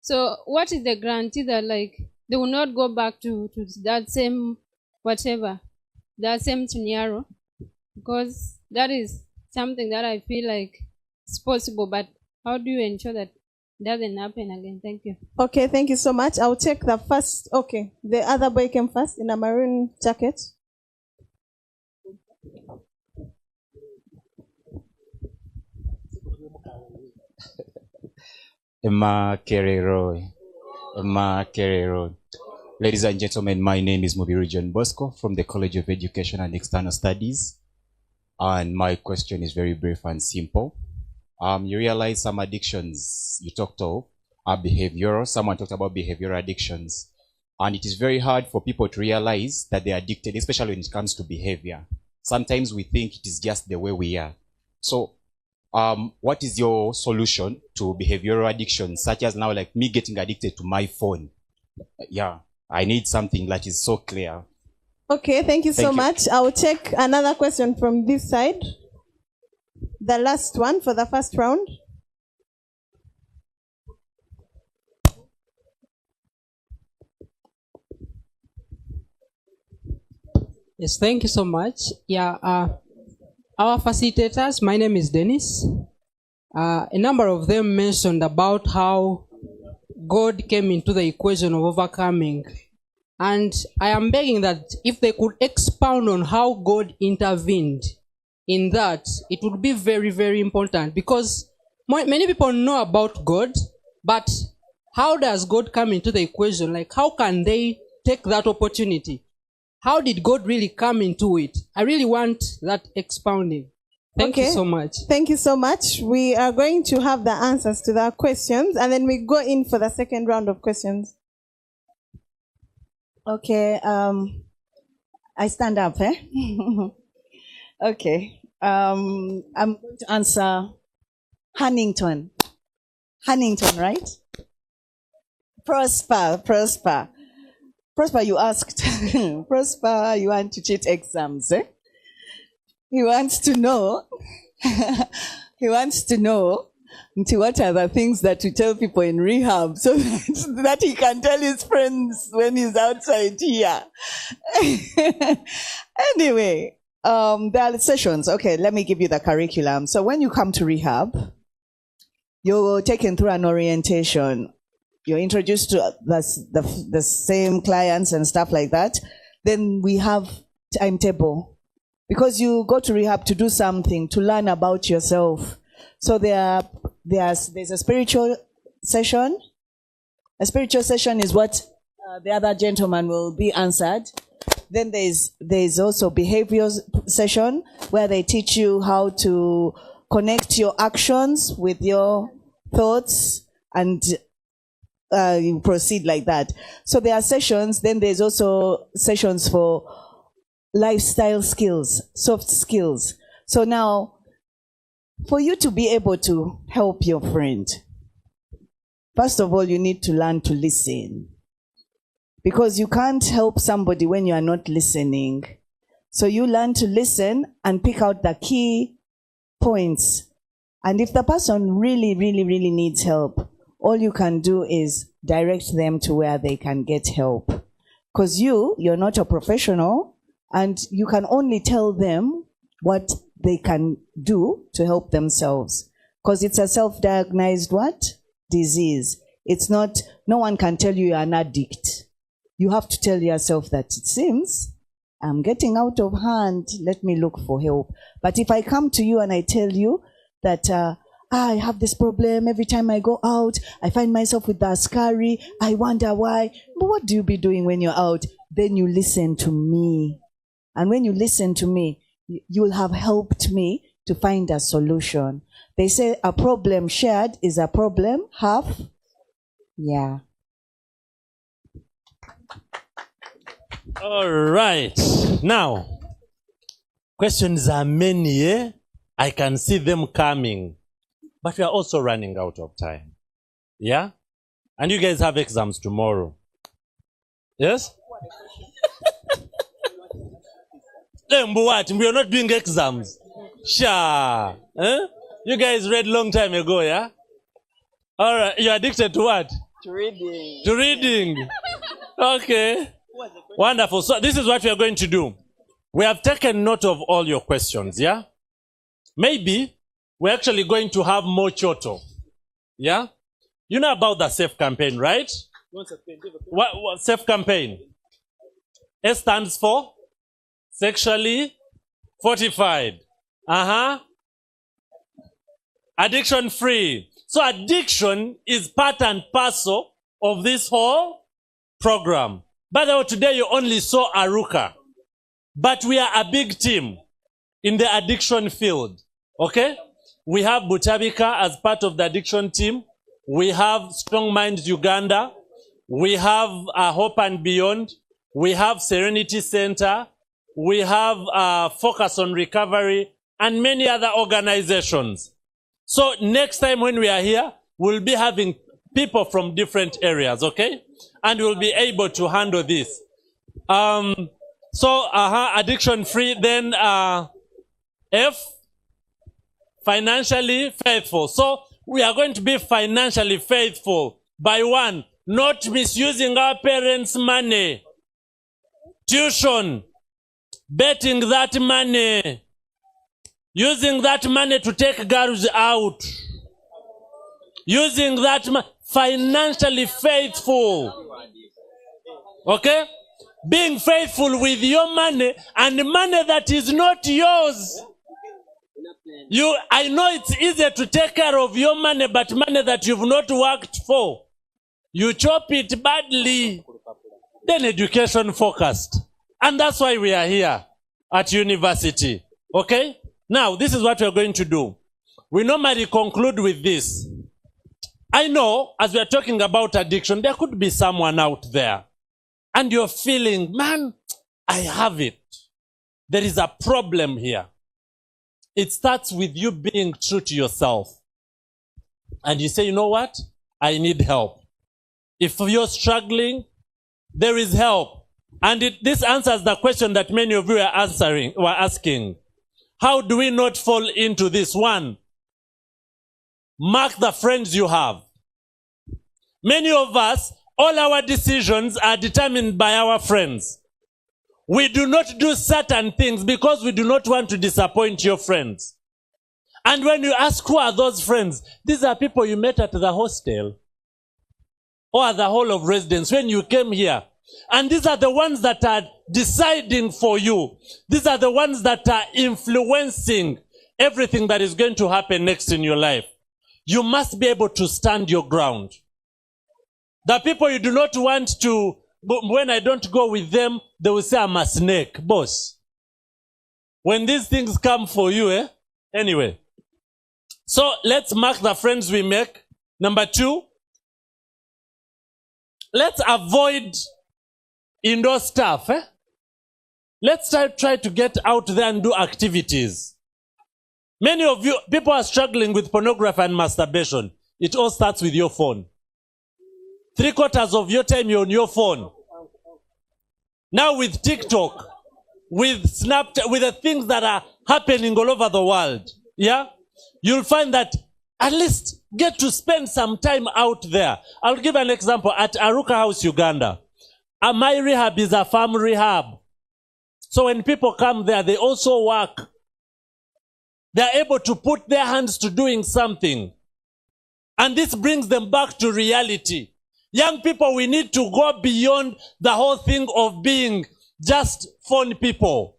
S19: So what is the guarantee that like they will not go back to that same whatever, that same scenario? Because that is something that I feel like it's possible, but how do you ensure that it doesn't happen again? Thank you.
S2: Okay, thank you so much. I'll take the first. Okay, the other boy came first in a maroon jacket.
S20: Emma Kerero. Ladies and gentlemen, my name is Mubiru John Bosco from the College of Education and External Studies. And my question is very brief and simple. You realize some addictions you talked of are behavioral. Someone talked about behavioral addictions. And it is very hard for people to realize that they're addicted, especially when it comes to behavior. Sometimes we think it is just the way we are. So, what is your solution to behavioral addictions, such as now like me getting addicted to my phone? Yeah, I need something that is so clear.
S2: Okay, thank you so much. I'll take another question from this side. The last one for the first round.
S21: Yes, thank you so much. Yeah, our facilitators, my name is Dennis. A number of them mentioned about how God came into the equation of overcoming. And I am begging that if they could expound on how God intervened in that, it would be very, very important, because many people know about God, but how does God come into the equation? Like, how can they take that opportunity? How did God really come into it? I really want that expounding. Thank you so much.
S2: Thank you so much. We are going to have the answers to the questions, and then we go in for the second round of questions.
S12: Okay, I stand up, eh? Okay. I'm going to answer Huntington. Huntington, right? Prosper. Prosper, you asked. Prosper, you want to cheat exams, eh? He wants to know. He wants to know what are the things that we tell people in rehab so that he can tell his friends when he's outside here. Anyway, there are sessions. Okay, let me give you the curriculum. So when you come to rehab, you're taken through an orientation. You're introduced to the same clients and stuff like that. Then we have timetable. Because you go to rehab to do something, to learn about yourself. So there's a spiritual session. A spiritual session is what the other gentleman will be answered. Then there's also behavior session where they teach you how to connect your actions with your thoughts and you proceed like that. So there are sessions. Then there's also sessions for lifestyle skills, soft skills. So now, for you to be able to help your friend, first of all, you need to learn to listen. Because you can't help somebody when you are not listening. So you learn to listen and pick out the key points. And if the person really, really, really needs help, all you can do is direct them to where they can get help. Because you're not a professional, and you can only tell them what they can do to help themselves. Because it's a self-diagnosed what? Disease. It's not, no one can tell you you're an addict. You have to tell yourself that it seems I'm getting out of hand, let me look for help. But if I come to you and I tell you that I have this problem, every time I go out, I find myself with the askari, I wonder why. But what do you be doing when you're out? Then you listen to me. And when you listen to me, you will have helped me to find a solution. They say a problem shared is a problem half. Yeah.
S8: All right. Now, questions are many, eh? I can see them coming. But we are also running out of time. Yeah? And you guys have exams tomorrow. Yes? What? We are not doing exams. Sure. Eh? You guys read long time ago, yeah? All right. You're addicted to what?
S12: To reading.
S8: To reading. Okay. Wonderful. So this is what we are going to do. We have taken note of all your questions, yeah? Maybe we're actually going to have more choto. Yeah? You know about the SAFE campaign, right? What SAFE campaign? S stands for sexually fortified. Addiction free. So addiction is part and parcel of this whole program. By the way, today you only saw Aruka. But we are a big team in the addiction field. Okay? We have Butabika as part of the addiction team. We have Strong Minds Uganda. We have Hope and Beyond. We have Serenity Center. We have Focus on Recovery and many other organizations. So next time when we are here, we'll be having people from different areas, okay? And we'll be able to handle this. Addiction free. Then F, financially faithful. So we are going to be financially faithful by one, not misusing our parents' money. Tuition, betting that money, using that money to take girls out, using that financially faithful. Okay? Being faithful with your money and money that is not yours. I know it's easier to take care of your money, but money that you've not worked for, you chop it badly. Then education focused. And that's why we are here at university. Okay? Now, this is what we're going to do. We normally conclude with this. I know, as we are talking about addiction, there could be someone out there, and you're feeling, man, I have it. There is a problem here. It starts with you being true to yourself. And you say, you know what? I need help. If you're struggling, there is help. And this answers the question that many of you were asking. How do we not fall into this? One, mark the friends you have. Many of us, all our decisions are determined by our friends. We do not do certain things because we do not want to disappoint your friends. And when you ask who are those friends, these are people you met at the hostel or at the hall of residence when you came here. And these are the ones that are deciding for you. These are the ones that are influencing everything that is going to happen next in your life. You must be able to stand your ground. The people you do not want to, when I don't go with them, they will say I'm a snake. Boss, when these things come for you, Anyway. So let's mark the friends we make. Number 2, let's avoid indoor stuff. Let's try to get out there and do activities. Many of you, people are struggling with pornography and masturbation. It all starts with your phone. 3/4 of your time you're on your phone. Now with TikTok, with Snapchat, with the things that are happening all over the world, you'll find that at least get to spend some time out there. I'll give an example. At Aruka House, Uganda, my rehab is a farm rehab. So when people come there, they also work. They're able to put their hands to doing something. And this brings them back to reality. Young people, we need to go beyond the whole thing of being just phone people.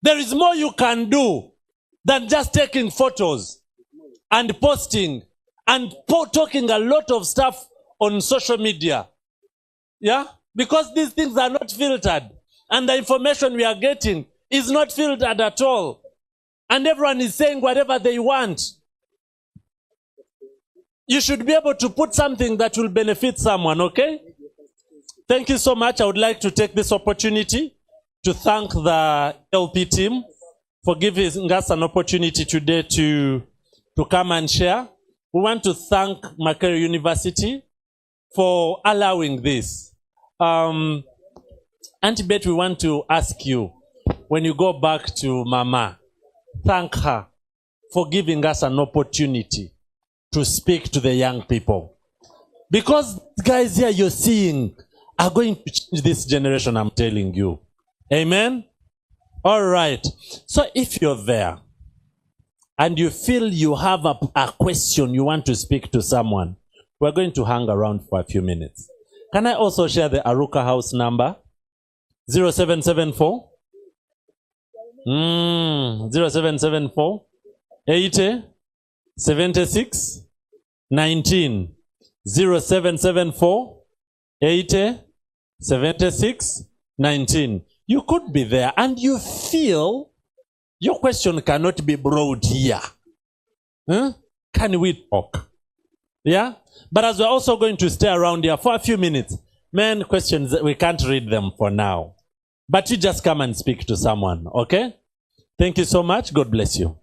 S8: There is more you can do than just taking photos and posting and talking a lot of stuff on social media. Because these things are not filtered. And the information we are getting is not filtered at all. And everyone is saying whatever they want. You should be able to put something that will benefit someone, okay? Thank you so much. I would like to take this opportunity to thank the LP team for giving us an opportunity today to come and share. We want to thank Makerere University for allowing this. Auntie Bet, we want to ask you, when you go back to Mama, thank her for giving us an opportunity to speak to the young people. Because guys here you're seeing are going to change this generation, I'm telling you. Amen? All right. So if you're there and you feel you have a question you want to speak to someone, we're going to hang around for a few minutes. Can I also share the Aruka House number? 0774 0774 80 76 19 0774 80 76 19. You could be there and you feel your question cannot be brought here. Can we talk? But as we're also going to stay around here for a few minutes, questions, we can't read them for now. But you just come and speak to someone, okay? Thank you so much. God bless you.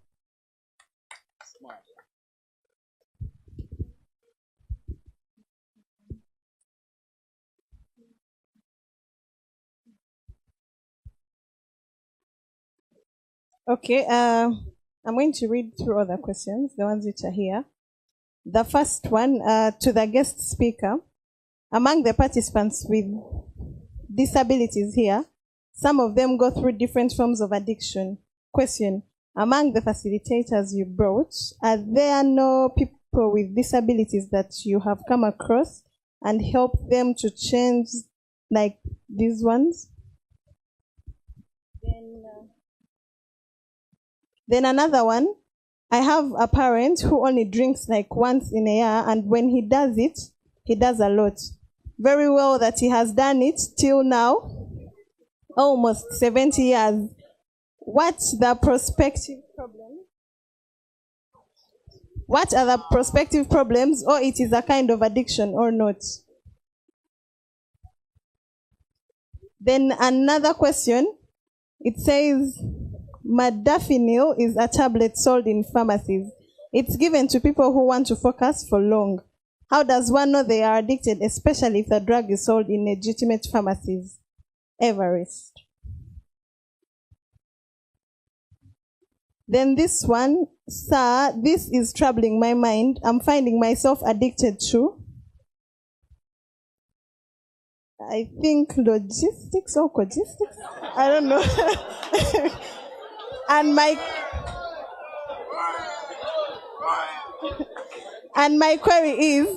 S2: Okay, I'm going to read through all the questions, the ones which are here. The first one, to the guest speaker. Among the participants with disabilities here, some of them go through different forms of addiction. Question, among the facilitators you brought, are there no people with disabilities that you have come across and helped them to change like these ones? Then another one, I have a parent who only drinks like once in a year, and when he does it, he does a lot. Very well that he has done it till now, almost 70 years. What's the prospective problem? What are the prospective problems, or it is a kind of addiction or not? Then another question, it says, modafinil is a tablet sold in pharmacies. It's given to people who want to focus for long. How does one know they are addicted, especially if the drug is sold in legitimate pharmacies? Everest. Then this one, sir, this is troubling my mind. I'm finding myself addicted to, I think, logistics or logistics. I don't know. And my query is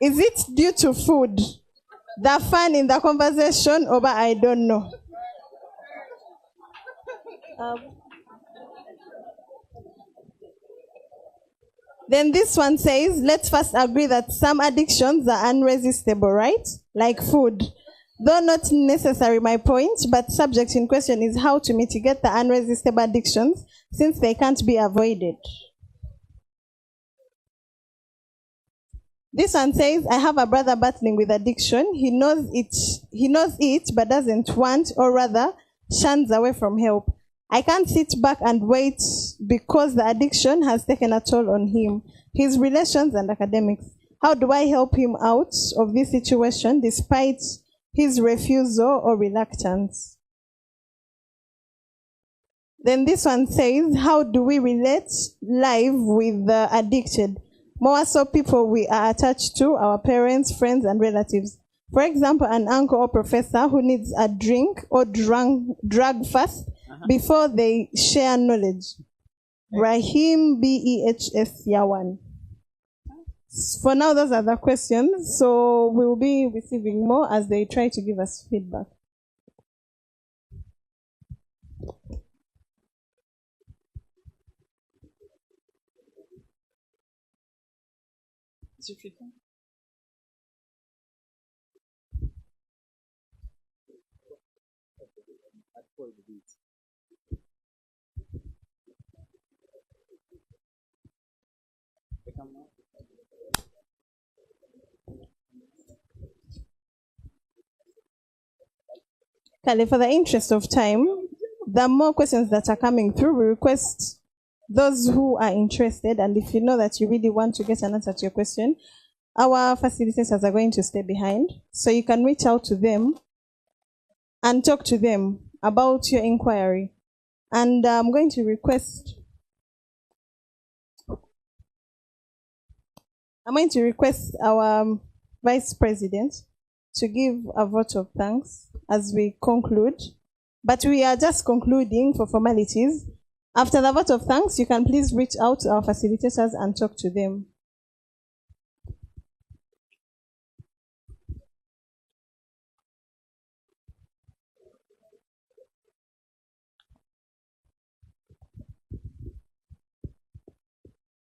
S2: it due to food, the fun in the conversation, or I don't know? Then this one says, let's first agree that some addictions are unresistible, right? Like food. Though not necessarily my point, but subject in question is how to mitigate the unresistible addictions since they can't be avoided. This one says, I have a brother battling with addiction. He knows it, but doesn't want, or rather, shuns away from help. I can't sit back and wait because the addiction has taken a toll on him, his relations and academics. How do I help him out of this situation despite his refusal or reluctance? Then this one says, how do we relate live with the addicted? More so people we are attached to, our parents, friends, and relatives. For example, an uncle or professor who needs a drink or drug first before they share knowledge. Rahim BEHS Yawan. For now, those are the questions. So we'll be receiving more as they try to give us feedback.
S4: Is it free?
S2: Kale, for the interest of time, the more questions that are coming through, we request those who are interested, and if you know that you really want to get an answer to your question, our facilitators are going to stay behind. So you can reach out to them and talk to them about your inquiry. And I'm going to request our Vice President to give a vote of thanks as we conclude. But we are just concluding for formalities. After the vote of thanks, you can please reach out to our facilitators and talk to them.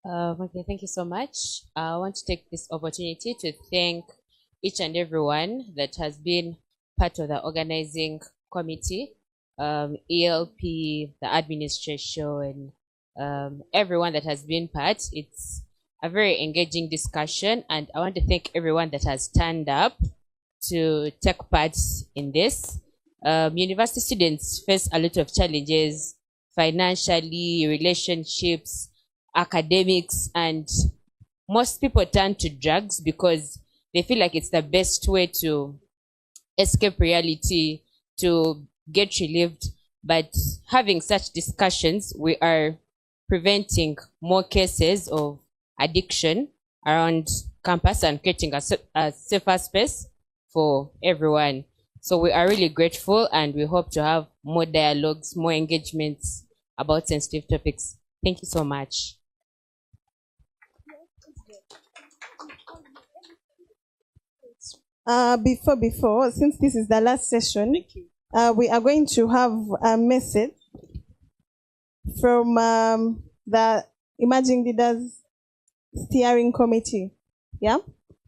S17: Okay, thank you so much. I want to take this opportunity to thank each and everyone that has been part of the organizing committee, ELP, the administration, everyone that has been part. It's a very engaging discussion, and I want to thank everyone that has turned up to take part in this. University students face a lot of challenges financially, relationships, academics, and most people turn to drugs because they feel like it's the best way to escape reality, to get relieved. But having such discussions, we are preventing more cases of addiction around campus and creating a safer space for everyone. So we are really grateful, and we hope to have more dialogues, more engagements about sensitive topics. Thank you so much.
S2: Before, since this is the last session, we are going to have a message from the Emerging Leaders Steering Committee. Yeah,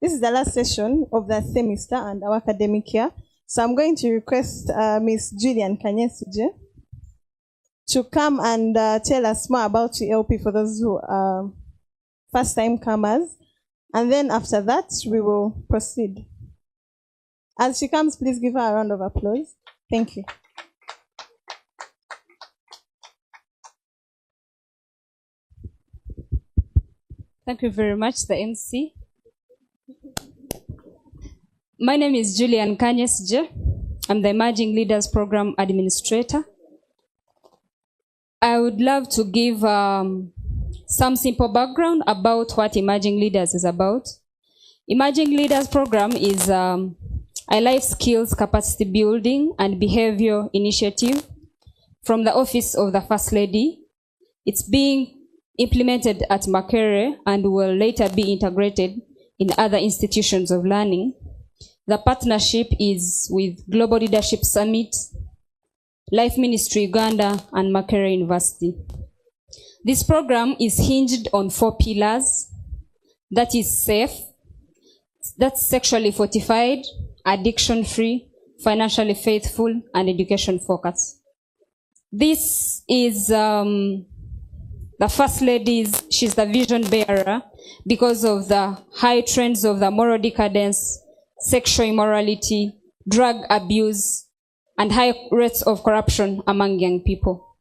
S2: this is the last session of the semester and our academic year. So I'm going to request Miss Julian Kanyesije to come and tell us more about ELP for those who are first-time comers. And then after that, we will proceed. As she comes, please give her a round of applause. Thank you.
S1: Thank you very much, the MC. My name is Julian Kanyesje. I'm the Emerging Leaders Program Administrator. I would love to give some simple background about what Emerging Leaders is about. Emerging Leaders Program is a life skills capacity building and behavior initiative from the Office of the First Lady. It's being implemented at Makerere and will later be integrated in other institutions of learning. The partnership is with Global Leadership Summit, Life Ministry Uganda, and Makerere University. This program is hinged on 4 pillars. That is safe, that's sexually fortified, addiction-free, financially faithful, and education-focused. This is the First Lady, she's the vision bearer because of the high trends of the moral decadence, sexual immorality, drug abuse, and high rates of corruption among young people.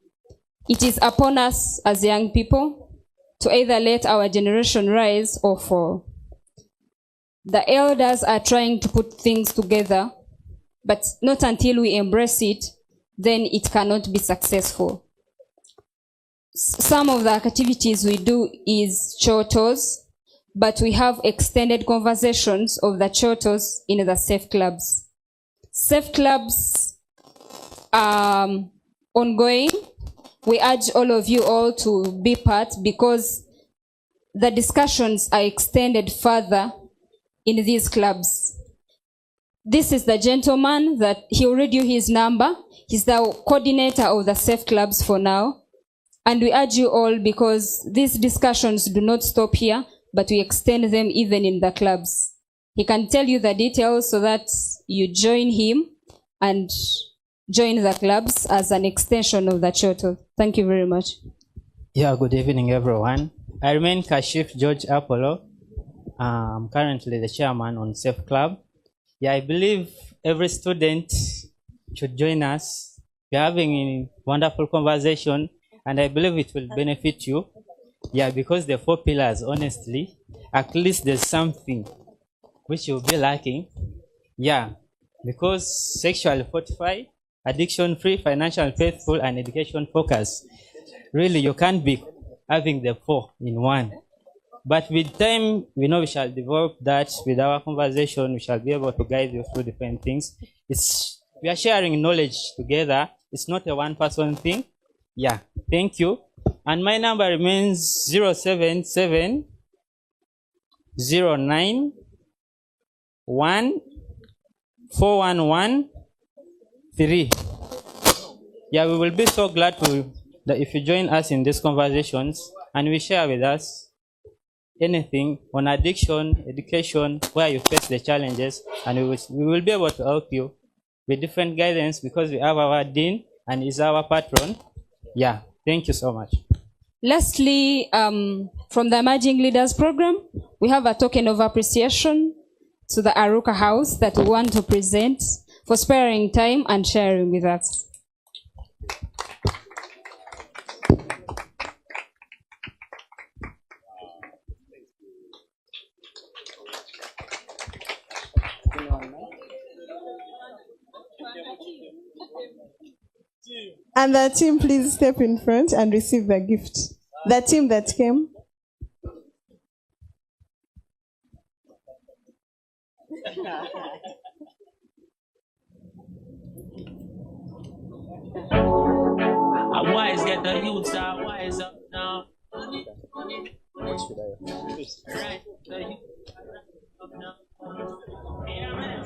S1: It is upon us as young people to either let our generation rise or fall. The elders are trying to put things together, but not until we embrace it, then it cannot be successful. Some of the activities we do is chotos, but we have extended conversations of the chotos in the safe clubs. Safe clubs are ongoing. We urge all of you all to be part because the discussions are extended further in these clubs. This is the gentleman that he will read you his number. He's the coordinator of the safe clubs for now. And we urge you all because these discussions do not stop here, but we extend them even in the clubs. He can tell you the details so that you join him and join the clubs as an extension of the Choto. Thank you very much.
S22: Yeah, good evening, everyone. I remain Kashif George Apollo. I'm currently the chairman on Safe Club. Yeah, I believe every student should join us. We're having a wonderful conversation, and I believe it will benefit you. Yeah, because the 4 pillars, honestly, at least there's something which you'll be lacking. Yeah, because sexually fortified, addiction-free, financial faithful, and education-focused. Really, you can't be having the 4 in one. But with time, we know we shall develop that. With our conversation, we shall be able to guide you through different things. We are sharing knowledge together. It's not a one-person thing. Yeah, thank you. And my number remains 077 09 1 411 3. Yeah, we will be so glad that if you join us in these conversations and we share with us anything on addiction, education, where you face the challenges, and we will be able to help you with different guidance because we have our dean and he's our patron. Yeah, thank you so much.
S1: Lastly, from the Emerging Leaders Program, we have a token of appreciation to the Aruka House that we want to present for sparing time and sharing with us.
S2: And the team, please step in front and receive the gift. The team that came.
S23: Wise get the youths are wise up now.
S5: What should I use?
S23: Right, the youths are up now. Yeah, man.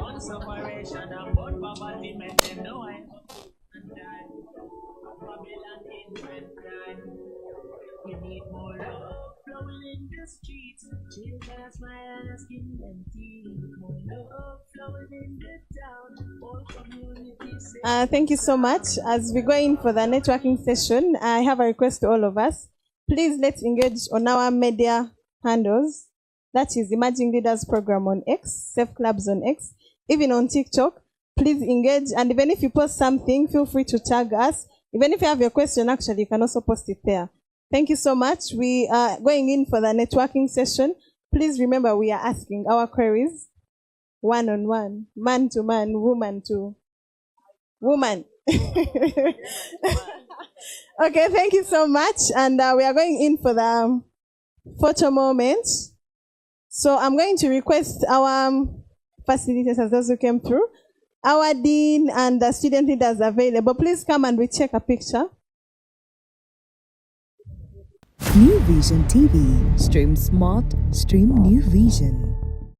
S23: On separation and born poverty, make them know I am and die. Babylon in red cry. We need more love flowing in the streets. Children smile and skin them teeth. More love flowing in the town. All communities
S2: Thank you so much. As we go in for the networking session, I have a request to all of us. Please let's engage on our media handles. That is Emerging Leaders Program on X, Safe Clubs on X, even on TikTok. Please engage. And even if you post something, feel free to tag us. Even if you have your question, actually, you can also post it there. Thank you so much. We are going in for the networking session. Please remember we are asking our queries one-on-one, man to man, woman to woman. Okay, thank you so much. And we are going in for the photo moment. So I'm going to request our facilitators, those who came through, our dean and the student leaders available. Please come and we check a picture.
S3: New Vision TV. Stream smart, stream New Vision.